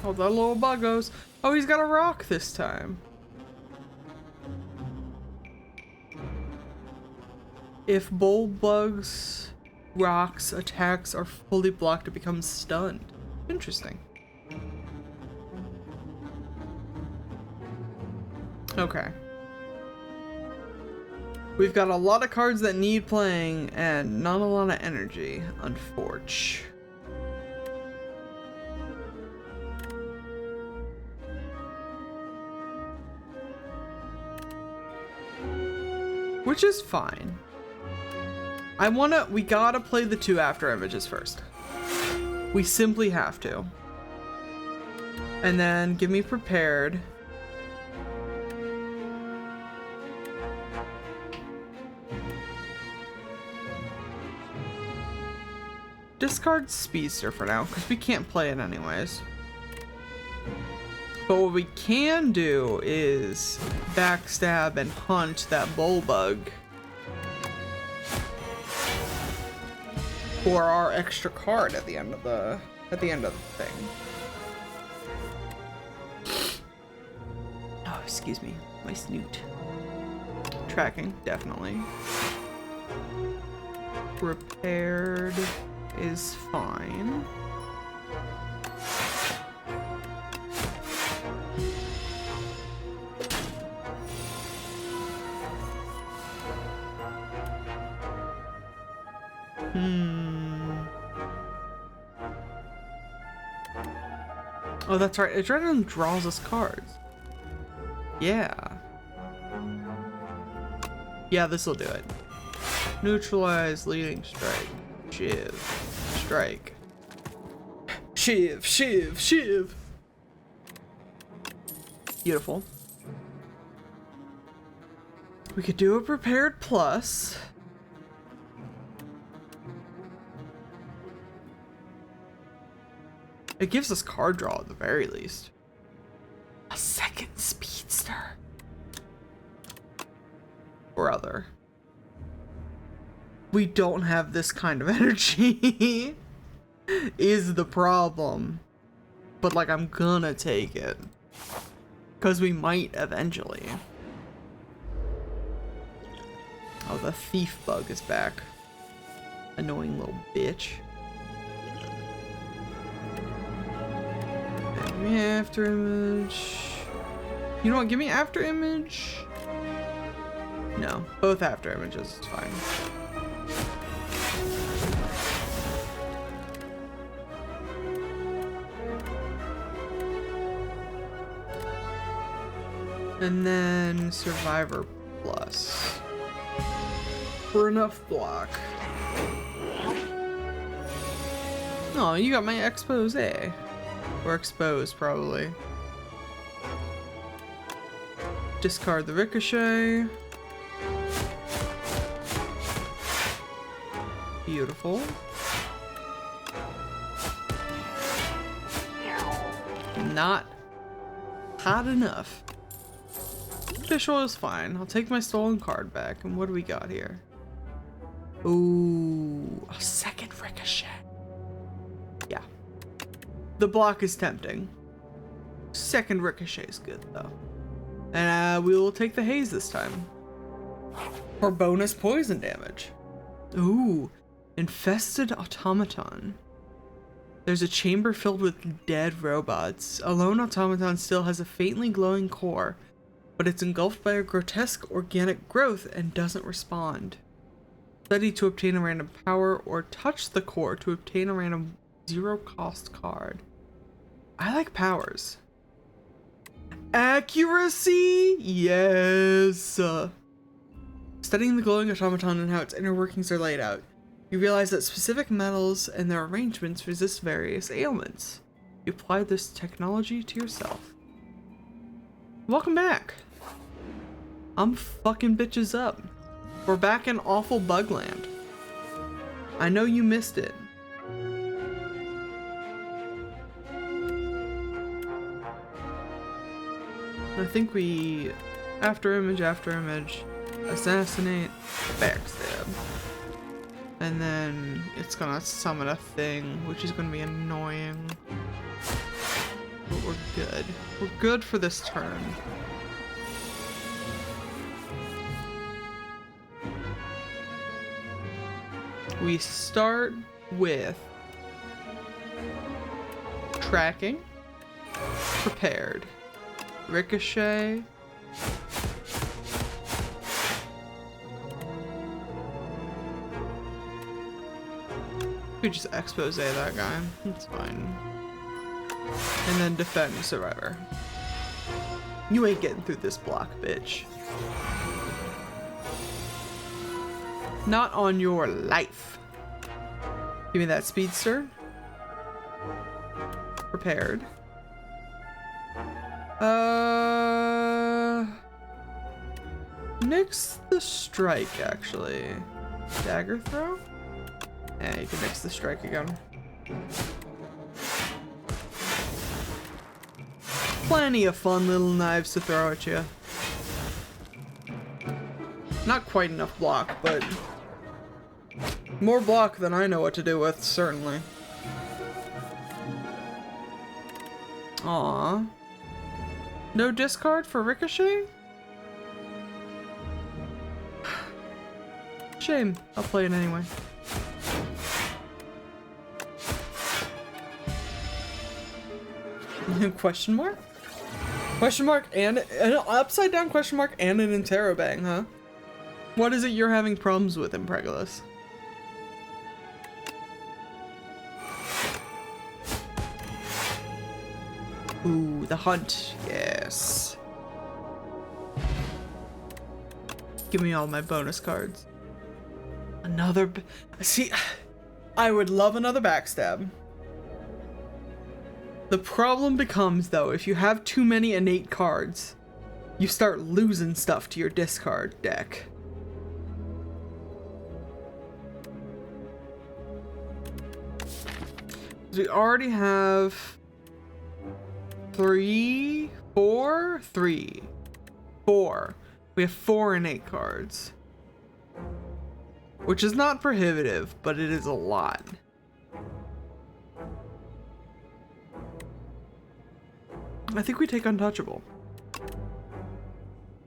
Oh, that little bug goes. Oh, he's got a rock this time. If Bullbug's rocks attacks are fully blocked, it becomes stunned. Interesting. Okay. We've got a lot of cards that need playing and not a lot of energy, unfortunately. Which is fine. We gotta play the 2 after images first. We simply have to. And then give me prepared. Discard Speedster for now, because we can't play it anyways. But what we can do is backstab and hunt that Bullbug for our extra card at the end of the thing. Oh, excuse me, my snoot. Tracking, definitely. Repaired is fine. Oh, that's right. Adrenaline draws us cards. Yeah. Yeah, this'll do it. Neutralize, leading strike. Shiv. Strike. Shiv, shiv, shiv. Beautiful. We could do a prepared plus. It gives us card draw at the very least. A second speedster. Brother. We don't have this kind of energy. Is the problem. But like, I'm gonna take it. Because we might eventually. Oh, the thief bug is back. Annoying little bitch. Give me after image. You know what? Give me after image. No, both after images is fine. And then Survivor Plus. For enough block. Oh, you got my expose. Or expose, probably. Discard the ricochet. Beautiful. Not hot enough. Fish oil is fine. I'll take my stolen card back. And what do we got here? Ooh, a second ricochet. Yeah. The block is tempting. Second ricochet is good though. And we will take the haze this time. For bonus poison damage. Ooh, infested automaton. There's a chamber filled with dead robots. A lone automaton still has a faintly glowing core, but it's engulfed by a grotesque organic growth and doesn't respond. Study to obtain a random power, or touch the core to obtain a random 0-cost card. I like powers. Accuracy? Yes! Studying the glowing automaton and how its inner workings are laid out, you realize that specific metals and their arrangements resist various ailments. You apply this technology to yourself. Welcome back! I'm fucking bitches up. We're back in awful Bugland. I know you missed it. I think we, after image, assassinate, backstab. And then it's gonna summon a thing, which is gonna be annoying. But we're good. We're good for this turn. We start with tracking, prepared, ricochet, we just expose that guy, it's fine. And then defend survivor. You ain't getting through this block, bitch. Not on your life. Give me that speedster. Prepared. Nix the strike, actually. Dagger throw? Yeah, you can nix the strike again. Plenty of fun little knives to throw at you. Not quite enough block, but more block than I know what to do with, certainly. Aww. No discard for ricochet? Shame. I'll play it anyway. Question mark? Question mark and an upside down question mark and an interrobang, huh? What is it you're having problems with, Impregalus? Ooh, the hunt. Yes. Give me all my bonus cards. Another... See, I would love another backstab. The problem becomes, though, if you have too many innate cards, you start losing stuff to your discard deck. We already have 4. We have 4 innate cards. Which is not prohibitive, but it is a lot. I think we take Untouchable.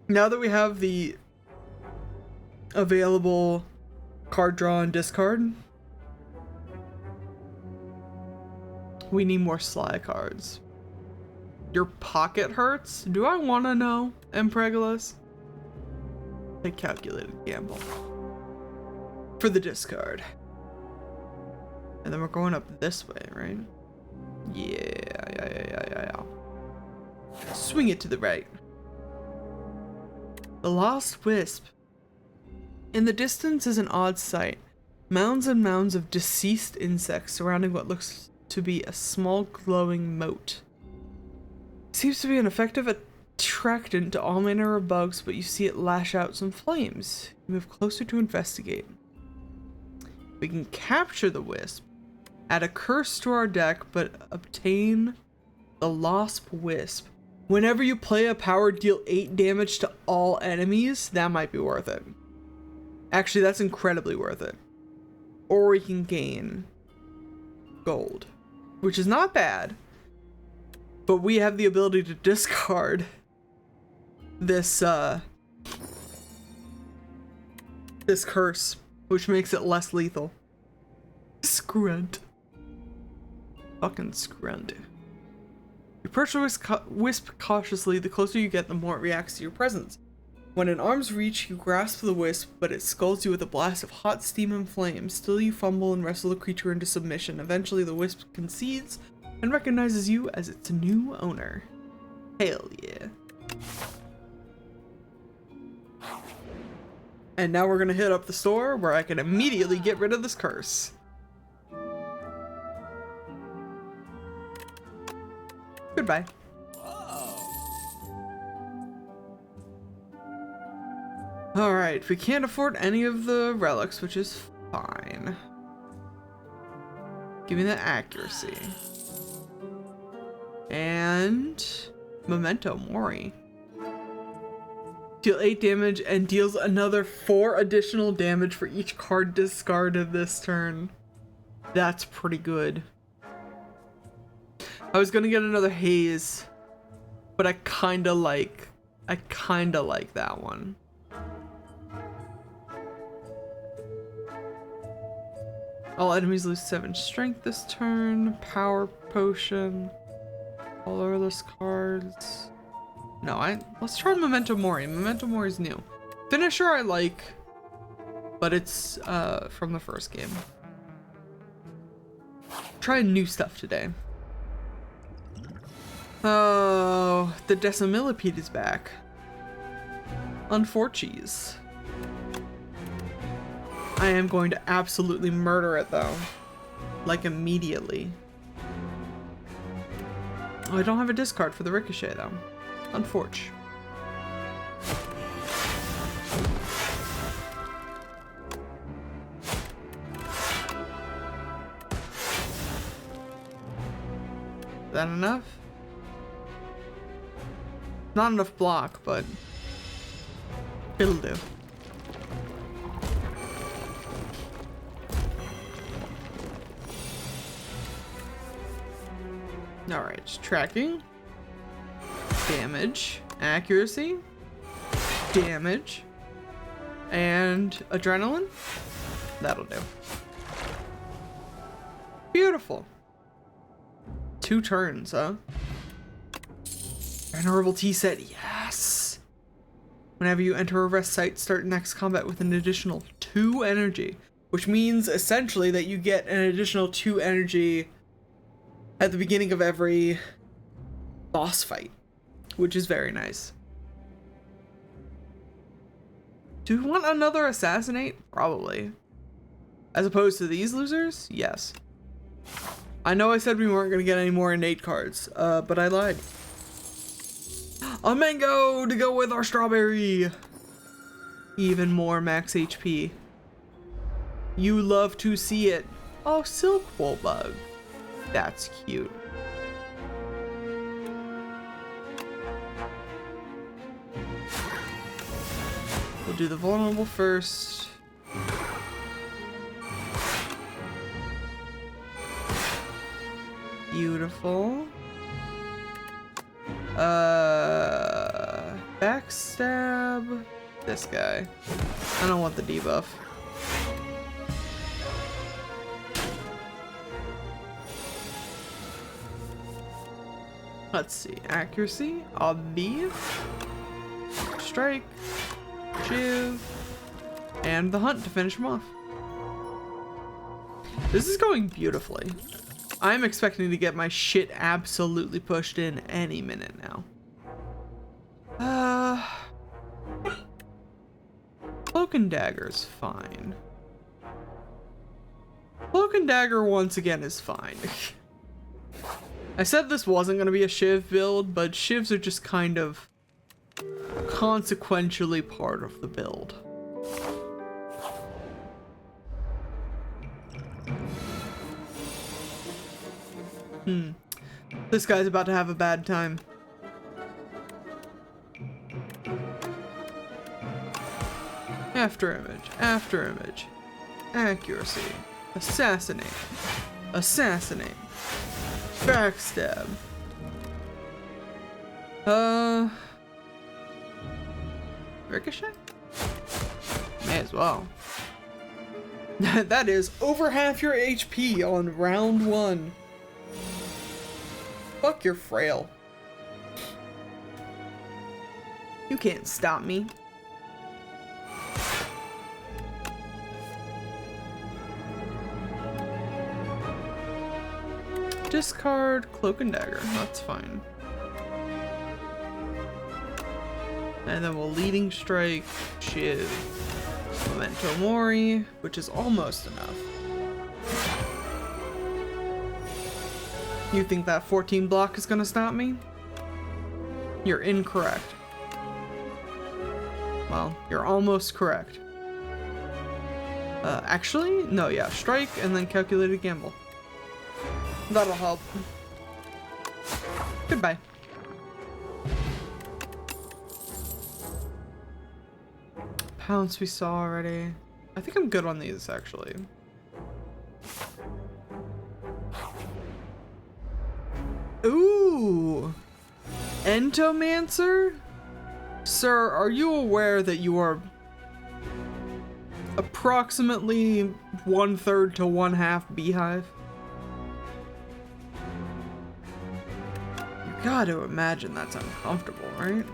Now that we have the available card draw and discard, we need more Sly cards. Your pocket hurts? Do I want to know, Impregalus? A calculated gamble. For the discard. And then we're going up this way, right? Yeah. Swing it to the right. The Lost Wisp. In the distance is an odd sight. Mounds and mounds of deceased insects surrounding what looks to be a small glowing moat. Seems to be an effective attractant to all manner of bugs, but you see it lash out some flames. You move closer to investigate. We can capture the wisp, add a curse to our deck, but obtain the Lost Wisp. Whenever you play a power deal 8 damage to all enemies, that might be worth it. Actually, that's incredibly worth it. Or we can gain gold, which is not bad. But we have the ability to discard this this curse, which makes it less lethal. Scrunt. Fucking scrunt. You approach the wisp cautiously. The closer you get, the more it reacts to your presence. When in arm's reach, you grasp the wisp, but it scolds you with a blast of hot steam and flame. Still, you fumble and wrestle the creature into submission. Eventually, the wisp concedes and recognizes you as its new owner. Hell yeah. And now we're gonna hit up the store where I can immediately get rid of this curse. Goodbye. Alright, we can't afford any of the relics, which is fine. Give me the accuracy. And Memento Mori. Deal 8 damage and deals another 4 additional damage for each card discarded this turn. That's pretty good. I was gonna get another haze, but I kinda like that one. All enemies lose 7 strength this turn. Power potion. All otherless cards. No, let's try Memento Mori. Memento Mori's new. Finisher I like, but it's from the first game. Try new stuff today. Oh, the Decimillipede is back. Unfortunate. I am going to absolutely murder it though. Like immediately. Oh, I don't have a discard for the Ricochet though. Unfortunate. Is that enough? Not enough block, but it'll do. Alright, tracking. Damage. Accuracy. Damage. And adrenaline. That'll do. Beautiful. 2 turns, huh? An herbal tea set, yes! Whenever you enter a rest site, start next combat with an additional 2 energy. Which means, essentially, that you get an additional 2 energy at the beginning of every boss fight. Which is very nice. Do we want another Assassinate? Probably. As opposed to these losers? Yes. I know I said we weren't going to get any more innate cards, but I lied. A mango to go with our strawberry. Even more max HP. You love to see it. Oh, Silk Wool Bug. That's cute. We'll do the vulnerable first. Beautiful. Backstab this guy. I don't want the debuff. Let's see. Accuracy. Obvi. Strike. Shiv, and the hunt to finish him off. This is going beautifully. I'm expecting to get my shit absolutely pushed in any minute now. Cloak and Dagger's fine. Cloak and Dagger once again is fine. I said this wasn't going to be a Shiv build, but Shivs are just kind of consequentially part of the build. This guy's about to have a bad time. After image, after image. Accuracy. Assassinate. Assassinate. Backstab. Ricochet? May as well. That is over half your HP on round 1. Fuck, you're frail. You can't stop me. Discard Cloak and Dagger, that's fine. And then we'll Leading Strike, Shiv, Memento Mori, which is almost enough. You think that 14 block is gonna stop me? You're incorrect. Well, you're almost correct. Actually, no, yeah, strike and then calculated gamble. That'll help. Goodbye. Pounce we saw already. I think I'm good on these, actually. Ooh! Entomancer? Sir, are you aware that you are approximately 1/3 to 1/2 beehive? You gotta imagine that's uncomfortable, right?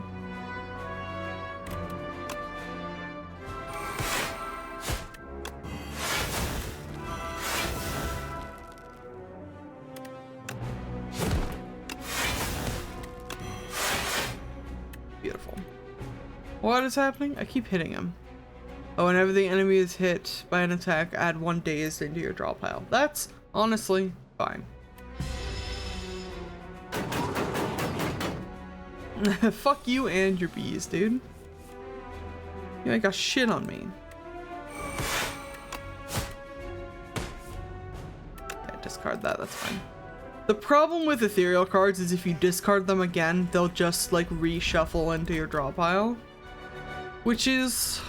Beautiful. What is happening? I keep hitting him. Oh, whenever the enemy is hit by an attack, add 1 dazed into your draw pile. That's honestly fine. Fuck you and your bees, dude. You ain't got shit on me. Yeah, discard that, that's fine. The problem with ethereal cards is if you discard them again, they'll just like reshuffle into your draw pile. Which is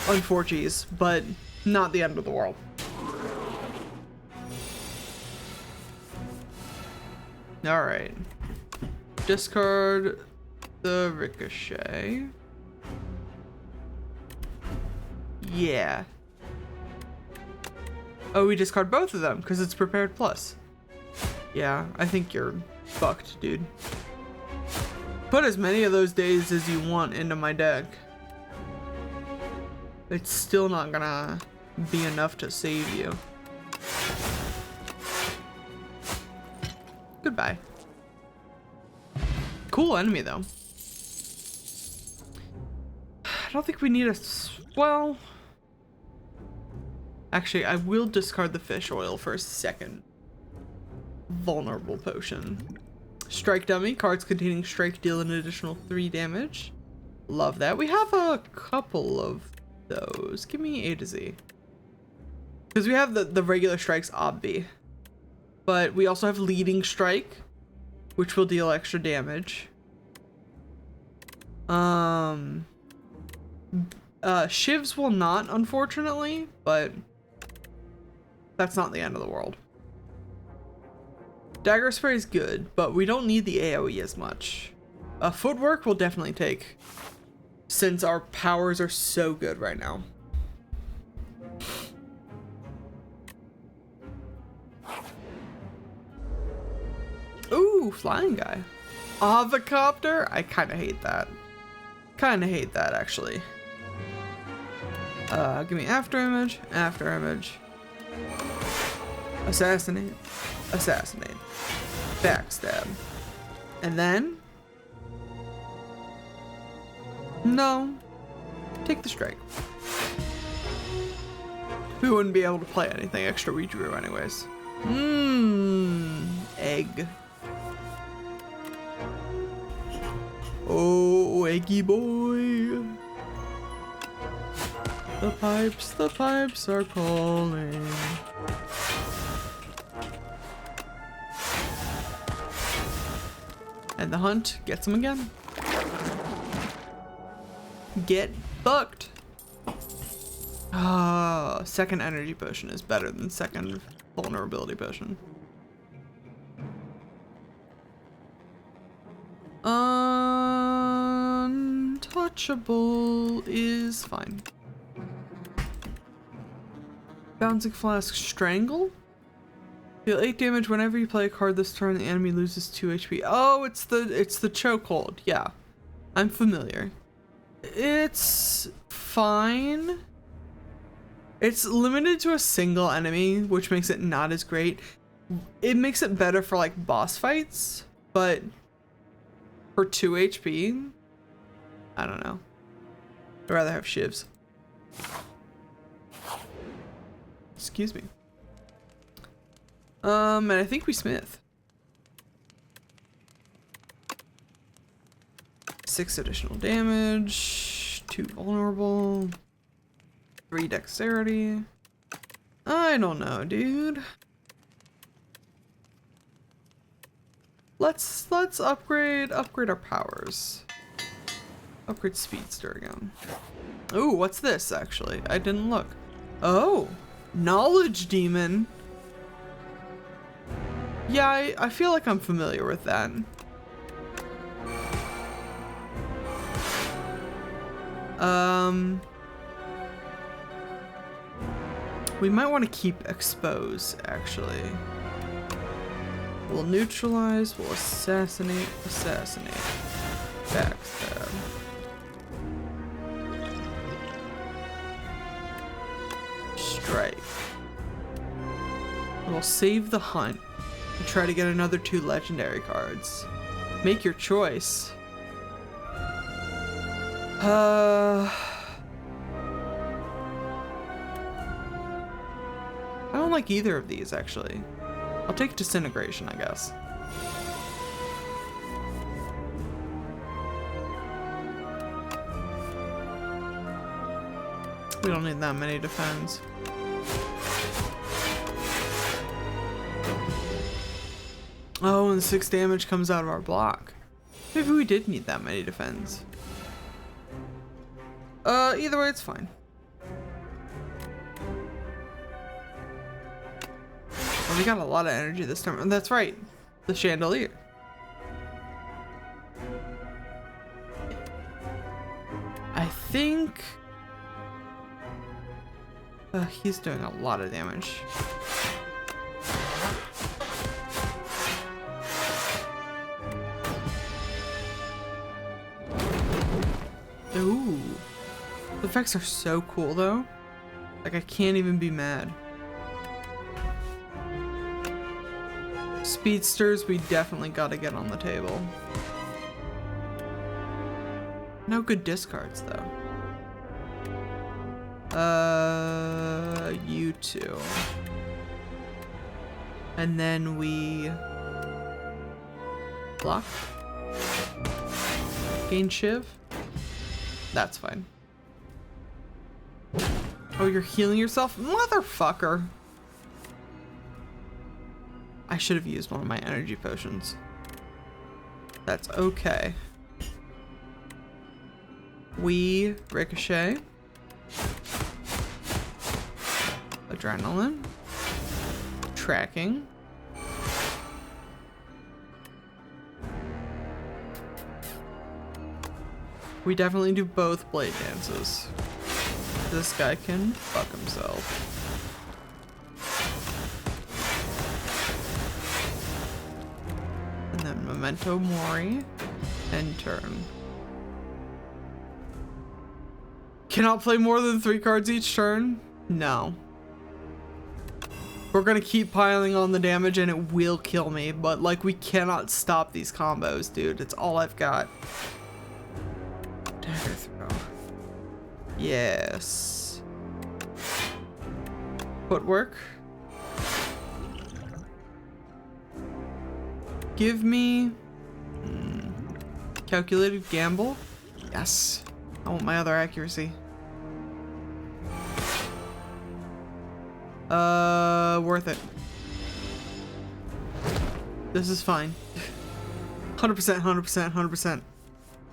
unfortunate, but not the end of the world. Alright. Discard the Ricochet. Yeah. Oh, we discard both of them because it's prepared plus. Yeah, I think you're fucked, dude. Put as many of those days as you want into my deck. It's still not gonna be enough to save you. Goodbye. Cool enemy, though. I don't think we need a... Well... Actually, I will discard the fish oil for a second. Vulnerable potion. Strike dummy. Cards containing strike deal an additional 3 damage. Love that. We have a couple of those. Give me A to Z. Because we have the regular strikes, obvi. But we also have leading strike, which will deal extra damage. Shivs will not, unfortunately, but that's not the end of the world. Dagger spray is good, but we don't need the AoE as much. Footwork will definitely take, since our powers are so good right now. Ooh, flying guy. Avocopter? I kind of hate that. Kinda hate that, actually. Give me after image, assassinate, assassinate, backstab, and then no, take the strike. We wouldn't be able to play anything extra we drew anyways. Egg. Oh, eggy boy. The pipes are calling. And the hunt gets him again. Get fucked. Ah, second energy potion is better than second vulnerability potion. Untouchable is fine. Bouncing Flask Strangle? Deal 8 damage whenever you play a card this turn, the enemy loses 2 HP. Oh, it's the chokehold. Yeah. I'm familiar. It's fine. It's limited to a single enemy, which makes it not as great. It makes it better for like boss fights, but for 2 HP, I don't know. I'd rather have shivs. Excuse me. And I think we smith. 6 additional damage, 2 vulnerable, 3 dexterity. I don't know, dude. Let's upgrade our powers. Upgrade Speedster again. Ooh, what's this actually? I didn't look. Oh, Knowledge Demon. Yeah, I feel like I'm familiar with that. We might want to keep Expose, actually. We'll neutralize, we'll assassinate, backstab. Strike. We'll save the hunt and try to get another 2 legendary cards. Make your choice. I don't like either of these, actually. I'll take Disintegration, I guess. We don't need that many defense. Oh, and 6 damage comes out of our block. Maybe we did need that many defense. Either way, it's fine. Well, we got a lot of energy this time. That's right, the chandelier. I think he's doing a lot of damage. Ooh, the effects are so cool though. Like I can't even be mad. Speedsters, we definitely gotta get on the table. No good discards though. You two. And then we block. Gain Shiv. That's fine. Oh, you're healing yourself? Motherfucker. I should have used one of my energy potions. That's okay. We ricochet. Adrenaline. Tracking. We definitely do both blade dances. This guy can fuck himself. And then Memento Mori. End turn. Cannot play more than 3 cards each turn? No. We're gonna keep piling on the damage and it will kill me, but like we cannot stop these combos, dude. It's all I've got. Dagger throw. Yes. Footwork. Give me calculated gamble. Yes. I want my other accuracy. Worth it. This is fine. 100%, 100%, 100%.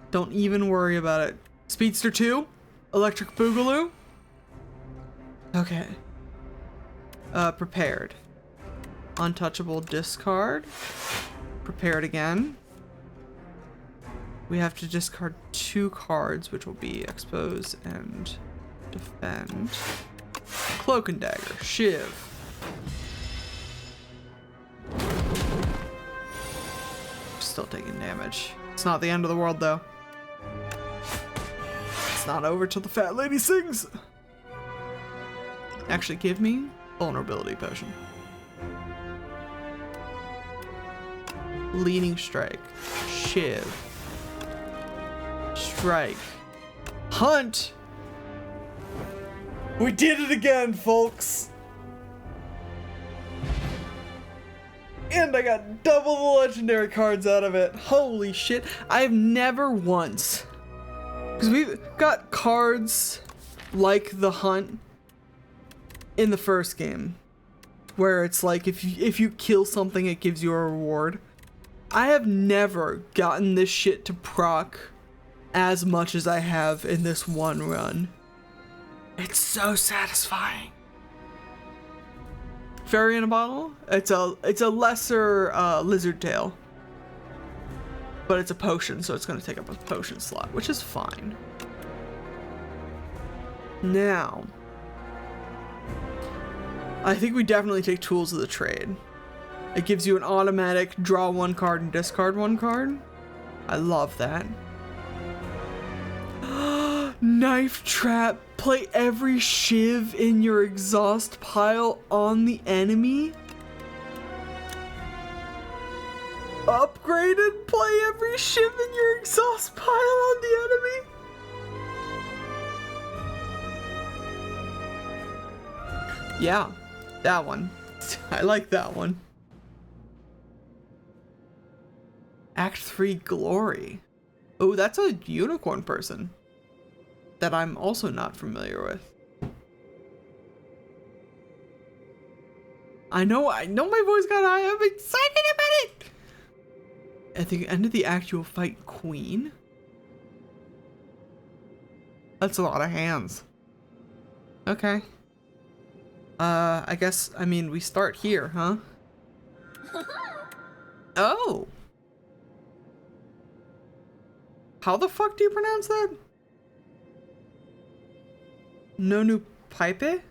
Don't even worry about it. Speedster 2? Electric Boogaloo? Okay. Prepared. Untouchable discard. Prepared again. We have to discard 2 cards, which will be Expose and Defend. Cloak and Dagger. Shiv. Still taking damage. It's not the end of the world, though. It's not over till the fat lady sings. Actually, give me Vulnerability Potion. Leading Strike. Shiv. Strike. Hunt! We did it again, folks! And I got double the legendary cards out of it. Holy shit. I've never once... Because we've got cards like the Hunt in the first game. Where it's like, if you kill something, it gives you a reward. I have never gotten this shit to proc as much as I have in this one run. It's so satisfying. Fairy in a bottle? It's a lesser lizard tail. But it's a potion, so it's gonna take up a potion slot, which is fine. Now, I think we definitely take Tools of the Trade. It gives you an automatic draw 1 card and discard 1 card. I love that. Knife Trap. Play every Shiv in your exhaust pile on the enemy. Upgraded. Play every Shiv in your exhaust pile on the enemy. Yeah, that one. I like that one. Act 3 Glory. Oh, that's a unicorn person that I'm also not familiar with. I know my voice got high. I'm excited about it. At the end of the act, you'll fight Queen. That's a lot of hands. Okay. I guess, I mean, we start here, huh? Oh. How the fuck do you pronounce that? Nonu Pipe?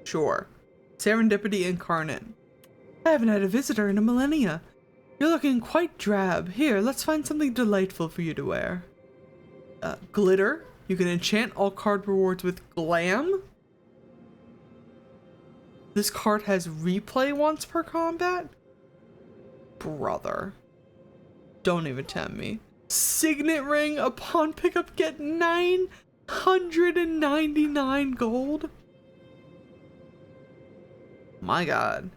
Sure. Serendipity incarnate. I haven't had a visitor in a millennia. You're looking quite drab. Here, let's find something delightful for you to wear. Glitter. You can enchant all card rewards with Glam. This card has replay once per combat? Brother. Don't even tempt me. Signet ring. Upon pickup, get 999 gold. My god.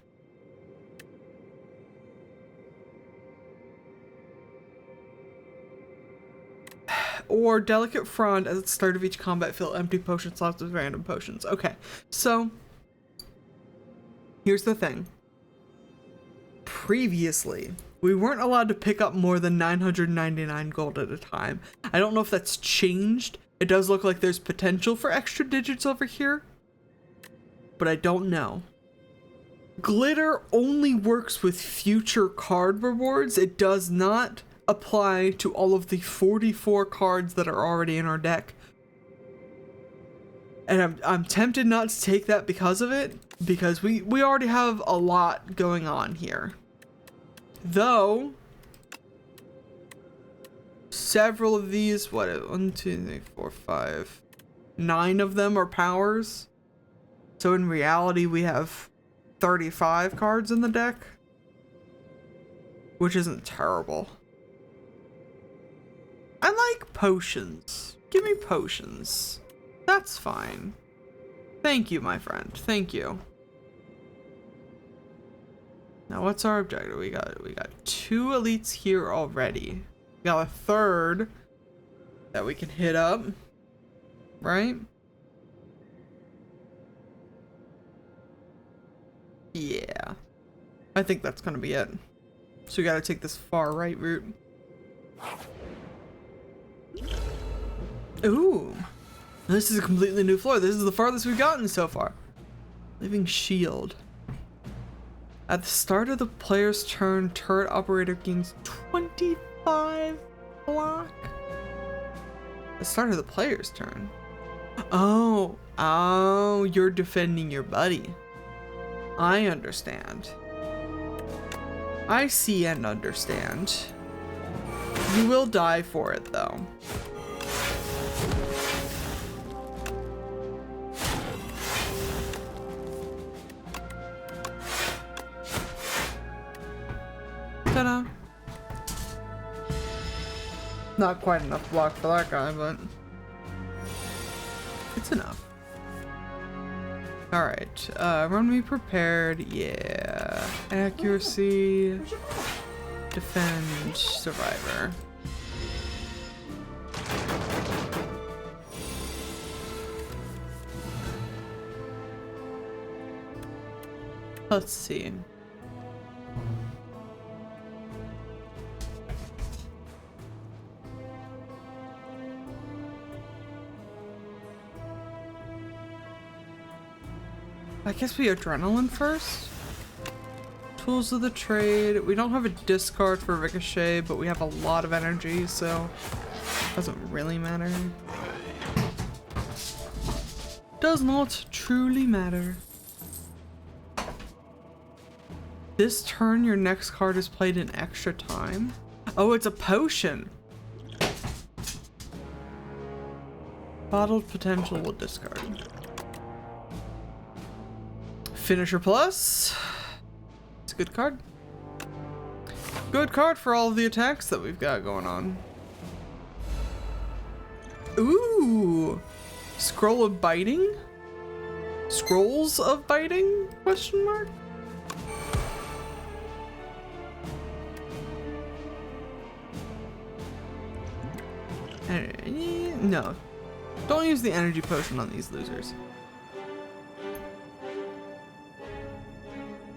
Or delicate frond. At the start of each combat, fill empty potion slots with random potions. Okay, so here's the thing. Previously, we weren't allowed to pick up more than 999 gold at a time. I don't know if that's changed. It does look like there's potential for extra digits over here, but I don't know. Glitter only works with future card rewards. It does not apply to all of the 44 cards that are already in our deck. And I'm tempted not to take that because of it, because we already have a lot going on here. Though, several of these, 1, 2, 3, 4, 5, 9 of them are powers. So in reality, we have 35 cards in the deck, which isn't terrible. I like potions. Give me potions. That's fine. Thank you, my friend. Thank you. Now, what's our objective? We got 2 elites here already. We got a third that we can hit up, right? Yeah, I think that's gonna be it. So we gotta take this far right route. Ooh, this is a completely new floor. This is the farthest we've gotten so far. Living shield. At the start of the player's turn, turret operator gains 25 block. The start of the player's turn. Oh, you're defending your buddy. I understand. I see and understand. You will die for it, though. Ta-da. Not quite enough block for that guy, but it's enough. Alright, run me prepared, yeah. Accuracy, defend, survivor. Let's see. I guess we adrenaline first. Tools of the trade. We don't have a discard for ricochet, but we have a lot of energy, so it doesn't really matter. Does not truly matter. This turn, your next card is played in extra time. Oh, it's a potion. Bottled potential will discard. Finisher plus. It's a good card. Good card for all of the attacks that we've got going on. Ooh. Scroll of biting? Scrolls of biting? Question mark? No. Don't use the energy potion on these losers.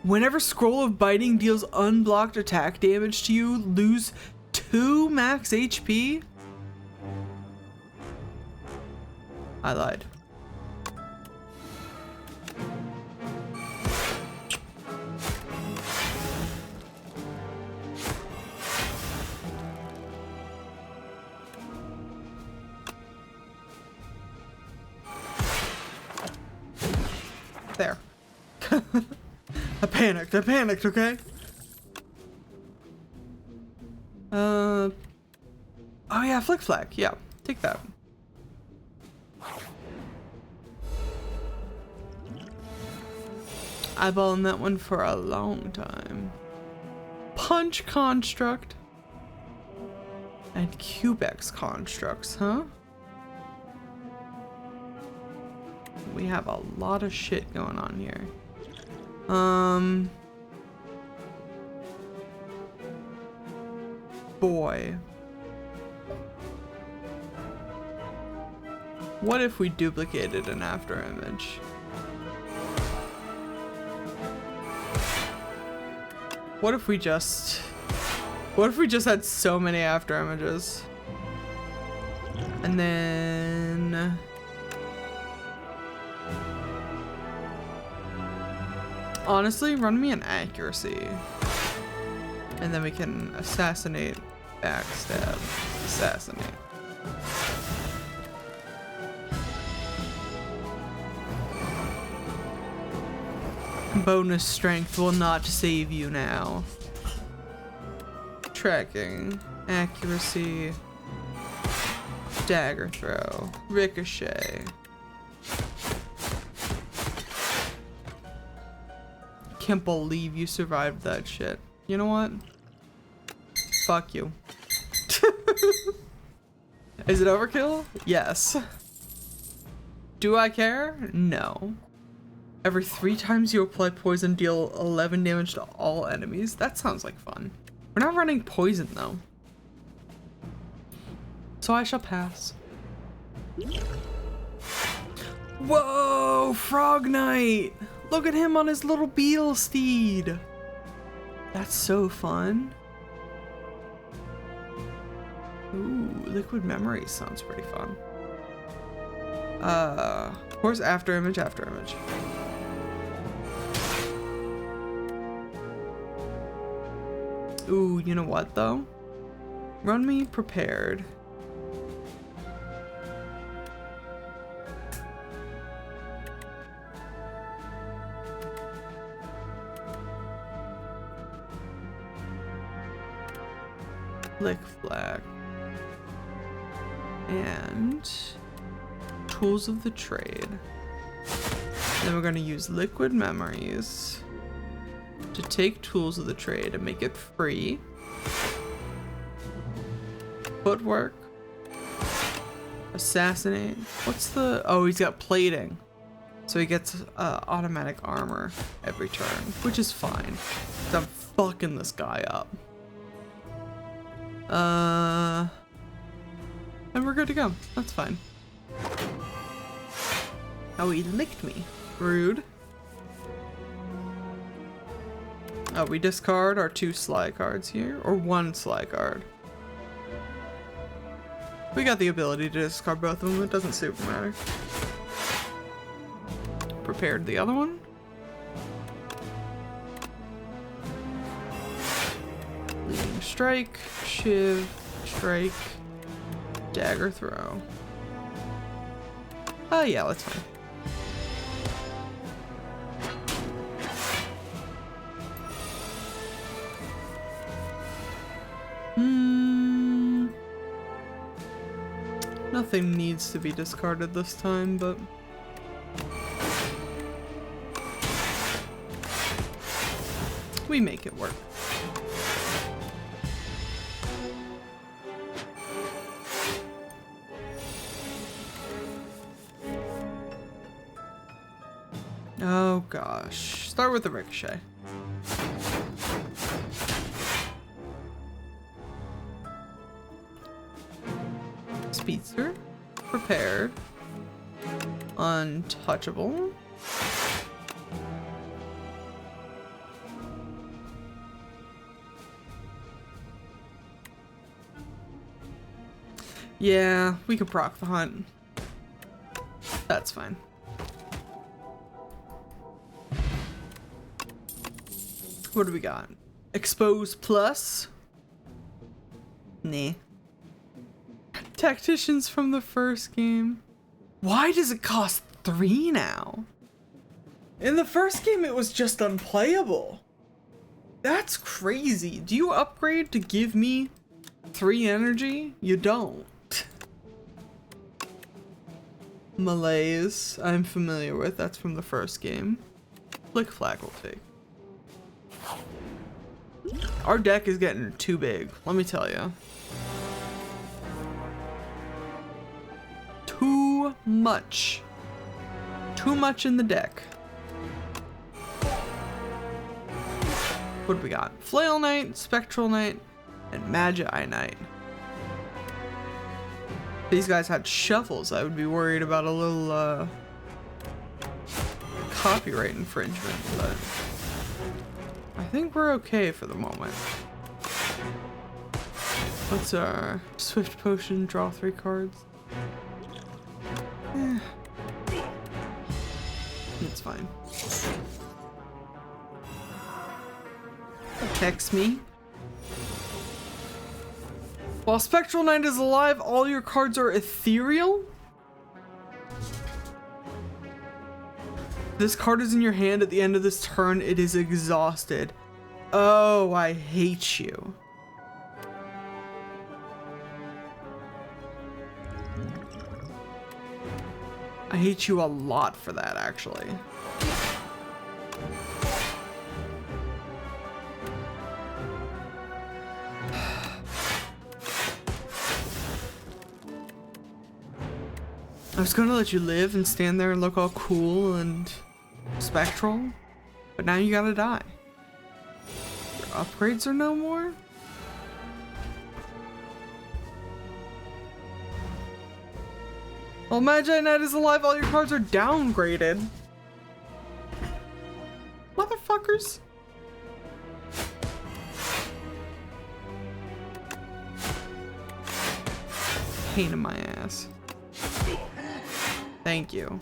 Whenever Scroll of Biting deals unblocked attack damage to you, lose 2 max HP? I lied. There. I panicked, okay? Oh yeah, Flick Flack, yeah, take that. Eyeballing that one for a long time. Punch Construct. And Cubex Constructs, huh? We have a lot of shit going on here. Boy. What if we duplicated an after image? What if we just had so many after images? And then honestly, run me an accuracy. And then we can assassinate, backstab, assassinate. Bonus strength will not save you now. Tracking, accuracy, dagger throw, ricochet, can't believe you survived that shit. You know what? Fuck you. Is it overkill? Yes. Do I care? No. Every 3 times you apply poison, deal 11 damage to all enemies. That sounds like fun. We're not running poison though. So I shall pass. Whoa, Frog Knight! Look at him on his little beetle steed. That's so fun. Ooh, liquid memory sounds pretty fun. Of course, after image. Ooh, you know what though? Run me prepared. Lick flag. And tools of the trade. Then we're gonna use liquid memories to take tools of the trade and make it free. Footwork. Assassinate. What's the... Oh, he's got plating. So he gets automatic armor every turn, which is fine. I'm fucking this guy up. And we're good to go. That's fine. Oh, he licked me. Rude. Oh, we discard our 2 sly cards here, or 1 sly card. We got the ability to discard both of them. It doesn't super matter. Prepared the other one. Leading strike, shiv, strike, dagger throw. Oh yeah, that's fine. Nothing needs to be discarded this time, but we make it work. Oh gosh. Start with the ricochet. Speedster. Prepared. Untouchable. Yeah, we could proc the hunt. That's fine. What do we got? Expose plus? Nah. Tacticians from the first game. Why does it cost 3 now? In the first game it was just unplayable. That's crazy. Do you upgrade to give me 3 energy? You don't. Malaise, I'm familiar with. That's from the first game. Flick flag will take. Our deck is getting too big, let me tell you. Too much. Too much in the deck. What do we got? Flail Knight, Spectral Knight, and Magi Knight. If these guys had shuffles, I would be worried about a little copyright infringement, but I think we're okay for the moment. What's our Swift Potion? Draw 3 cards. It's fine. Text me. While Spectral Knight is alive, all your cards are ethereal? This card is in your hand at the end of this turn. It is exhausted. Oh, I hate you. I hate you a lot for that, actually. I was gonna let you live and stand there and look all cool and spectral, but now you gotta die. Your upgrades are no more? Well, Magi Knight is alive, all your cards are downgraded. Motherfuckers. Pain in my ass. Thank you.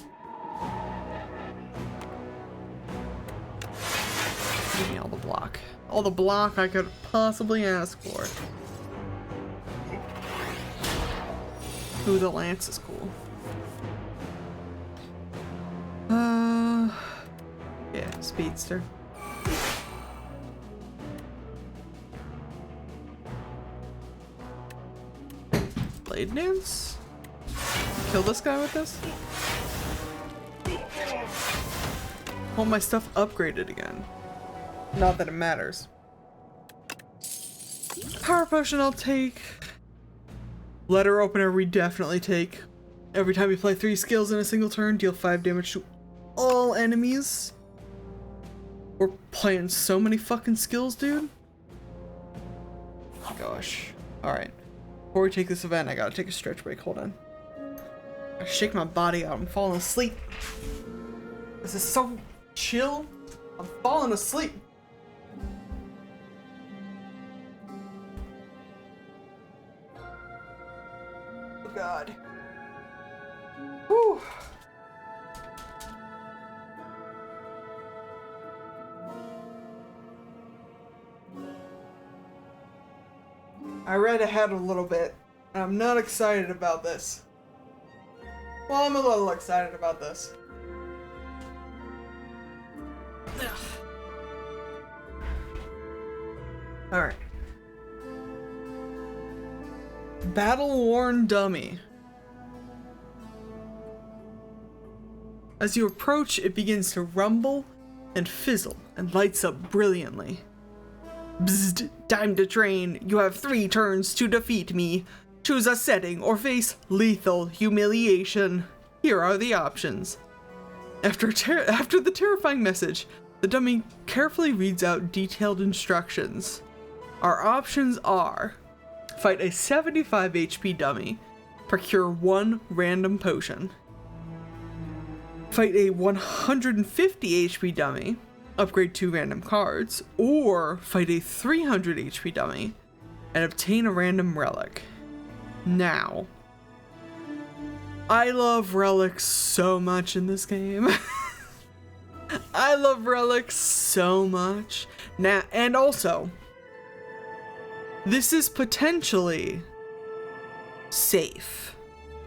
Give me all the block. All the block I could possibly ask for. Ooh, the lance is cool. Yeah, speedster. Blade dance? Kill this guy with this? Want my stuff upgraded again. Not that it matters. Power potion I'll take. Letter opener we definitely take. Every time you play 3 skills in a single turn, deal 5 damage to all enemies. We're playing so many fucking skills, dude. Gosh. Alright. Before we take this event, I gotta take a stretch break. Hold on. I shake my body out. I'm falling asleep. This is so chill. I'm falling asleep. Oh God. Whew. I read ahead a little bit, and I'm not excited about this. Well, I'm a little excited about this. Alright. Battle-worn dummy. As you approach, it begins to rumble and fizzle and lights up brilliantly. Bzzzt, time to train. You have 3 turns to defeat me. Choose a setting or face lethal humiliation. Here are the options. After the terrifying message, the dummy carefully reads out detailed instructions. Our options are: fight a 75 HP dummy, procure 1 random potion. Fight a 150 HP dummy, upgrade 2 random cards, or fight a 300 HP dummy and obtain a random relic. Now, I love relics so much in this game. I love relics so much. Now, and also, this is potentially safe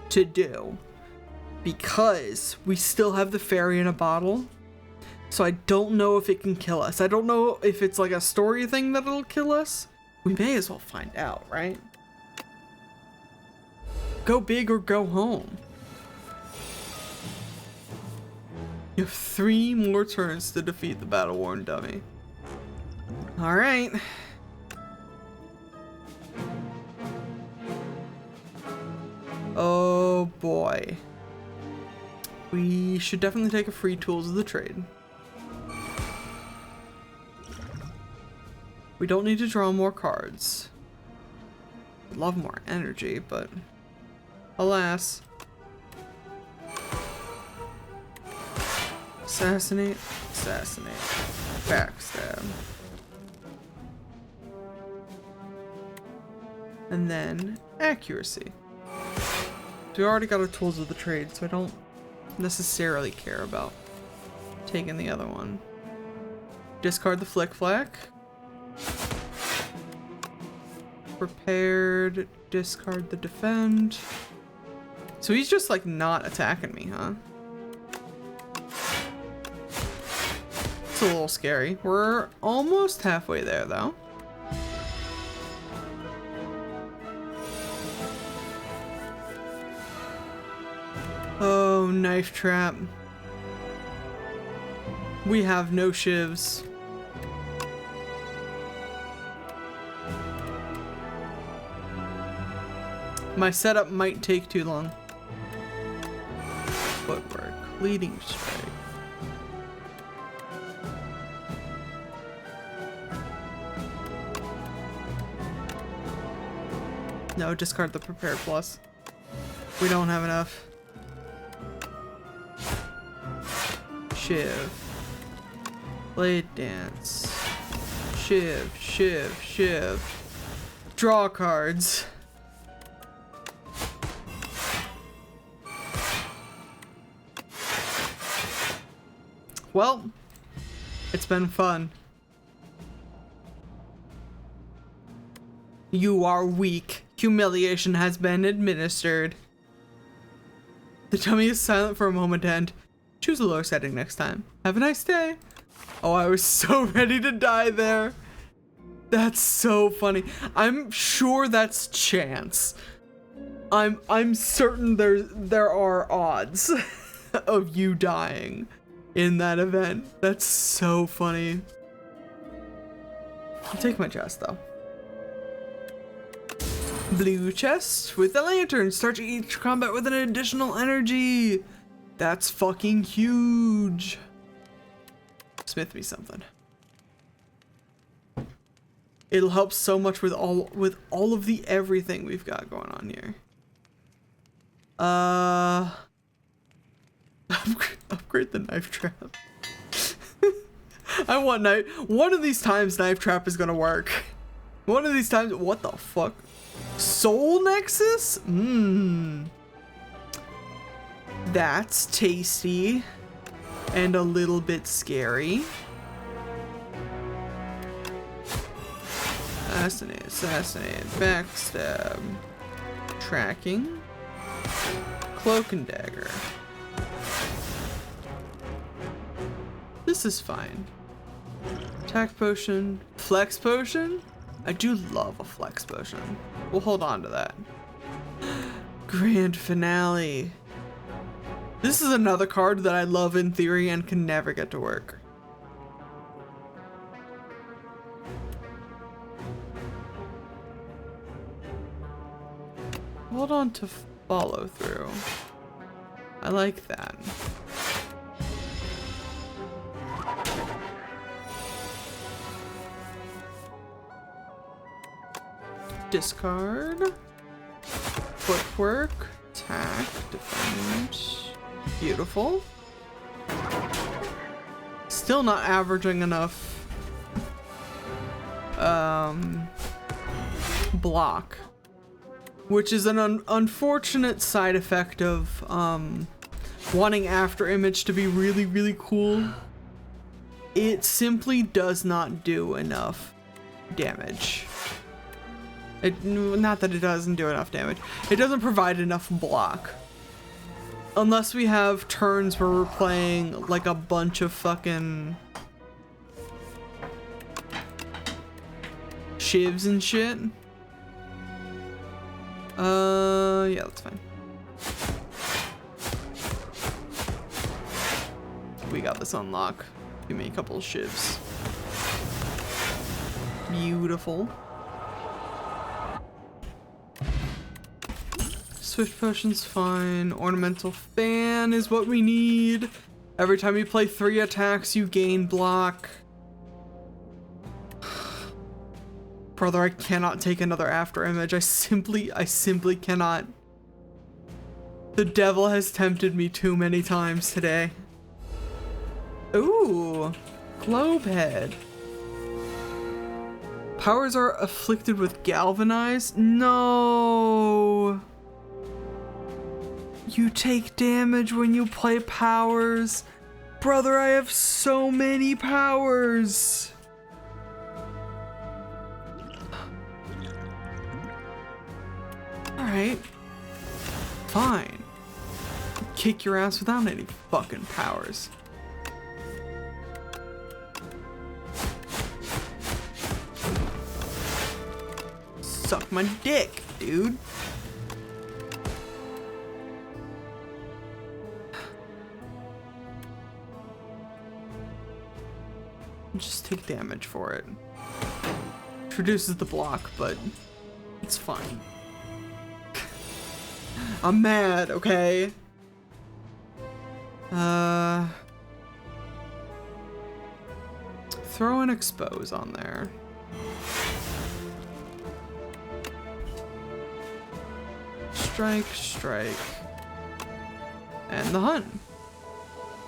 to do because we still have the fairy in a bottle. So I don't know if it can kill us. I don't know if it's like a story thing that it'll kill us. We may as well find out, right? Go big or go home. You have 3 more turns to defeat the battle-worn dummy. Alright. Oh boy. We should definitely take a free tools of the trade. We don't need to draw more cards. I'd love more energy, but alas. Assassinate, assassinate, backstab. And then accuracy. So we already got our tools of the trade, so I don't necessarily care about taking the other one. Discard the flick flack. Prepared, discard the defend. So he's just like not attacking me, huh? It's a little scary. We're almost halfway there though. Oh, knife trap. We have no shivs. My setup might take too long. footwork, leading strike. No, discard the prepare plus. We don't have enough. Shiv. Blade dance. Shiv, shiv, shiv. Draw cards. Well, it's been fun. You are weak. Humiliation has been administered. The dummy is silent for a moment and choose a lower setting next time. Have a nice day. Oh, I was so ready to die there. That's so funny. I'm sure that's chance. I'm certain there are odds of you dying in that event. That's so funny. I'll take my chest though. Blue chest with a lantern. Start each combat with an additional energy. That's fucking huge. Smith me something. It'll help so much with all of the everything we've got going on here. Upgrade the knife trap. I want knife. One of these times knife trap is gonna work. One of these times. What the fuck? Soul Nexus? Mmm. That's tasty. And a little bit scary. Assassinate, assassinate, backstab. Tracking. Cloak and dagger. This is fine. Attack potion. Flex potion? I do love a flex potion. We'll hold on to that. Grand finale. This is another card that I love in theory and can never get to work. Hold on to follow through. I like that. Discard. Footwork. Attack. Defend. Beautiful. Still not averaging enough block, which is an unfortunate side effect of wanting after image to be really, really cool. It simply does not do enough damage. Not that it doesn't do enough damage. It doesn't provide enough block. Unless we have turns where we're playing like a bunch of fucking shivs and shit. Yeah, that's fine. We got this on lock. Give me a couple of shivs. Beautiful. Swift potion's fine. Ornamental fan is what we need. Every time you play 3 attacks, you gain block. Brother, I cannot take another after image. I simply cannot. The devil has tempted me too many times today. Ooh, globe head. Powers are afflicted with galvanize? No. You take damage when you play powers. Brother, I have so many powers. Alright. Fine. Kick your ass without any fucking powers. Suck my dick, dude. Just take damage for it. Reduces the block, but it's fine. I'm mad, okay? Throw an expose on there. Strike, strike. And the hunt.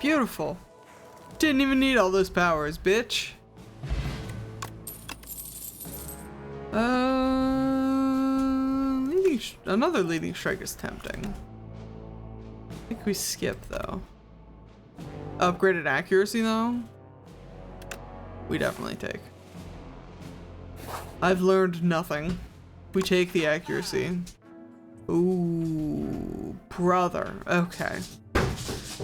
Beautiful. Didn't even need all those powers, bitch. Another leading strike is tempting. I think we skip though. Upgraded accuracy though, we definitely take. I've learned nothing. We take the accuracy. Ooh, brother. Okay.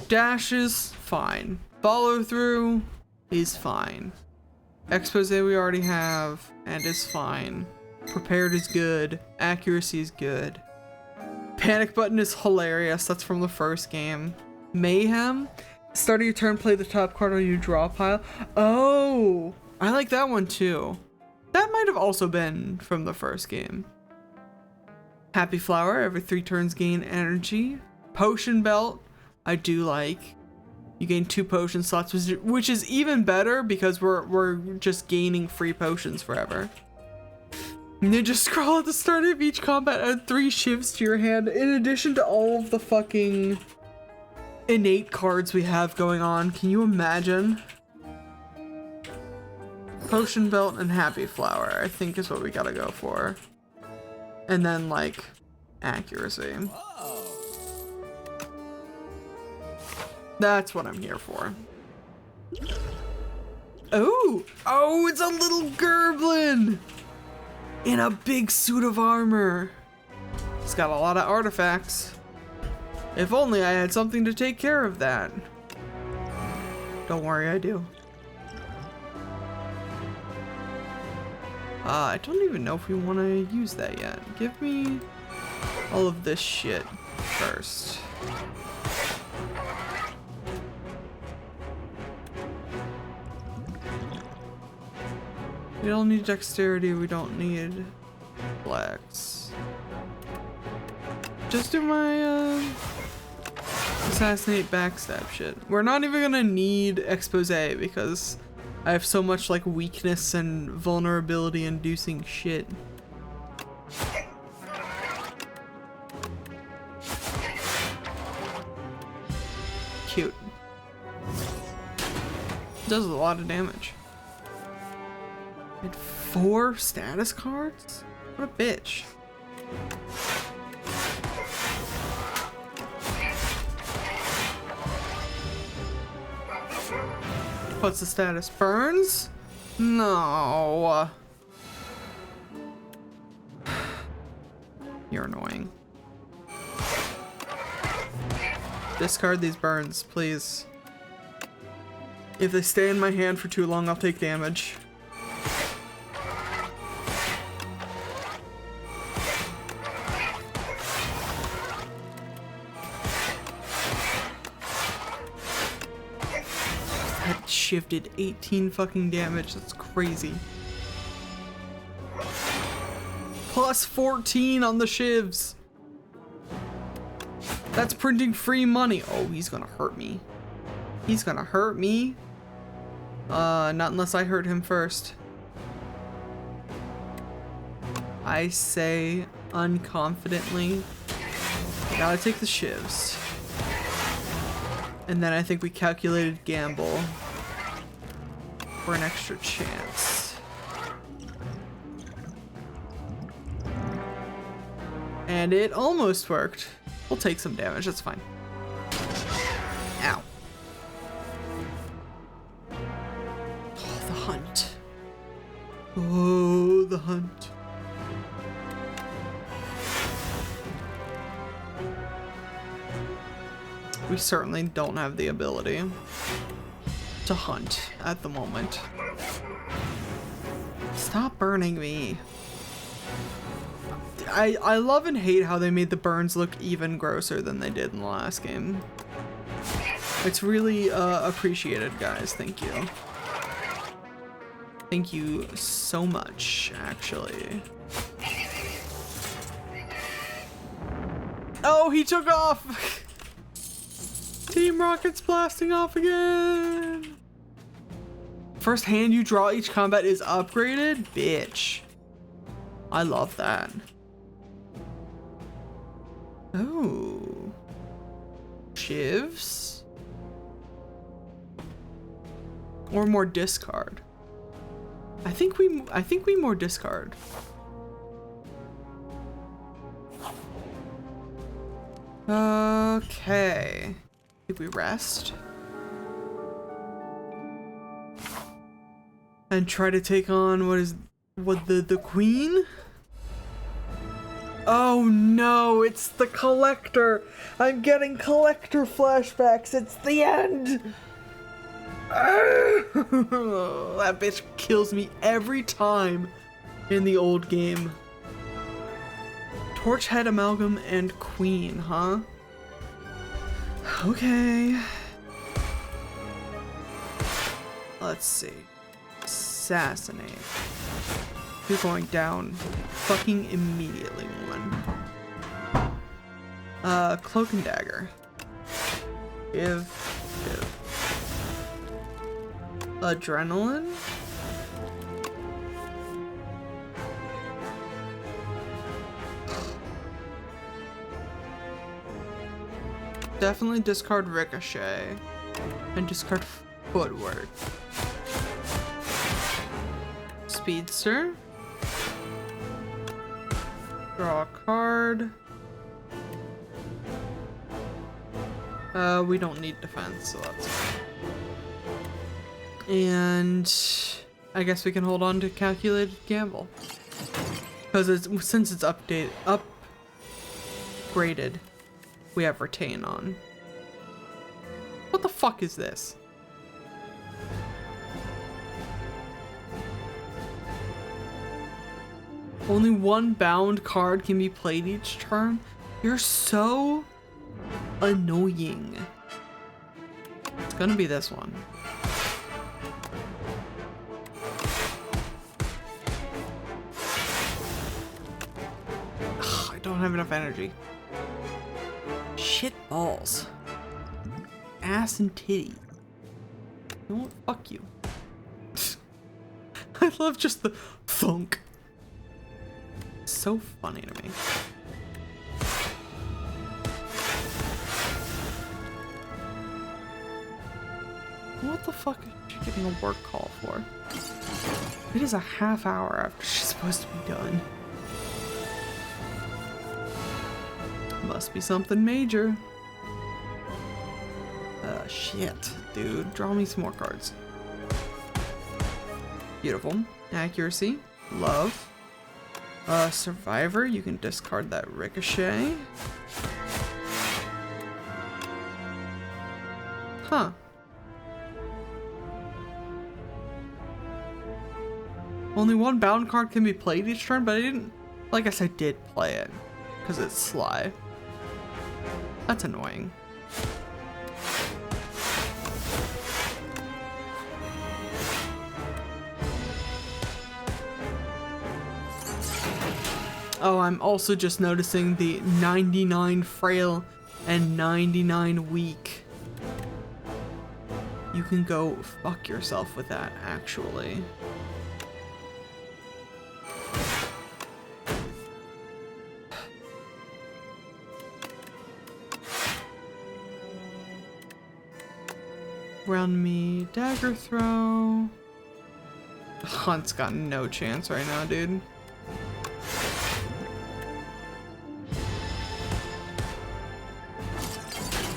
Dash is fine. Follow through is fine. Expose we already have and is fine. Prepared is good. Accuracy is good. Panic button is hilarious. That's from the first game. Mayhem. Start of your turn, play the top card on your draw pile. Oh, I like that one too. That might have also been from the first game. Happy Flower. Every 3 turns gain energy. Potion Belt. I do like. You gain 2 potion slots, which is even better because we're just gaining free potions forever. Ninja Scroll at the start of each combat, add 3 shivs to your hand in addition to all of the fucking innate cards we have going on. Can you imagine? Potion Belt and Happy Flower, I think is what we gotta go for. And then like accuracy. That's what I'm here for. Oh, it's a little Gerblin in a big suit of armor. It's got a lot of artifacts. If only I had something to take care of that. Don't worry, I do. I don't even know if we want to use that yet. Give me all of this shit first. We don't need dexterity, we don't need flex. Just do my assassinate backstab shit. We're not even gonna need expose because I have so much like weakness and vulnerability inducing shit. Cute. Does a lot of damage. And 4 status cards? What a bitch. What's the status? Burns? No. You're annoying. Discard these burns, please. If they stay in my hand for too long, I'll take damage. Shifted 18 fucking damage. That's crazy. Plus 14 on the shivs. That's printing free money. Oh, he's gonna hurt me. He's gonna hurt me. Not unless I hurt him first. I say unconfidently, gotta take the shivs. And then I think we calculated gamble for an extra chance. And it almost worked. We'll take some damage, that's fine. Ow. Oh, the hunt. Oh, the hunt. We certainly don't have the ability to hunt at the moment. Stop burning me. I love and hate how they made the burns look even grosser than they did in the last game. It's really appreciated, guys. Thank you. Thank you so much, actually. Oh, he took off! Team Rocket's blasting off again. First hand you draw each combat is upgraded? Bitch. I love that. Oh. Shivs? Or more discard. I think we more discard. Okay. Did we rest? And try to take on the queen? Oh no, it's the collector. I'm getting collector flashbacks. It's the end. That bitch kills me every time in the old game. Torchhead, Amalgam, and Queen, huh? Okay. Let's see. Assassinate. You're going down fucking immediately, woman. Cloak and Dagger. Give. Adrenaline? Definitely discard Ricochet and discard Footwork. Speedster. Draw a card. We don't need defense, so that's fine. And I guess we can hold on to Calculated Gamble. Because since it's upgraded, we have Retain on. What the fuck is this? Only one bound card can be played each turn? You're so annoying. It's gonna be this one. Ugh, I don't have enough energy. Shit balls. Ass and titty. You know what? Fuck you. I love just the thunk. So funny to me. What the fuck is she getting a work call for? It is a half hour after she's supposed to be done. Must be something major. Shit, dude. Draw me some more cards. Beautiful. Accuracy. Love. Survivor. You can discard that Ricochet. Huh. Only one bound card can be played each turn, but I didn't... Well, I guess I did play it. Because it's Sly. That's annoying. Oh, I'm also just noticing the 99 frail and 99 weak. You can go fuck yourself with that, actually. Round me, dagger throw. Hunt's got no chance right now, dude.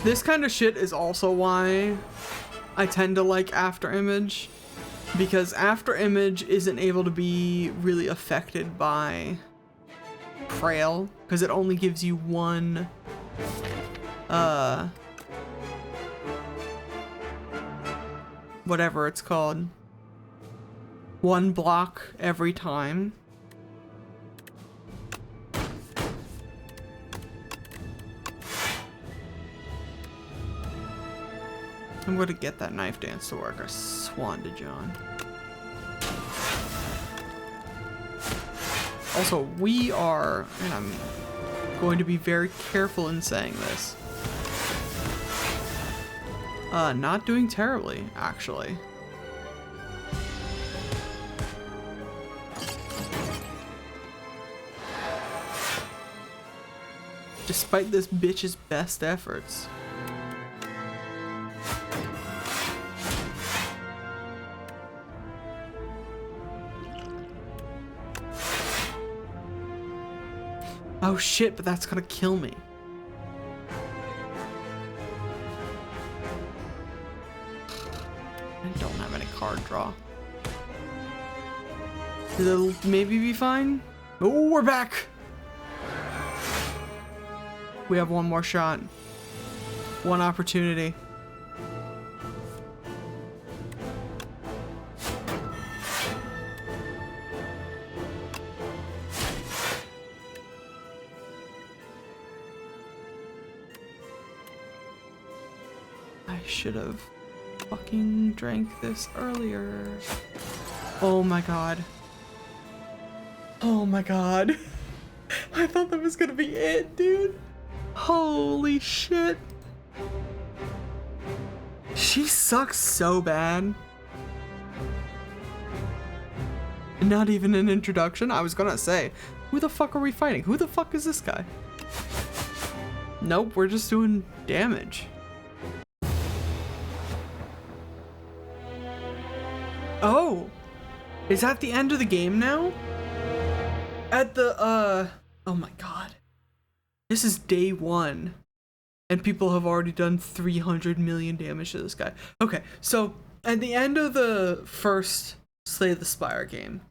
This kind of shit is also why I tend to like After Image, because After Image isn't able to be really affected by Frail, because it only gives you one, whatever it's called, one block every time. I'm going to get that knife dance to work. I swan to John. Also, we are, and I'm going to be very careful in saying this, Not doing terribly, actually. Despite this bitch's best efforts. Oh shit, but that's gonna kill me. I don't have any card draw. It'll maybe be fine. Oh, we're back! We have one more shot. One opportunity. I should have fucking drank this earlier. Oh my god. Oh my god. I thought that was gonna be it, dude. Holy shit. She sucks so bad. Not even an introduction. I was gonna say, who the fuck are we fighting? Who the fuck is this guy? Nope, we're just doing damage. Oh, is that the end of the game now? At the, oh my god. This is day 1. And people have already done 300 million damage to this guy. Okay, so at the end of the first Slay the Spire game,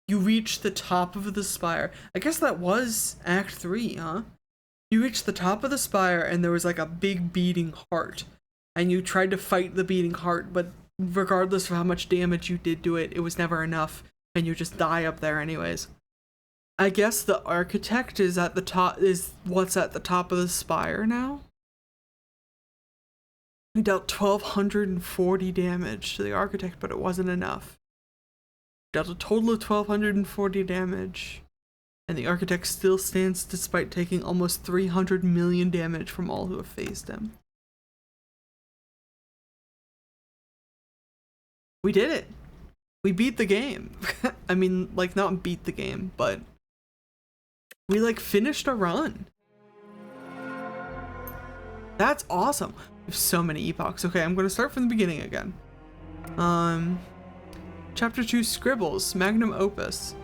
you reach the top of the spire. I guess that was Act 3, huh? You reached the top of the spire and there was like a big beating heart. And you tried to fight the beating heart, but regardless of how much damage you did to it, it was never enough, and you just die up there anyways. I guess the architect is at the top, is what's at the top of the spire now? We dealt 1240 damage to the architect, but it wasn't enough. Dealt a total of 1240 damage, and the architect still stands despite taking almost 300 million damage from all who have faced him. We did it. We beat the game. I mean, like, not beat the game, but we, like, finished a run. That's awesome. We have so many epochs. Okay, I'm going to start from the beginning again. Chapter 2, Scribbles, Magnum Opus.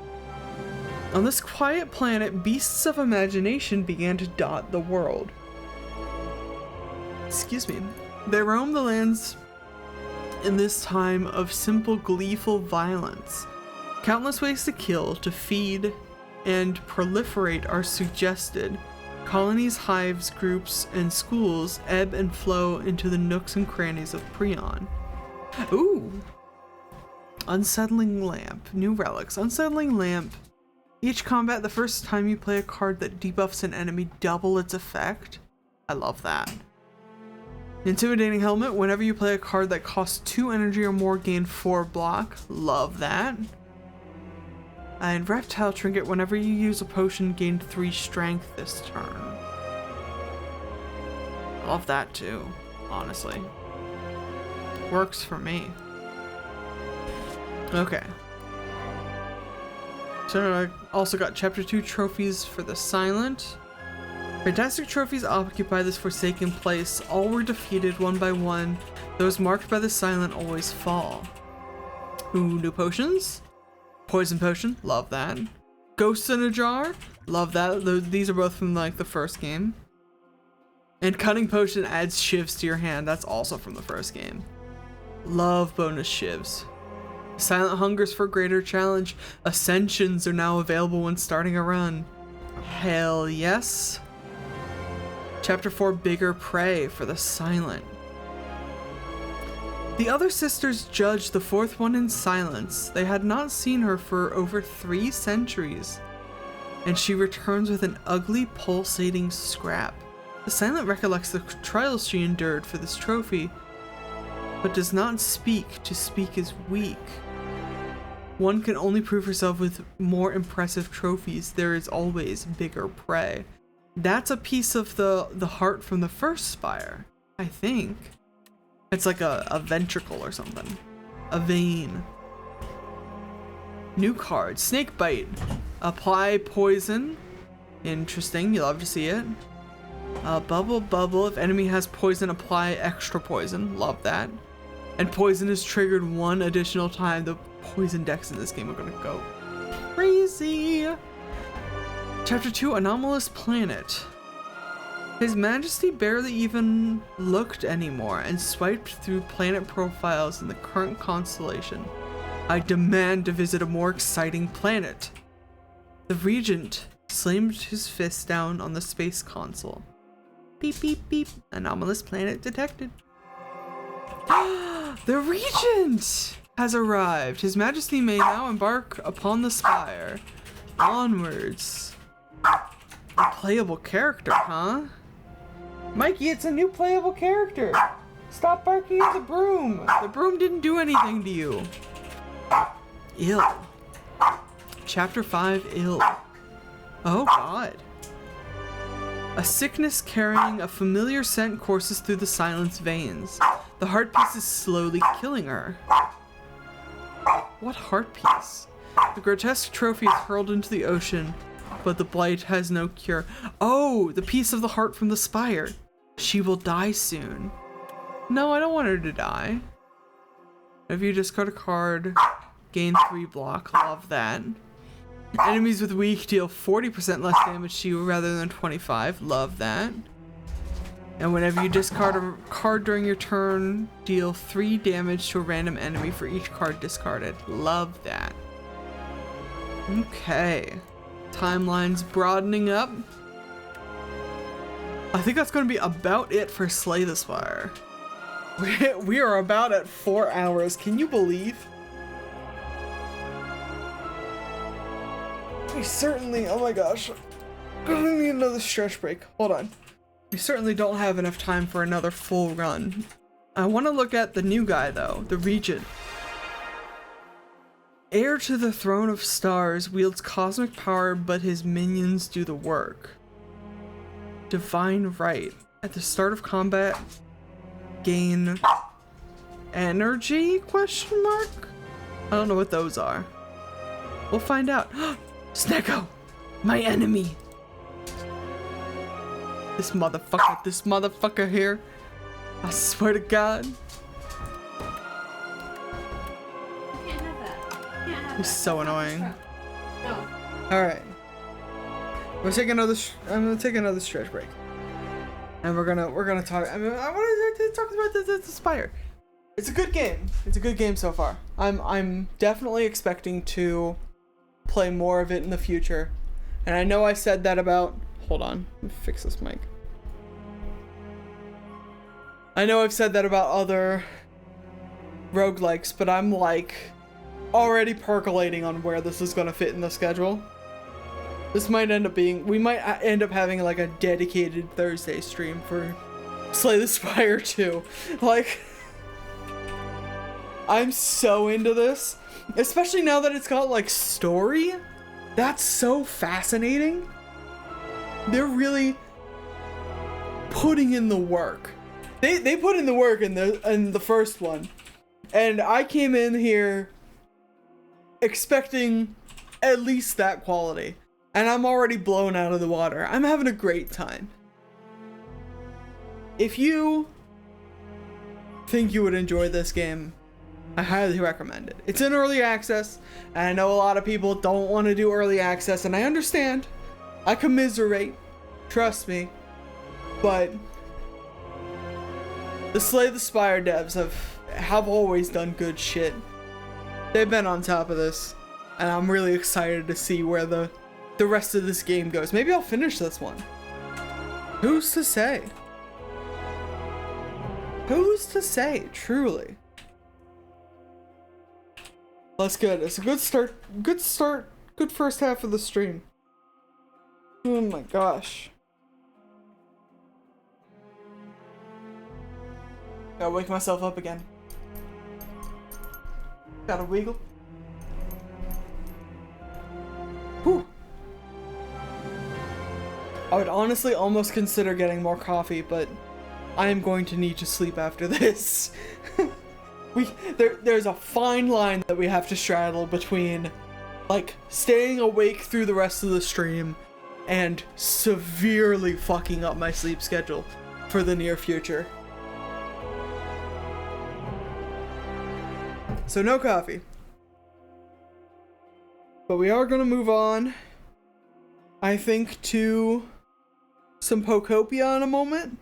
On this quiet planet, beasts of imagination began to dot the world. Excuse me. They roam the lands in this time of simple, gleeful violence. Countless ways to kill, to feed, and proliferate are suggested. Colonies, hives, groups, and schools ebb and flow into the nooks and crannies of Prion. Ooh! Unsettling Lamp. New relics. Unsettling Lamp. Each combat, the first time you play a card that debuffs an enemy, double its effect. I love that. Intimidating Helmet. Whenever you play a card that costs 2 energy or more, gain 4 block. Love that. And Reptile Trinket. Whenever you use a potion, gain 3 strength this turn. Love that too, honestly. Works for me. Okay. So I also got Chapter 2 trophies for the Silent. Fantastic trophies occupy this forsaken place. All were defeated one by one. Those marked by the Silent always fall. Ooh, new potions. Poison Potion, love that. Ghosts in a Jar, love that. These are both from like the first game. And Cutting Potion adds shivs to your hand. That's also from the first game. Love bonus shivs. Silent hungers for greater challenge. Ascensions are now available when starting a run. Hell yes. Chapter 4, Bigger Prey for the Silent. The other sisters judged the fourth one in silence. They had not seen her for over 3 centuries. And she returns with an ugly, pulsating scrap. The Silent recollects the trials she endured for this trophy, but does not speak. To speak is weak. One can only prove herself with more impressive trophies. There is always bigger prey. That's a piece of the heart from the first Spire, I think. It's like a ventricle or something. A vein. New card, Snake Bite. Apply poison. Interesting, you love to see it. Bubble Bubble, if enemy has poison, apply extra poison. Love that. And poison is triggered one additional time. The poison decks in this game are gonna go crazy. Chapter 2, Anomalous Planet. His Majesty barely even looked anymore and swiped through planet profiles in the current constellation. I demand to visit a more exciting planet. The Regent slammed his fist down on the space console. Beep, beep, beep. Anomalous planet detected. The Regent has arrived. His Majesty may now embark upon the Spire. Onwards. A playable character, huh? Mikey, it's a new playable character. Stop barking at the broom. The broom didn't do anything to you. Ill. Chapter 5, Ill. Oh god. A sickness carrying a familiar scent courses through the silence veins. The heart piece is slowly killing her. What heart piece? The grotesque trophy is hurled into the ocean, but the blight has no cure. Oh, the piece of the heart from the Spire. She will die soon. No, I don't want her to die. If you discard a card, gain 3 block. Love that. Enemies with weak deal 40% less damage to you rather than 25. Love that. And whenever you discard a card during your turn, deal 3 damage to a random enemy for each card discarded. Love that. Okay. Timeline's broadening up. I think that's going to be about it for Slay the Spire. We are about at 4 hours. Can you believe? We certainly, oh my gosh. Gonna need another stretch break. Hold on. We certainly don't have enough time for another full run. I want to look at the new guy though, the Regent. Heir to the throne of stars, wields cosmic power, but his minions do the work. Divine right. At the start of combat, gain energy? Question mark? I don't know what those are. We'll find out. Snecko, my enemy. This motherfucker here. I swear to God. He's so annoying. No. All right. I'm gonna take another stretch break, and we're gonna talk. I want to talk about the Spire. It's a good game. It's a good game so far. I'm definitely expecting to play more of it in the future, and I know I said that about. Hold on, let me fix this mic. I know I've said that about other roguelikes, but I'm like already percolating on where this is gonna fit in the schedule. This might end up being, we might end up having like a dedicated Thursday stream for Slay the Spire 2. Like, I'm so into this, especially now that it's got like story. That's so fascinating. They're really putting in the work. They put in the work in the first one, and I came in here expecting at least that quality. And I'm already blown out of the water. I'm having a great time. If you think you would enjoy this game, I highly recommend it. It's in early access, and I know a lot of people don't want to do early access, and I understand. I commiserate. Trust me. But the Slay the Spire devs have always done good shit. They've been on top of this, and I'm really excited to see where the rest of this game goes. Maybe I'll finish this one. Who's to say? Who's to say, truly? That's good. It's a good start. Good start. Good first half of the stream. Oh my gosh. Gotta wake myself up again. Gotta wiggle. Whew. I would honestly almost consider getting more coffee, but I am going to need to sleep after this. There's a fine line that we have to straddle between, like, staying awake through the rest of the stream and severely fucking up my sleep schedule for the near future. So no coffee. But we are gonna move on, I think, to some Pokopia in a moment.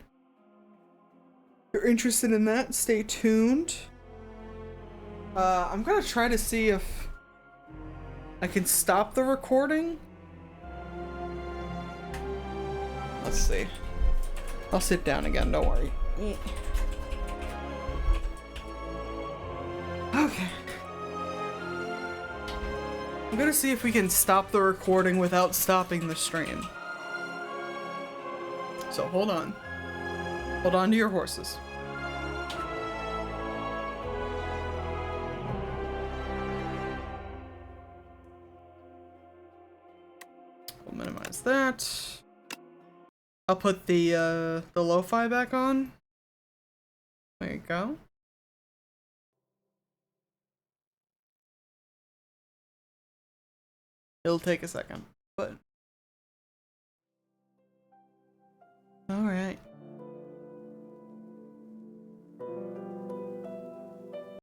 If you're interested in that, stay tuned. I'm gonna try to see if I can stop the recording. Let's see. I'll sit down again, don't worry. Okay. I'm gonna see if we can stop the recording without stopping the stream. So hold on. Hold on to your horses. We'll minimize that. I'll put the lo-fi back on. There you go. It'll take a second, but... Alright.